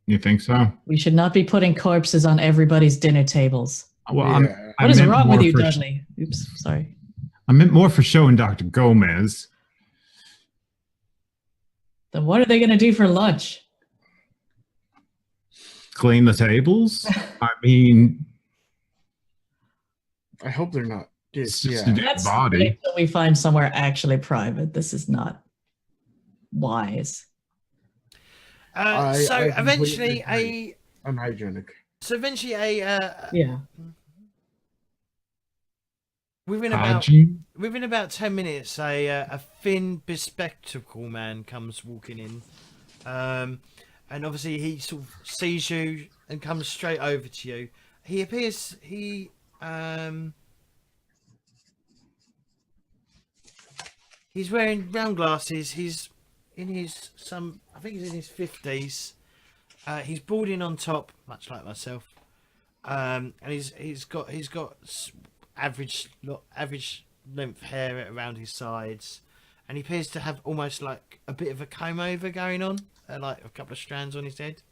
Speaker 3: You think so?
Speaker 2: We should not be putting corpses on everybody's dinner tables.
Speaker 3: Well,
Speaker 4: Yeah.
Speaker 3: I
Speaker 2: What is
Speaker 3: meant
Speaker 2: wrong with
Speaker 3: more
Speaker 2: you,
Speaker 3: for-
Speaker 2: Dudley? Oops, sorry.
Speaker 3: I meant more for showing Dr. Gomez.
Speaker 2: Then what are they going to do for lunch?
Speaker 3: Clean the tables. I mean,
Speaker 4: I hope they're not.
Speaker 3: it's
Speaker 4: Yeah.
Speaker 3: just a dead
Speaker 2: Let's
Speaker 3: body.
Speaker 2: wait till we find somewhere actually private. This is not wise.
Speaker 4: I
Speaker 1: So
Speaker 4: completely
Speaker 1: eventually
Speaker 4: agree. Unhygienic.
Speaker 2: Yeah.
Speaker 1: within about 10 minutes, a thin, bespectacled man comes walking in, and obviously he sort of sees you and comes straight over to you. He's wearing round glasses. He's in his I think he's in his 50s. He's balding on top, much like myself, and he's got average length hair around his sides, and he appears to have almost like a bit of a comb over going on, like a couple of strands on his head.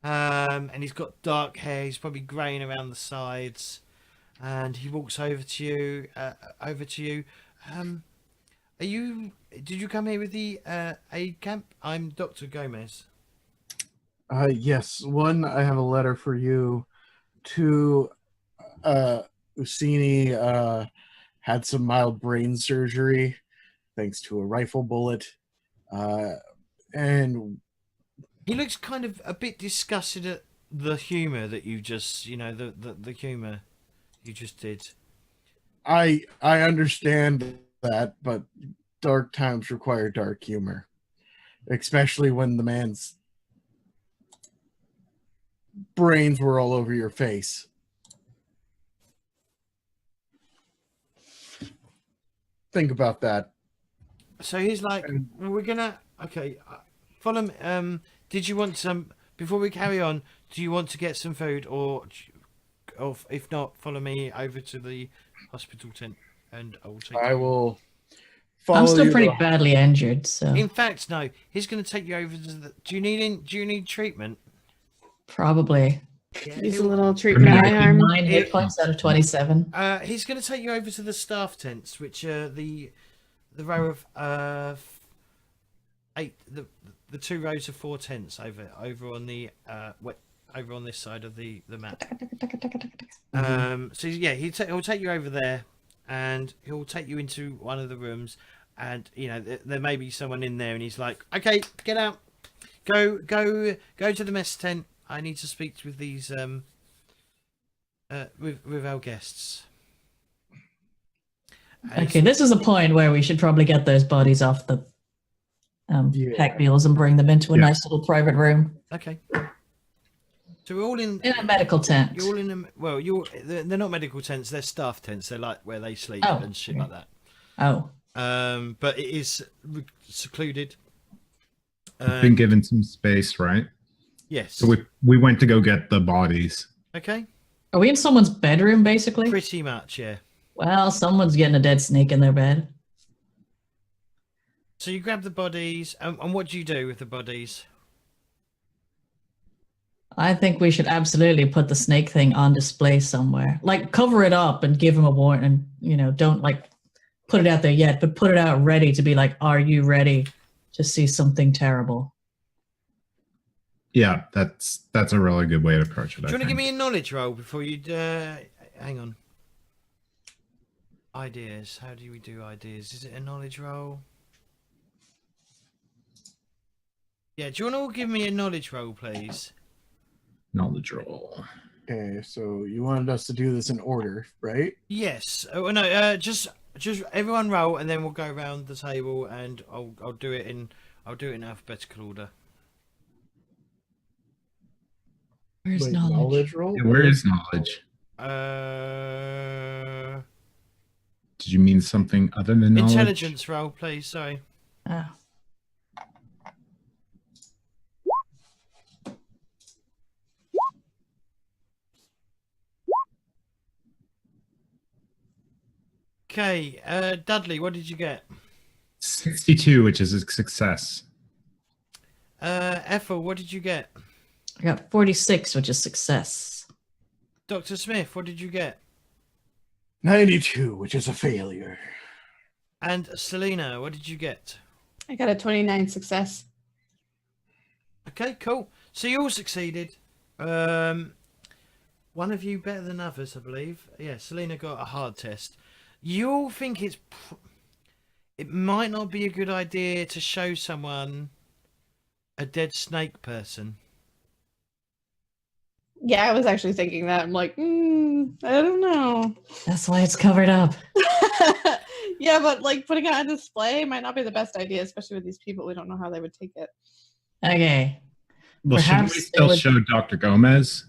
Speaker 1: And he's got dark hair. He's probably greying around the sides, and he walks over to you. Did you come here with the aid camp? I'm Dr. Gomez.
Speaker 4: Yes. One, I have a letter for you. Two, Ursini had some mild brain surgery thanks to a rifle bullet. And
Speaker 1: He looks kind of a bit disgusted the humor that you just, the humor you just did.
Speaker 4: I understand that, but dark times require dark humor, especially when the man's brains were all over your face. Think about that.
Speaker 1: So he's like, we're gonna follow me. Did you want some before we carry on? Do you want to get some food, or if not, follow me over to the hospital tent, and I will take.
Speaker 4: I will follow
Speaker 2: I'm still
Speaker 4: you
Speaker 2: pretty
Speaker 4: to-
Speaker 2: badly injured, so
Speaker 1: In fact, no. He's going to take you over to the. Do you need treatment?
Speaker 2: probably.
Speaker 1: Yeah,
Speaker 5: Use a
Speaker 1: he'll-
Speaker 5: little treatment eye arm.
Speaker 2: 9 hit points out of 27.
Speaker 1: He's going to take you over to the staff tents, which are the row of 8. The 2 rows of 4 tents over on the over on this side of the map. So yeah, he'll take you over there, and he'll take you into one of the rooms, and there may be someone in there, and he's like, "Okay, get out, go to the mess tent. I need to speak with these with our guests." And
Speaker 2: Okay, this is a point where we should probably get those bodies off the
Speaker 4: Yeah.
Speaker 2: pack mules and bring them into a
Speaker 3: Yeah.
Speaker 2: nice little private room
Speaker 1: okay. So we're all in.
Speaker 2: in a medical tent.
Speaker 1: You're all in them. Well, they're not medical tents. They're staff tents. They're like where they sleep
Speaker 2: Oh,
Speaker 1: and shit like that.
Speaker 2: Oh,
Speaker 1: But it is secluded.
Speaker 3: Been given some space, right?
Speaker 1: Yes.
Speaker 3: So we went to go get the bodies.
Speaker 1: Okay.
Speaker 2: are we in someone's bedroom, basically?
Speaker 1: Pretty much, yeah.
Speaker 2: Well, someone's getting a dead snake in their bed.
Speaker 1: So you grab the bodies, and what do you do with the bodies?
Speaker 2: I think we should absolutely put the snake thing on display somewhere. Like, cover it up and give him a warning. Don't put it out there yet, but put it out ready to be like, are you ready to see something terrible?
Speaker 3: Yeah, that's a really good way to approach it.
Speaker 1: Do you want to give me a knowledge roll before you? Hang on. Ideas. How do we do ideas? Is it a knowledge roll? Yeah. Do you want to all give me a knowledge roll, please?
Speaker 3: knowledge roll?
Speaker 4: Okay, so you wanted us to do this in order, right?
Speaker 1: Yes. Oh no. Just everyone roll, and then we'll go around the table, and I'll do it in alphabetical order.
Speaker 2: Where's
Speaker 4: Wait,
Speaker 2: knowledge?
Speaker 4: roll?
Speaker 3: Yeah, where is knowledge? Did you mean something other than knowledge?
Speaker 1: Intelligence roll, please. Sorry.
Speaker 2: Oh.
Speaker 1: Okay. Dudley, what did you get?
Speaker 3: 62, which is a success.
Speaker 1: Ethel, what did you get?
Speaker 2: I got 46, which is success.
Speaker 1: Dr. Smith, what did you get?
Speaker 4: 92, which is a failure.
Speaker 1: And Selena, what did you get?
Speaker 5: I got a 29 success.
Speaker 1: Okay, cool. So you all succeeded. One of you better than others, I believe. Yeah, Selena got a hard test. You all think it might not be a good idea to show someone a dead snake person.
Speaker 5: Yeah, I was actually thinking that. I'm like, I don't know.
Speaker 2: That's why it's covered up.
Speaker 5: Yeah, but putting it on display might not be the best idea, especially with these people. We don't know how they would take it.
Speaker 2: Okay.
Speaker 3: Well, should
Speaker 2: Perhaps
Speaker 3: we
Speaker 2: it
Speaker 3: still
Speaker 2: would-
Speaker 3: show Dr. Gomez?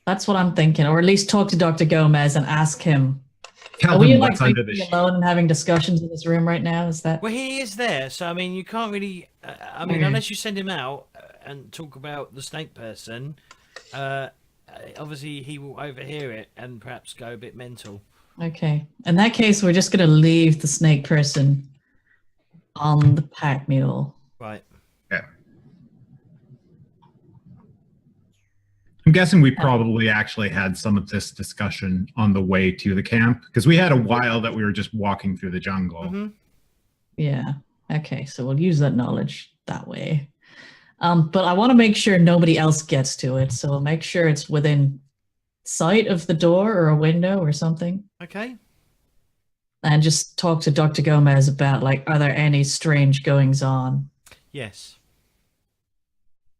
Speaker 2: That's what I'm thinking. Or at least talk to Dr. Gomez and ask him.
Speaker 3: Tell
Speaker 2: Are we
Speaker 3: him
Speaker 2: like
Speaker 3: what's under the
Speaker 2: being
Speaker 3: sheet.
Speaker 2: alone and having discussions in this room right now? Is that
Speaker 1: Well, he is there, so I mean, you can't really.
Speaker 2: Okay.
Speaker 1: Unless you send him out and talk about the snake person, obviously he will overhear it and perhaps go a bit mental.
Speaker 2: okay? In that case, we're just gonna leave the snake person on the pack mule.
Speaker 1: Right.
Speaker 3: Yeah. I'm guessing we probably actually had some of this discussion on the way to the camp, because we had a while that we were just walking through the jungle.
Speaker 1: Mm-hmm.
Speaker 2: Yeah. Okay, so we'll use that knowledge that way. But I want to make sure nobody else gets to it, so we'll make sure it's within sight of the door or a window or something.
Speaker 1: Okay.
Speaker 2: And just talk to Dr. Gomez about, are there any strange goings on?
Speaker 1: Yes.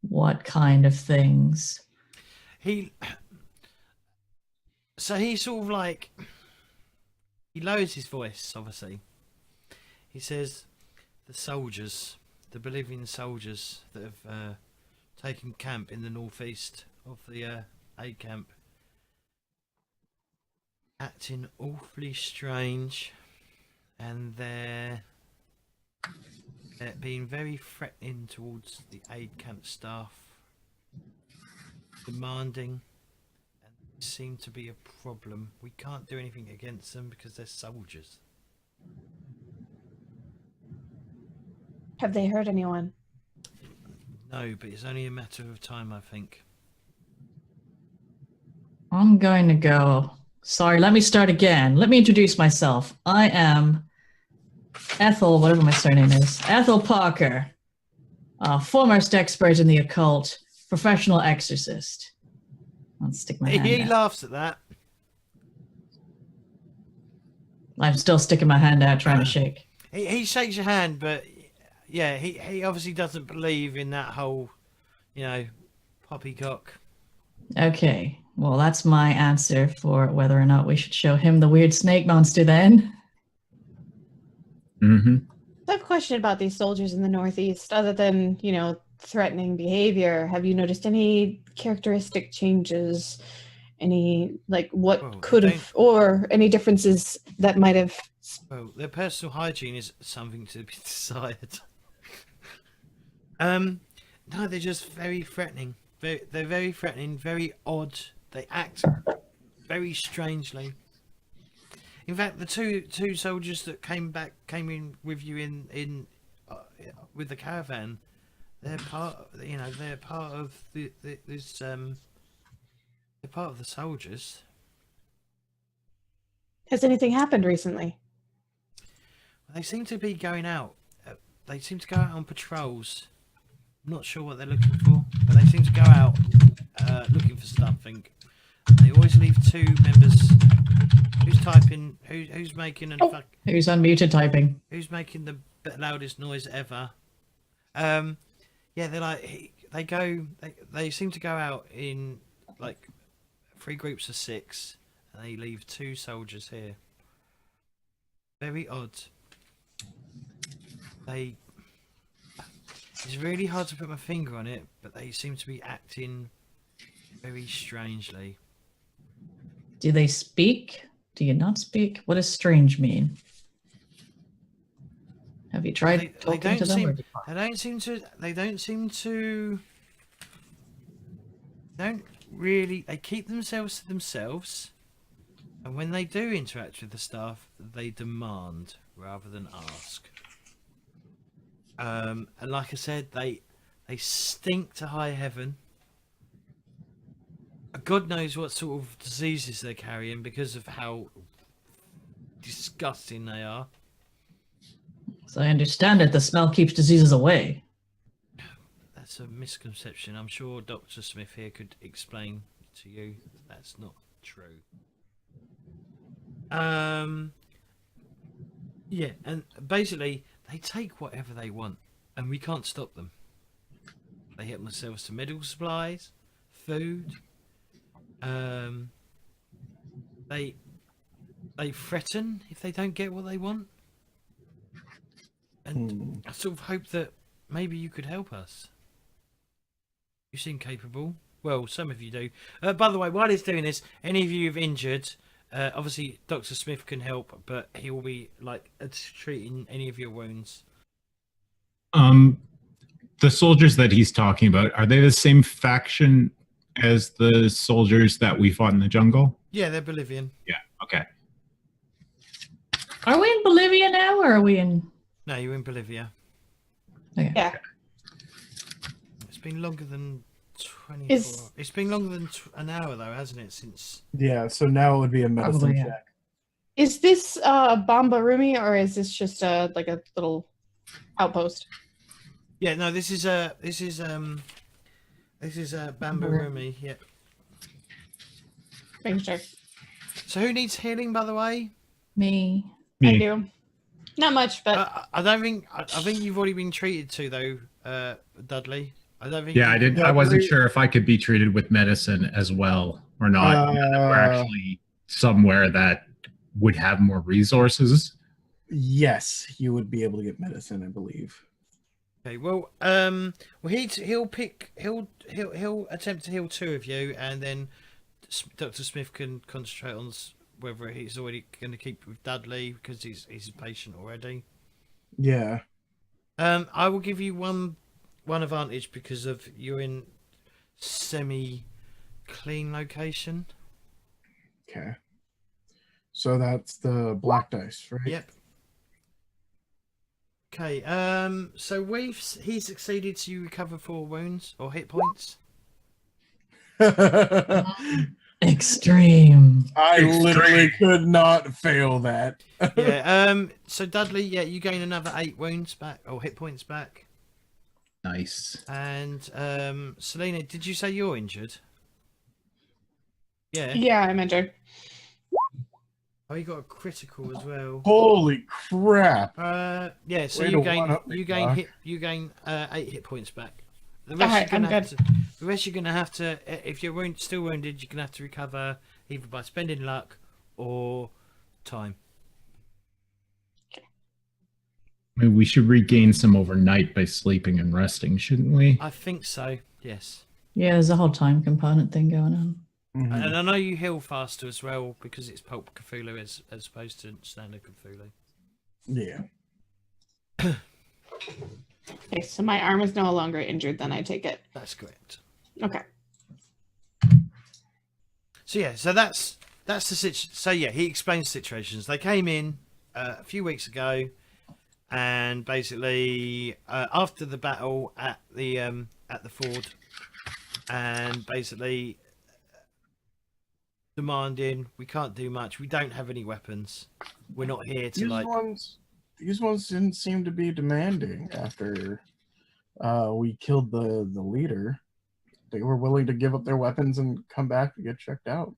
Speaker 2: What kind of things?
Speaker 1: So he sort of like, he lowers his voice, obviously. He says, the Bolivian soldiers that have taken camp in the northeast of the aid camp, acting awfully strange, and they're being very threatening towards the aid camp staff, demanding, and they seem to be a problem. We can't do anything against them because they're soldiers.
Speaker 5: Have they hurt anyone?
Speaker 1: No, but it's only a matter of time, I think.
Speaker 2: I'm going to go. Sorry, let me start again. Let me introduce myself. I am Ethel, whatever my surname is. Ethel Parker, foremost expert in the occult, professional exorcist. I'll stick my hand
Speaker 1: He
Speaker 2: out.
Speaker 1: laughs at that.
Speaker 2: I'm still sticking my hand out, trying to shake.
Speaker 1: He shakes your hand, but yeah, he obviously doesn't believe in that whole, poppycock.
Speaker 2: Okay, well, that's my answer for whether or not we should show him the weird snake monster then.
Speaker 3: Mm-hmm.
Speaker 5: I have a question about these soldiers in the Northeast. Other than, threatening behavior, have you noticed any characteristic changes? Any, what
Speaker 1: Well,
Speaker 5: could
Speaker 1: they
Speaker 5: have, or any differences that might have?
Speaker 1: Well, their personal hygiene is something to be desired. No, they're just very threatening. They're very threatening, very odd. They act very strangely. In fact, the two soldiers that came in with you in with the caravan, they're part of this. They're part of the soldiers.
Speaker 5: Has anything happened recently?
Speaker 1: They seem to be going out. They seem to go out on patrols. I'm not sure what they're looking for, but they seem to go out looking for something. They always leave two members. Who's typing? Who's making
Speaker 2: Who's unmuted typing?
Speaker 1: Who's making the loudest noise ever? Yeah, they're like they seem to go out in like 3 groups of 6, and they leave 2 soldiers here. Very odd. It's really hard to put my finger on it, but they seem to be acting very strangely.
Speaker 2: Do they speak? Do you not speak? What does strange mean? Have you tried talking to them?
Speaker 1: They don't really. They keep themselves to themselves, and when they do interact with the staff, they demand rather than ask. And like I said, they stink to high heaven. God knows what sort of diseases they're carrying because of how disgusting they are.
Speaker 2: So I understand it, the smell keeps diseases away.
Speaker 1: That's a misconception. I'm sure Dr. Smith here could explain to you that's not true. Yeah, and basically they take whatever they want, and we can't stop them. They help themselves to medical supplies, food. They threaten if they don't get what they want. And I sort of hope that maybe you could help us. You seem capable. Well, some of you do. By the way, while he's doing this, any of you who've injured, obviously Dr. Smith can help, but he will be treating any of your wounds.
Speaker 3: The soldiers that he's talking about, are they the same faction as the soldiers that we fought in the jungle?
Speaker 1: Yeah, they're Bolivian.
Speaker 3: Yeah, okay.
Speaker 2: Are we in Bolivia now, or are we in...
Speaker 1: No, you're in Bolivia.
Speaker 2: Okay.
Speaker 5: Yeah.
Speaker 1: It's been longer than 24. It's been longer than an hour, though, hasn't it, since...
Speaker 4: Yeah, so now it would be a medicine
Speaker 2: Probably, yeah.
Speaker 4: check.
Speaker 5: Is this Bamba Rumi, or is this just a little outpost?
Speaker 1: Yeah, no, this is Bamba Rumi, yeah.
Speaker 5: Making sure.
Speaker 1: So who needs healing, by the way?
Speaker 2: Me.
Speaker 3: Me.
Speaker 5: I do. Not much, but
Speaker 1: I don't think... I think you've already been treated to, though, Dudley. I don't think.
Speaker 3: Yeah, I wasn't
Speaker 4: Definitely-
Speaker 3: sure if I could be treated with medicine as well or not. We're
Speaker 4: Uh,
Speaker 3: actually somewhere that would have more resources.
Speaker 4: Yes, you would be able to get medicine, I believe.
Speaker 1: Okay, well, he'll attempt to heal 2 of you, and then Dr. Smith can concentrate on whether he's already going to keep with Dudley because he's a patient already.
Speaker 4: Yeah.
Speaker 1: I will give you one advantage because of you're in semi-clean location.
Speaker 4: Okay. So that's the black dice, right?
Speaker 1: Yep. Okay. So he succeeded to recover 4 wounds or hit points.
Speaker 2: Extreme.
Speaker 4: I literally could not fail that.
Speaker 1: Yeah. So Dudley, yeah, you gain another 8 wounds back or hit points back.
Speaker 3: Nice.
Speaker 1: And Selena, did you say you're injured? Yeah.
Speaker 5: Yeah, I'm injured.
Speaker 1: Oh, you got a critical as well.
Speaker 4: Holy crap!
Speaker 1: Yeah. So
Speaker 4: Way
Speaker 1: you
Speaker 4: to
Speaker 1: gain
Speaker 4: one-up me, Doc.
Speaker 1: 8 hit points back. The
Speaker 5: Alright, I'm good.
Speaker 1: The rest you're gonna have to. If you're still wounded, you're gonna have to recover either by spending luck or time.
Speaker 3: Maybe we should regain some overnight by sleeping and resting, shouldn't we?
Speaker 1: I think so. Yes.
Speaker 2: Yeah, there's a whole time component thing going on.
Speaker 4: Mhm.
Speaker 1: And I know you heal faster as well because it's Pulp Cthulhu as opposed to standard Cthulhu.
Speaker 4: Yeah.
Speaker 5: Okay, so my arm is no longer injured, then I take it.
Speaker 1: That's correct.
Speaker 5: Okay.
Speaker 1: So yeah, so that's the situation. So yeah, he explains situations. They came in a few weeks ago, and basically after the battle at the ford, and basically demanding we can't do much. We don't have any weapons. We're not here to
Speaker 4: These ones didn't seem to be demanding after we killed the leader. They were willing to give up their weapons and come back to get checked out.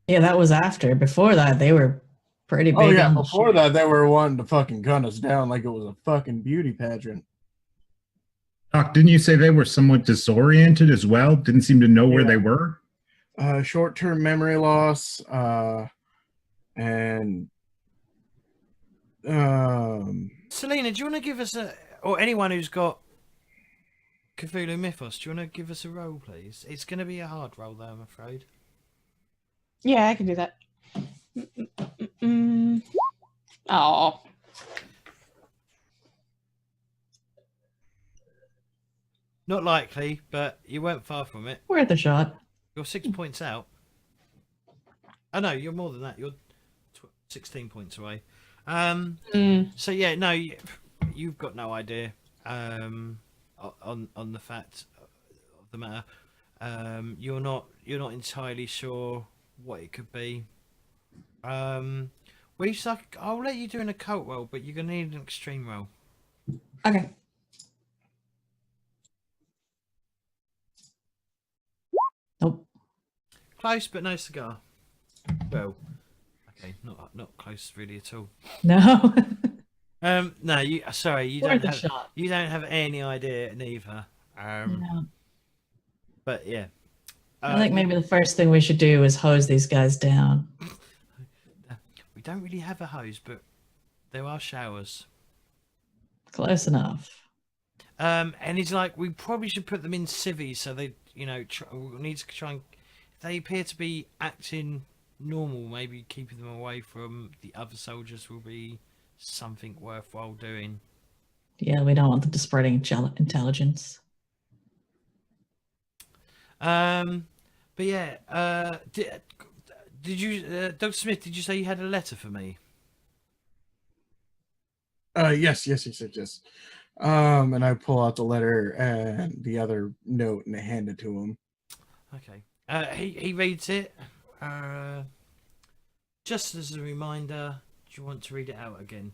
Speaker 2: Yeah, that was after. Before that, they were pretty big.
Speaker 4: Oh yeah,
Speaker 2: on the
Speaker 4: before
Speaker 2: shit.
Speaker 4: that they were wanting to fucking gun us down like it was a fucking beauty pageant.
Speaker 3: Doc, didn't you say they were somewhat disoriented as well? Didn't seem to know where
Speaker 4: Yeah.
Speaker 3: they were?
Speaker 4: Short-term memory loss, and
Speaker 1: Selena, do you want to give us or anyone who's got Cthulhu Mythos, do you want to give us a roll, please? It's going to be a hard roll, though, I'm afraid.
Speaker 5: Yeah, I can do that. Oh.
Speaker 1: Not likely, but you weren't far from it.
Speaker 2: Worth a shot.
Speaker 1: You're 6 points out. Oh, no, you're more than that. You're 16 points away. So, yeah, no, you've got no idea on the fact of the matter. You're not entirely sure what it could be. I'll let you do an occult roll, but you're going to need an extreme roll.
Speaker 2: Okay. Nope.
Speaker 1: Close, but no cigar. Well, okay, not close really at all.
Speaker 2: No.
Speaker 1: No, you
Speaker 2: Worth
Speaker 1: don't
Speaker 2: a
Speaker 1: have
Speaker 2: shot.
Speaker 1: you don't have any idea neither.
Speaker 2: No.
Speaker 1: But yeah,
Speaker 2: I think maybe the first thing we should do is hose these guys down.
Speaker 1: we don't really have a hose, but there are showers.
Speaker 2: Close enough.
Speaker 1: And he's like, we probably should put them in civvies so they, we need to try and. If they appear to be acting normal, maybe keeping them away from the other soldiers will be something worthwhile doing.
Speaker 2: Yeah, we don't want them to spreading intelligence.
Speaker 1: But yeah, did you, Dr. Smith? Did you say you had a letter for me?
Speaker 4: Yes. And I pull out the letter and the other note and I hand it to him.
Speaker 1: Okay. He reads it. Just as a reminder, do you want to read it out again?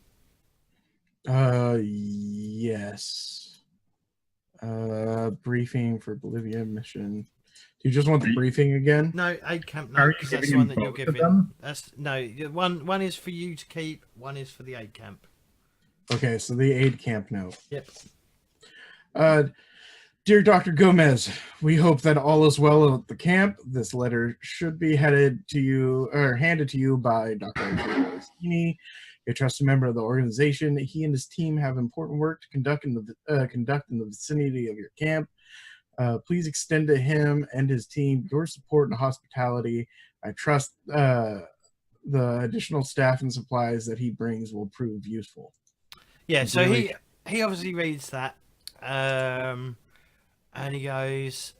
Speaker 4: Yes. Briefing for Bolivia mission. Do you just want the briefing again?
Speaker 1: No, aid camp.
Speaker 3: Are
Speaker 1: No,
Speaker 3: you
Speaker 1: because that's the
Speaker 3: giving
Speaker 1: one
Speaker 3: him
Speaker 1: that you're
Speaker 3: both of
Speaker 1: giving.
Speaker 3: them?
Speaker 1: That's no. One is for you to keep. One is for the aid camp.
Speaker 4: Okay, so the aid camp note.
Speaker 1: Yep.
Speaker 4: Dear Dr. Gomez, we hope that all is well at the camp. This letter should be handed to you by Dr. Rossini, a trusted member of the organization. He and his team have important work to conduct in the vicinity of your camp. Please extend to him and his team your support and hospitality. I trust the additional staff and supplies that he brings will prove useful.
Speaker 1: Yeah, so
Speaker 4: Really?
Speaker 1: he obviously reads that, and he goes,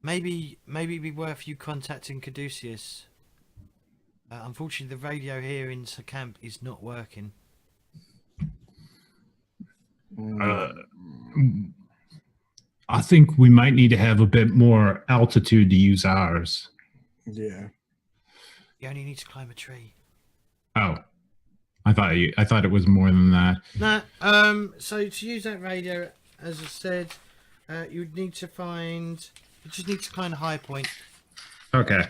Speaker 1: maybe it'd be worth you contacting Caduceus. Unfortunately, the radio here in the camp is not working.
Speaker 3: I think we might need to have a bit more altitude to use ours.
Speaker 4: Yeah.
Speaker 1: You only need to climb a tree.
Speaker 3: Oh, I thought it was more than that.
Speaker 1: No, so to use that radio, as I said, you would need to find. You just need to climb a high point.
Speaker 3: Okay.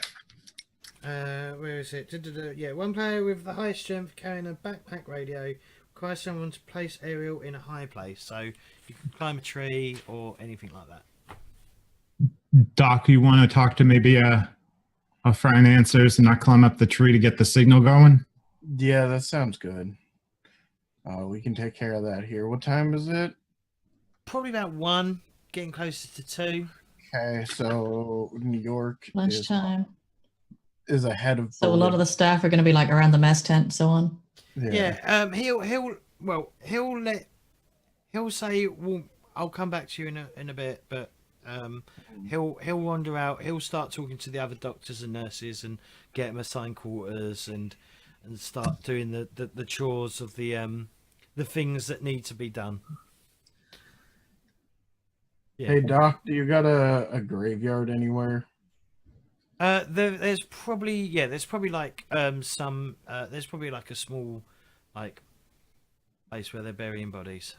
Speaker 1: Where is it? Yeah, one player with the highest strength carrying a backpack radio requires someone to place aerial in a high place. So you can climb a tree or anything like that.
Speaker 3: Doc, you want to talk to maybe a financiers and not climb up the tree to get the signal going?
Speaker 4: Yeah, that sounds good. We can take care of that here. What time is it?
Speaker 1: Probably about 1, getting closer to 2.
Speaker 4: Okay, so New York
Speaker 2: Lunchtime.
Speaker 4: is ahead of.
Speaker 2: So a lot of the staff are going to be like around the mess tent and so on.
Speaker 1: Yeah. He'll say, well, I'll come back to you in a bit, but he'll wander out. He'll start talking to the other doctors and nurses and get them assigned quarters and start doing the chores of the things that need to be done. Yeah.
Speaker 4: Hey Doc, do you got a graveyard anywhere?
Speaker 1: There's probably like there's probably like a small like place where they're burying bodies.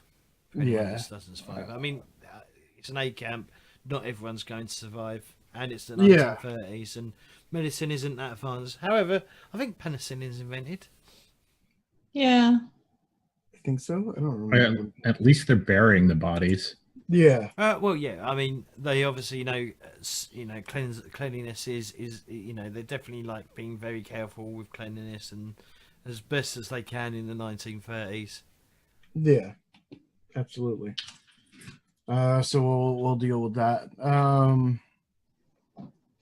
Speaker 1: For anyone that doesn't survive. I mean, it's an aid camp. Not everyone's going to survive, and it's the 1930s, and medicine isn't that advanced. However, I think penicillin is invented.
Speaker 2: Yeah.
Speaker 4: I think so. I don't remember.
Speaker 3: At least they're burying the bodies.
Speaker 4: Yeah.
Speaker 1: Well, yeah. I mean, they obviously cleanliness is they're definitely like being very careful with cleanliness and as best as they can in the 1930s.
Speaker 4: Yeah. Absolutely. So we'll deal with that.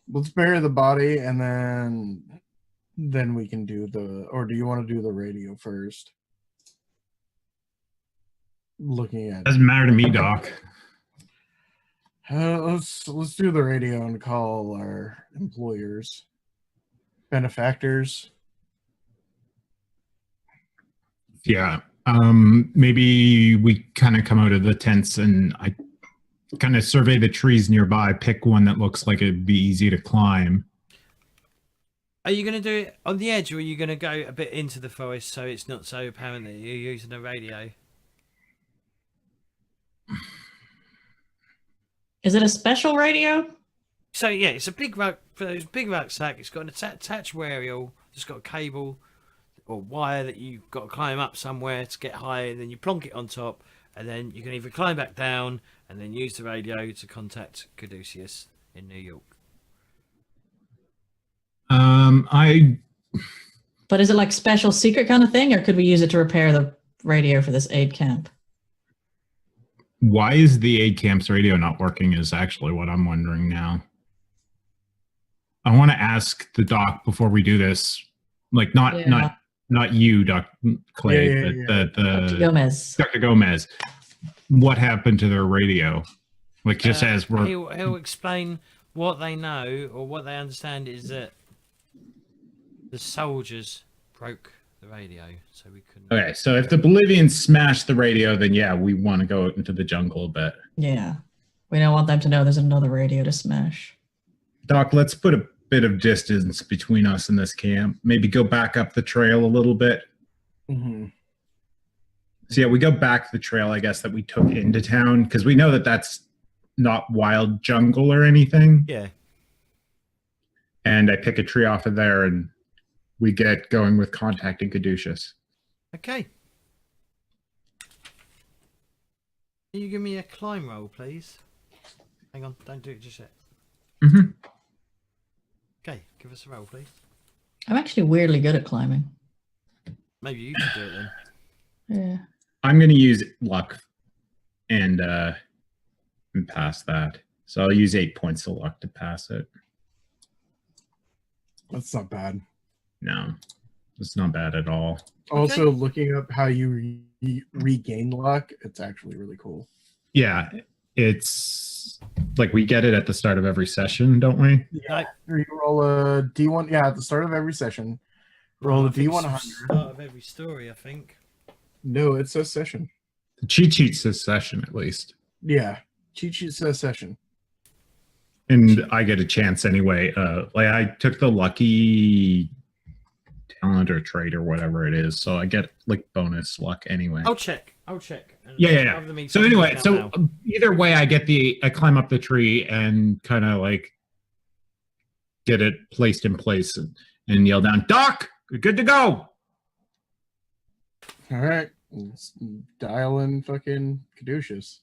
Speaker 4: Let's bury the body and then we can do or do you want to do the radio first? Looking at
Speaker 3: Doesn't matter to me, Doc.
Speaker 4: let's do the radio and call our employers, benefactors.
Speaker 3: Yeah. Maybe we kind of come out of the tents and I kind of survey the trees nearby, pick one that looks like it'd be easy to climb.
Speaker 1: Are you going to do it on the edge, or are you going to go a bit into the forest so it's not so apparent that you're using a radio?
Speaker 2: Is it a special radio?
Speaker 1: So yeah, it's a big rucksack. It's got an attached aerial. It's got a cable or wire that you've got to climb up somewhere to get high, and then you plonk it on top, and then you can either climb back down and then use the radio to contact Caduceus in New York.
Speaker 2: But is it like special secret kind of thing, or could we use it to repair the radio for this aid camp?
Speaker 3: Why is the aid camp's radio not working is actually what I'm wondering now. I want to ask the doc before we do this, like not you, Doc Clay, but
Speaker 2: Dr. Gomez.
Speaker 3: Dr. Gomez. What happened to their radio? Like just as we're
Speaker 1: he'll explain what they know or what they understand is that the soldiers broke the radio, so we couldn't.
Speaker 3: okay. So if the Bolivians smashed the radio, then yeah, we want to go out into the jungle a bit.
Speaker 2: Yeah. We don't want them to know there's another radio to smash.
Speaker 3: Doc, let's put a bit of distance between us and this camp. Maybe go back up the trail a little bit.
Speaker 4: Mm-hmm.
Speaker 3: So yeah, we go back the trail, I guess, that we took into town, because we know that that's not wild jungle or anything.
Speaker 1: Yeah.
Speaker 3: And I pick a tree off of there, and we get going with contacting Caduceus.
Speaker 1: Okay. Can you give me a climb roll, please? Hang on, don't do it just yet.
Speaker 3: Mm-hmm.
Speaker 1: Okay, give us a roll, please.
Speaker 2: I'm actually weirdly good at climbing.
Speaker 1: Maybe you should do it then.
Speaker 2: Yeah.
Speaker 3: I'm going to use luck and pass that. So I'll use 8 points of luck to pass it.
Speaker 4: That's not bad.
Speaker 3: No, it's not bad at all.
Speaker 4: Also, looking up how you regain luck, it's actually really cool.
Speaker 3: Yeah, it's like we get it at the start of every session, don't we?
Speaker 1: No,
Speaker 4: You roll a D1. Yeah, at the start of every session, roll
Speaker 1: I
Speaker 4: a
Speaker 1: think it's the
Speaker 4: D100.
Speaker 1: start of every story, I think.
Speaker 4: No, it says session.
Speaker 3: The cheat sheet says session at least.
Speaker 4: Yeah, cheat sheet says session.
Speaker 3: And I get a chance anyway. Like I took the lucky talent or trait or whatever it is, so I get like bonus luck anyway.
Speaker 1: I'll check.
Speaker 3: Yeah.
Speaker 1: Rather than me
Speaker 3: So
Speaker 1: finding
Speaker 3: anyway,
Speaker 1: out
Speaker 3: so
Speaker 1: now.
Speaker 3: either way, I climb up the tree and kind of like get it placed in place and yell down, "Doc, you're good to go."
Speaker 4: All right, let's dial in fucking Caduceus.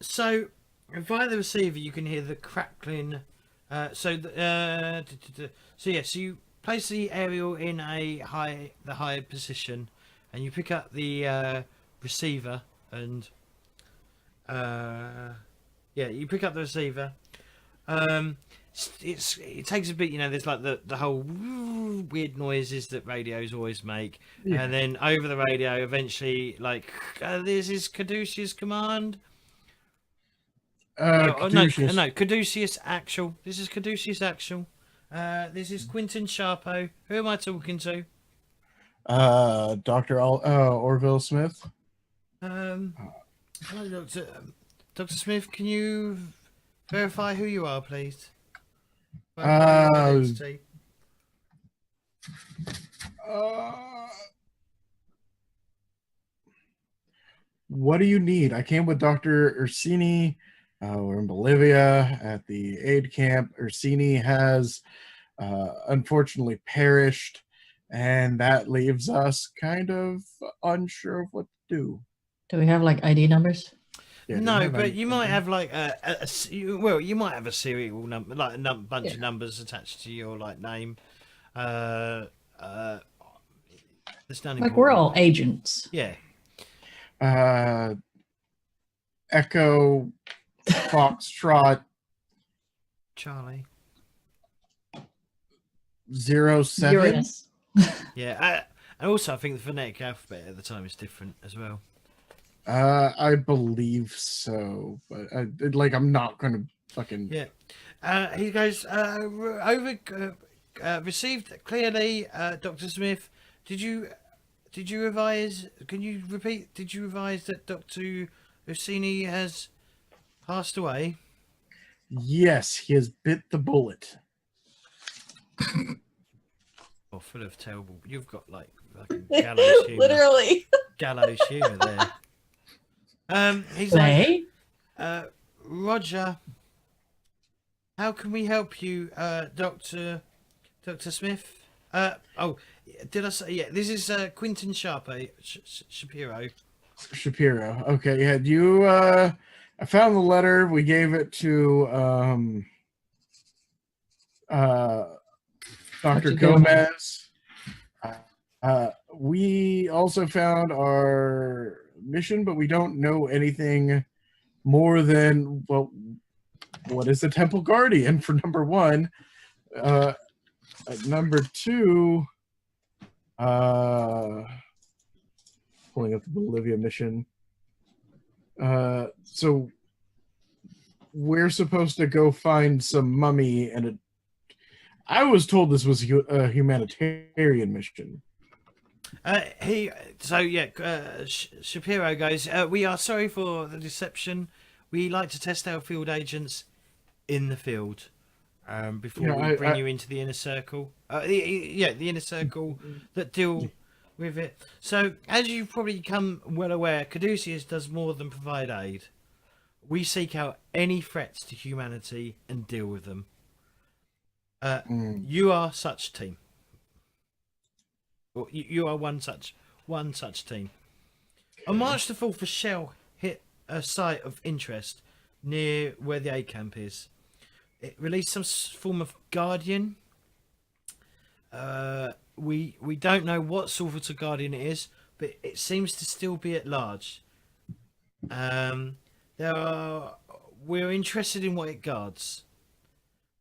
Speaker 1: So via the receiver, you can hear the crackling. So you place the aerial in the high position, and you pick up the receiver, and you pick up the receiver. It takes a bit, there's like the whole weird noises that radios always make, and then over the radio, eventually, like this is Caduceus command.
Speaker 4: Caduceus.
Speaker 1: No, Caduceus actual. This is Caduceus actual. This is Quentin Sharpo. Who am I talking to?
Speaker 4: Dr. Orville Smith.
Speaker 1: Hello, Doctor. Dr. Smith, can you verify who you are, please?
Speaker 4: What do you need? I came with Dr. Ursini. We're in Bolivia at the aid camp. Ursini has unfortunately perished, and that leaves us kind of unsure of what to do.
Speaker 2: Do we have like ID numbers?
Speaker 4: Yeah,
Speaker 1: No, but you might have like you might have a serial number, like a bunch of numbers attached to your like name. There's none.
Speaker 2: Like we're all agents.
Speaker 1: Yeah.
Speaker 4: Echo, Foxtrot,
Speaker 1: Charlie.
Speaker 4: 07.
Speaker 2: Uranus.
Speaker 1: Yeah, and also I think the phonetic alphabet at the time is different as well.
Speaker 4: I believe so, but I'm not gonna fucking.
Speaker 1: Yeah. He goes received clearly, Dr. Smith. Did you revise? Can you repeat? Did you revise that Dr. Ursini has passed away?
Speaker 4: Yes, he has bit the bullet.
Speaker 1: Oh, full of terrible. You've got like fucking gallows humor.
Speaker 5: Literally.
Speaker 1: Gallows humor there. He's
Speaker 2: Play?
Speaker 1: like, Roger. How can we help you, Dr. Smith? Did I say? Yeah, this is Quentin Shapiro.
Speaker 4: Shapiro. Okay, yeah. You. I found the letter. We gave it to Dr. Gomez. We also found our mission, but we don't know anything more than what is the Temple Guardian for number one. Number two, pulling up the Bolivia mission. So we're supposed to go find some mummy, and I was told this was a humanitarian mission.
Speaker 1: Shapiro goes, we are sorry for the deception. We like to test our field agents in the field before we bring you into the inner circle. The inner circle that deal with it. So, as you've probably become well aware, Caduceus does more than provide aid. We seek out any threats to humanity and deal with them. You are such team. You are one such one such team. On March the 4th, a shell hit a site of interest near where the aid camp is. It released some form of guardian. We don't know what sort of guardian it is, but it seems to still be at large. We're interested in what it guards.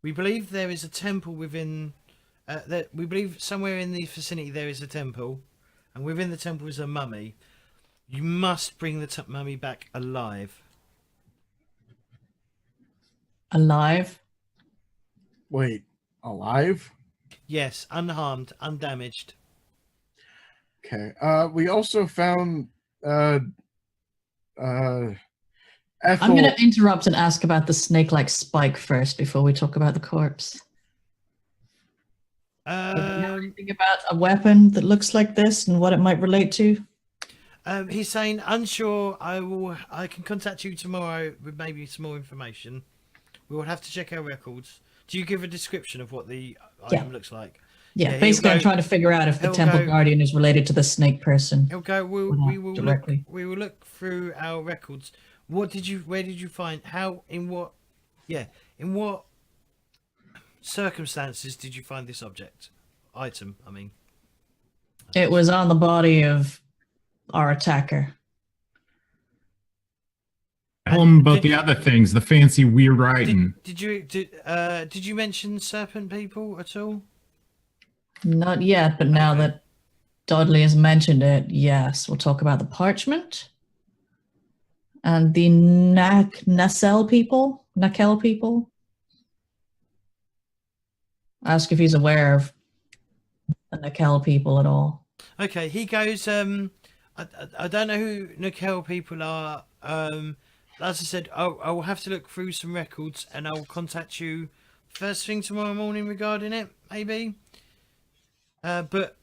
Speaker 1: We believe there is a temple within. We believe somewhere in the vicinity there is a temple, and within the temple is a mummy. You must bring the mummy back alive.
Speaker 2: Alive?
Speaker 4: Wait, alive?
Speaker 1: Yes, unharmed, undamaged.
Speaker 4: Okay. We also found Ethel.
Speaker 2: I'm going to interrupt and ask about the snake-like spike first before we talk about the corpse. Do you know anything about a weapon that looks like this and what it might relate to?
Speaker 1: He's saying unsure. I can contact you tomorrow with maybe some more information. We will have to check our records. Do you give a description of what the item looks like?
Speaker 2: Yeah, basically I'm trying to figure out if the temple guardian is related to the snake person.
Speaker 1: He'll go. We will look through our records. Where did you find? How? In what? Yeah. In what circumstances did you find this item? I mean.
Speaker 2: It was on the body of our attacker.
Speaker 3: Tell them about the other things, the fancy weird writing.
Speaker 1: Did you mention serpent people at all?
Speaker 2: Not yet, but now that Dudley has mentioned it, yes. We'll talk about the parchment and the Nacelle people. Ask if he's aware of the Nacelle people at all.
Speaker 1: Okay, he goes. I don't know who Nacelle people are. As I said, I will have to look through some records, and I will contact you first thing tomorrow morning regarding it, maybe. But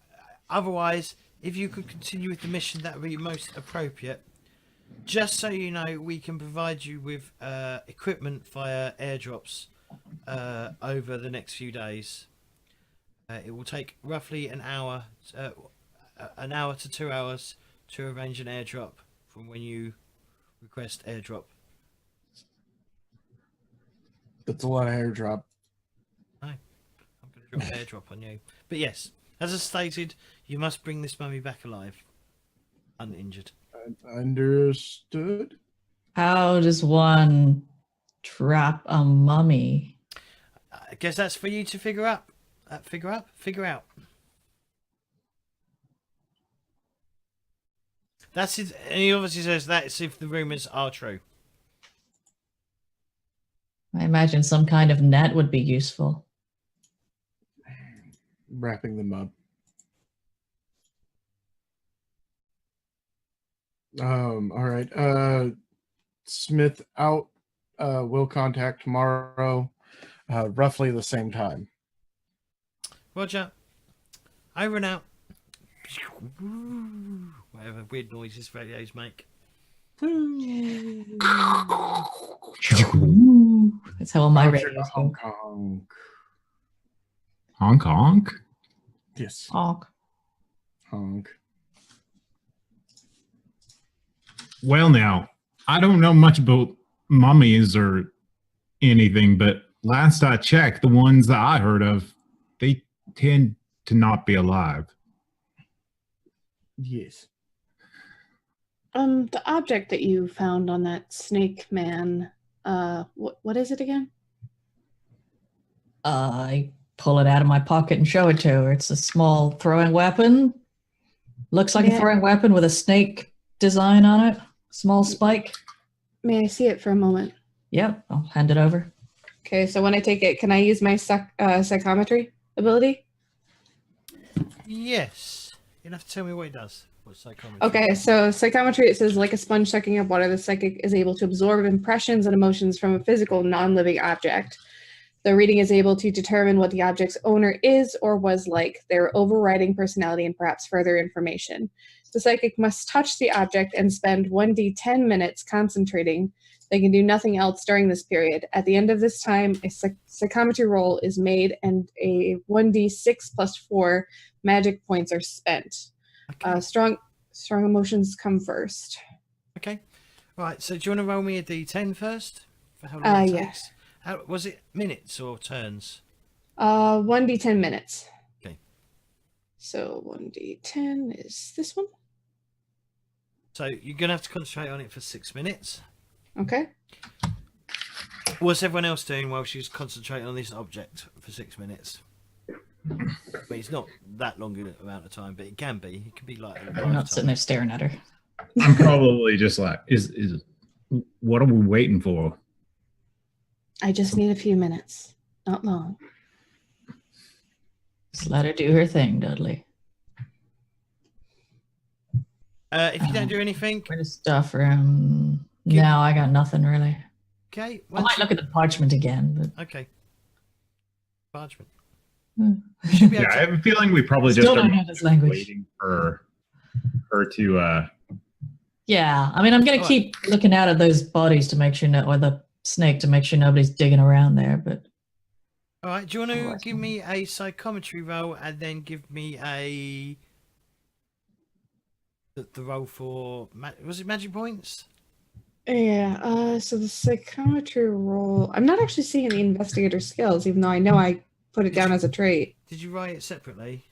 Speaker 1: otherwise, if you could continue with the mission, that would be most appropriate. Just so you know, we can provide you with equipment via airdrops over the next few days. It will take roughly an hour to 2 hours to arrange an airdrop from when you request airdrop.
Speaker 4: That's a lot of airdrop.
Speaker 1: No, I'm going to drop airdrop on you. But yes, as I stated, you must bring this mummy back alive, uninjured.
Speaker 4: Understood.
Speaker 2: How does one trap a mummy?
Speaker 1: I guess that's for you to figure out. Figure out. That's it. And he obviously says that's if the rumors are true.
Speaker 2: I imagine some kind of net would be useful.
Speaker 4: Wrapping them up. All right. Smith out. We'll contact tomorrow, roughly the same time.
Speaker 1: Roger. Over and out. Whatever weird noises radios make.
Speaker 2: That's how all my
Speaker 4: Roger to
Speaker 2: radios
Speaker 4: Hong
Speaker 2: go.
Speaker 4: Kong.
Speaker 3: Honk honk?
Speaker 4: Yes.
Speaker 2: Honk.
Speaker 4: Honk.
Speaker 3: Well, now, I don't know much about mummies or anything, but last I checked, the ones that I heard of, they tend to not be alive.
Speaker 4: Yes.
Speaker 5: The object that you found on that snake man, what is it again?
Speaker 2: I pull it out of my pocket and show it to her. It's a small throwing weapon. Looks like a throwing weapon with a snake design on it. Small spike.
Speaker 5: May I see it for a moment?
Speaker 2: Yep, I'll hand it over.
Speaker 5: Okay, so when I take it, can I use my psychometry ability?
Speaker 1: Yes. You'll have to tell me what it does. What psychometry?
Speaker 5: Okay, so psychometry, it says, like a sponge sucking up water, the psychic is able to absorb impressions and emotions from a physical, non-living object. The reading is able to determine what the object's owner is or was like, their overriding personality, and perhaps further information. The psychic must touch the object and spend 1d10 minutes concentrating. They can do nothing else during this period. At the end of this time, a psychometry roll is made and a 1d6 plus 4 magic points are spent.
Speaker 1: Okay.
Speaker 5: strong emotions come first.
Speaker 1: Okay. Right. So do you want to roll me a d10 first? For how long it
Speaker 5: Yeah.
Speaker 1: takes? How, was it minutes or turns?
Speaker 5: 1d10 minutes.
Speaker 1: Okay.
Speaker 5: So 1d10 is this one.
Speaker 1: So you're going to have to concentrate on it for 6 minutes.
Speaker 5: Okay.
Speaker 1: What's everyone else doing while she's concentrating on this object for 6 minutes? But it's not that long an amount of time, but it can be. It can be like a
Speaker 2: I'm not sitting
Speaker 1: lifetime.
Speaker 2: there staring at her.
Speaker 3: I'm probably just like, is what are we waiting for?
Speaker 5: I just need a few minutes. Not long.
Speaker 2: Just let her do her thing, Dudley.
Speaker 1: If you don't do anything,
Speaker 2: Where the stuff around? No, I got nothing really.
Speaker 1: okay.
Speaker 2: I might look at the parchment again, but
Speaker 1: Okay. Parchment.
Speaker 2: Hmm.
Speaker 1: You should be able
Speaker 3: Yeah, I
Speaker 1: to-
Speaker 3: have a feeling we probably just
Speaker 2: Still
Speaker 3: are
Speaker 2: don't know this language.
Speaker 3: waiting for her to.
Speaker 2: Yeah, I mean, I'm gonna
Speaker 1: Alright.
Speaker 2: keep looking out at those bodies to make sure, or the snake to make sure nobody's digging around there. But
Speaker 1: All right. Do you want to
Speaker 2: Otherwise,
Speaker 1: give me a psychometry roll and then give me a the roll for was it magic points?
Speaker 5: Yeah, so the psychometry roll, I'm not actually seeing the investigator skills, even though I know I put it down as a trait.
Speaker 1: Did you write it separately?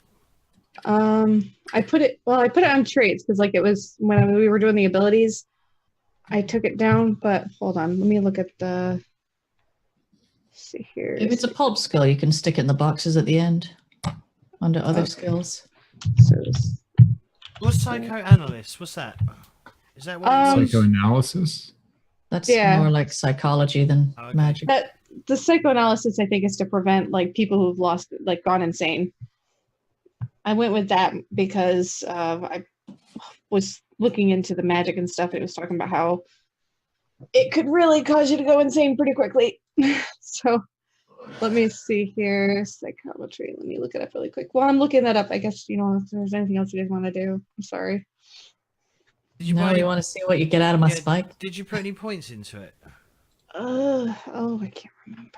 Speaker 5: I put it on traits because like it was when we were doing the abilities, I took it down, but hold on, let me look at the, let's see here.
Speaker 2: if it's a pulp skill, you can stick it in the boxes at the end under other
Speaker 5: Okay.
Speaker 2: skills.
Speaker 5: So
Speaker 1: What's psychoanalyst? What's that? Is that what it was?
Speaker 3: Psychoanalysis?
Speaker 2: That's
Speaker 5: Yeah.
Speaker 2: more like psychology than
Speaker 1: Okay.
Speaker 2: magic.
Speaker 5: that the psychoanalysis I think is to prevent like people who've lost like gone insane. I went with that because I was looking into the magic and stuff. It was talking about how it could really cause you to go insane pretty quickly. So let me see here. Psychometry. Let me look it up really quick. While I'm looking that up, I guess, you know, if there's anything else you guys want to do. I'm sorry.
Speaker 1: Did you put
Speaker 2: Now
Speaker 1: any,
Speaker 2: you want to see what you get out of my
Speaker 1: yeah,
Speaker 2: spike?
Speaker 1: Did you put any points into it?
Speaker 5: Oh, I can't remember.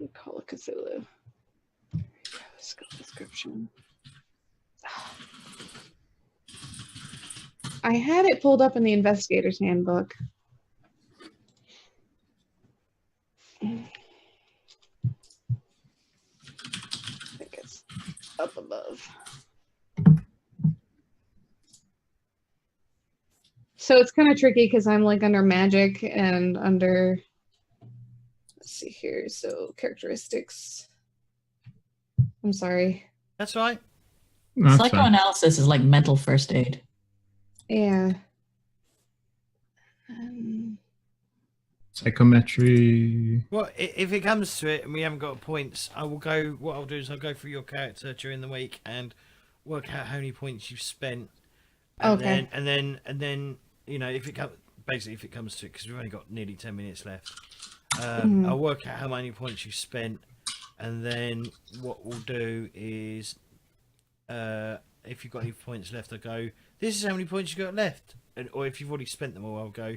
Speaker 5: We call it Cthulhu. There you go, skill description. I had it pulled up in the investigator's handbook. I think it's up above. So it's kind of tricky because I'm like under magic and under, let's see here. So characteristics. I'm sorry.
Speaker 1: That's right.
Speaker 3: That's fine.
Speaker 2: Psychoanalysis is like mental first aid.
Speaker 5: Yeah.
Speaker 3: Psychometry.
Speaker 1: Well, if it comes to it and we haven't got points, I will go. What I'll do is I'll go through your character during the week and work out how many points you've spent. And
Speaker 5: Okay.
Speaker 1: then you know, if it comes to it, because we've only got nearly 10 minutes left.
Speaker 5: Mhm.
Speaker 1: I'll work out how many points you've spent, and then what we'll do is, if you've got any points left, I'll go, this is how many points you got left. Or if you've already spent them all, I'll go,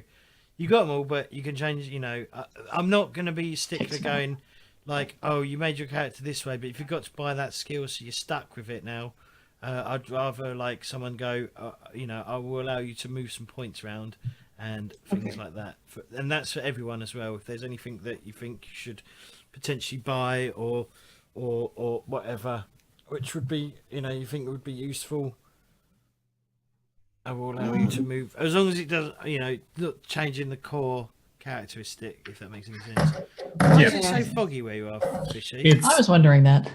Speaker 1: you got them all, but you can change, you know, I'm not going to be a stickler going like, oh, you made your character this way, but if you've got to buy that skill, so you're stuck with it now, I'd rather like someone go, you know, I will allow you to move some points around and things
Speaker 5: Okay.
Speaker 1: like that. And that's for everyone as well. If there's anything that you think you should potentially buy or whatever, which would be, you know, you think would be useful, I will allow you to move, as long as it doesn't, you know, look, changing the core characteristic, if that makes any sense. Why is it so foggy where you are, Fishy?
Speaker 3: It's
Speaker 2: I was wondering that.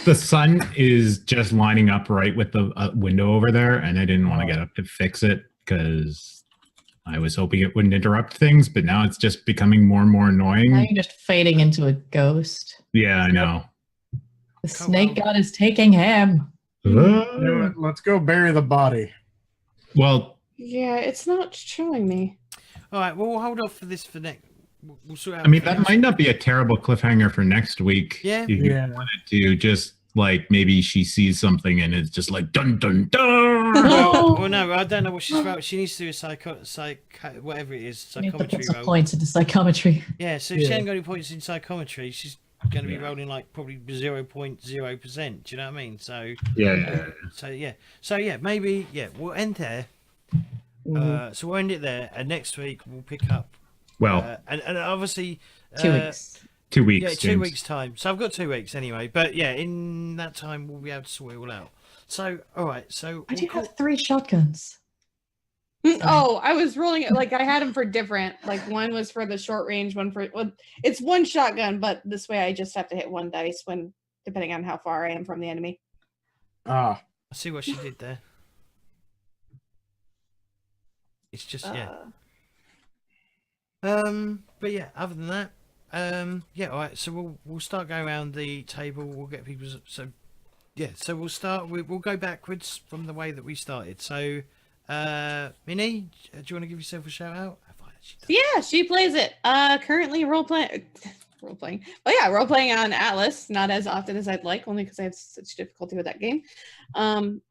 Speaker 3: the sun is just lining up right with the window over there, and I didn't want to get up to fix it because I was hoping it wouldn't interrupt things, but now it's just becoming more and more
Speaker 2: Now
Speaker 3: annoying.
Speaker 2: you're just fading into a ghost.
Speaker 3: Yeah, I know.
Speaker 2: The snake god is taking him.
Speaker 4: You know what? Let's go bury the body.
Speaker 3: Well,
Speaker 5: Yeah, it's not showing me.
Speaker 1: All right, well, we'll hold off for this for next. We'll sort out.
Speaker 3: I mean,
Speaker 1: everything
Speaker 3: that
Speaker 1: else.
Speaker 3: might not be a terrible cliffhanger for next week.
Speaker 1: Yeah.
Speaker 3: If you wanted to, just like maybe she sees something and it's just like dun dun dun.
Speaker 1: Well, no, I don't know what she's about. She needs to do a whatever it is,
Speaker 2: You need to
Speaker 1: psychometry
Speaker 2: put some
Speaker 1: roll.
Speaker 2: points into psychometry.
Speaker 1: Yeah, so if she hasn't got any points in psychometry, she's going to be rolling like probably 0.0%. Do you know what I mean? So
Speaker 3: Yeah.
Speaker 1: so yeah, maybe we'll end there. So we'll end it there, and next week we'll pick up.
Speaker 3: Well,
Speaker 1: And obviously
Speaker 2: 2 weeks.
Speaker 3: 2 weeks.
Speaker 1: Yeah, 2
Speaker 3: James.
Speaker 1: weeks time. So I've got 2 weeks anyway. But yeah, in that time we'll be able to sort it all out. So all right. So
Speaker 2: I do have 3 shotguns.
Speaker 5: Oh, I was rolling it like I had them for different. Like one was for the short range, one for it's one shotgun, but this way I just have to hit 1 dice when depending on how far I am from the enemy.
Speaker 1: I see what she did there. It's just but yeah, other than that, all right. So we'll start going around the table. We'll get people. So we'll start. We'll go backwards from the way that we started. So, Minnie, do you want to give yourself a shout out?
Speaker 5: Yeah, she plays it. Currently role playing. But yeah, role playing on Atlas, not as often as I'd like, only because I have such difficulty with that game. And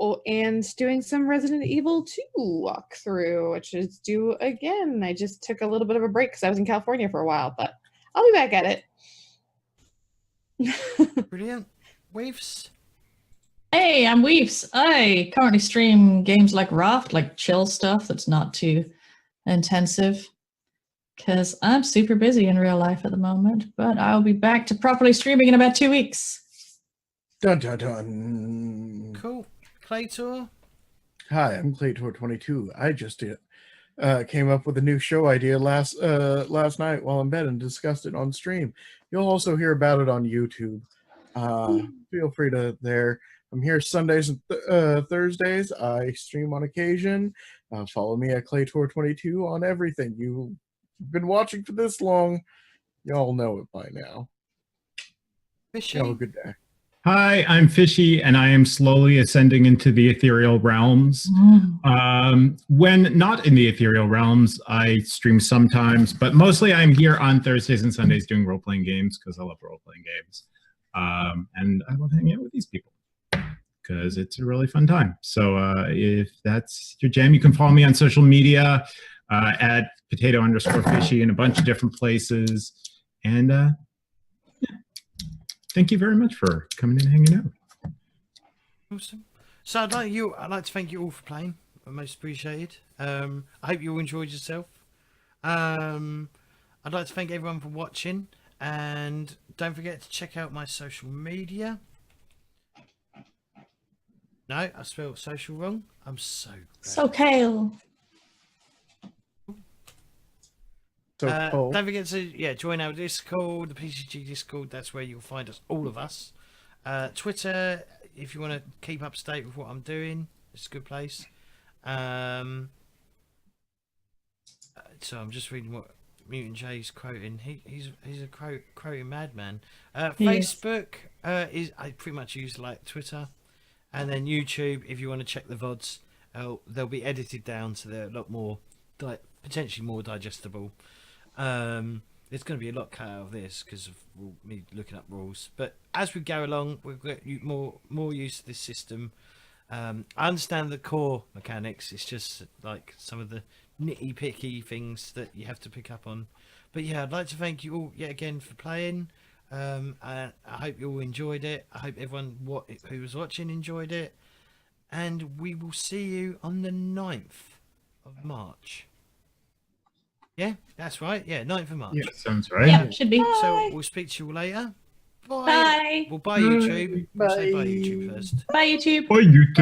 Speaker 5: doing some Resident Evil 2 walkthrough, which is due again. I just took a little bit of a break because I was in California for a while, but I'll be back at it.
Speaker 1: Brilliant. Weaves.
Speaker 2: Hey, I'm Weaves. I currently stream games like Raft, like chill stuff that's not too intensive, because I'm super busy in real life at the moment, but I'll be back to properly streaming in about 2 weeks.
Speaker 4: Dun dun dun.
Speaker 1: Cool. Claytor.
Speaker 4: Hi, I'm Claytor22. I just came up with a new show idea last night while in bed and discussed it on stream. You'll also hear about it on YouTube. Feel free to there. I'm here Sundays and Thursdays. I stream on occasion. Follow me at Claytor22 on everything. You've been watching for this long. Y'all know it by now.
Speaker 1: Fishy.
Speaker 4: Have a good day.
Speaker 3: Hi, I'm Fishy, and I am slowly ascending into the ethereal realms. When not in the ethereal realms, I stream sometimes, but mostly I'm here on Thursdays and Sundays doing role-playing games because I love role-playing games. And I love hanging out with these people because it's a really fun time. So if that's your jam, you can follow me on social media at potato_fishy in a bunch of different places. And thank you very much for coming in and hanging out.
Speaker 1: Awesome. So I'd like to thank you all for playing. Most appreciated. I hope you all enjoyed yourself. I'd like to thank everyone for watching, and don't forget to check out my social media. No, I spelled social wrong. I'm so bad.
Speaker 2: So Kale.
Speaker 4: So
Speaker 1: don't forget to join our Discord, the PCG Discord. That's where you'll find us, all of us. Twitter, if you want to keep up to date with what I'm doing, it's a good place. So I'm just reading what Mutant Jay's quoting. He's a quoting madman. Facebook is I pretty much use like Twitter, and then YouTube. If you want to check the VODs, they'll be edited down so they're a lot more potentially more digestible. There's going to be a lot cut out of this because of me looking up rules, but as we go along we'll get more used to this system. I understand the core mechanics. It's just like some of the nitty picky things that you have to pick up on. But yeah, I'd like to thank you all yet again for playing. I hope you all enjoyed it. I hope everyone who was watching enjoyed it, and we will see you on the 9th of March. Yeah, that's right. Yeah, 9th of March.
Speaker 3: Yeah, sounds right.
Speaker 2: Yeah, should be.
Speaker 1: So we'll speak to you all later. Bye.
Speaker 2: Bye.
Speaker 1: Well, bye YouTube. We'll say bye YouTube first.
Speaker 2: Bye, YouTube.
Speaker 3: Bye, YouTube.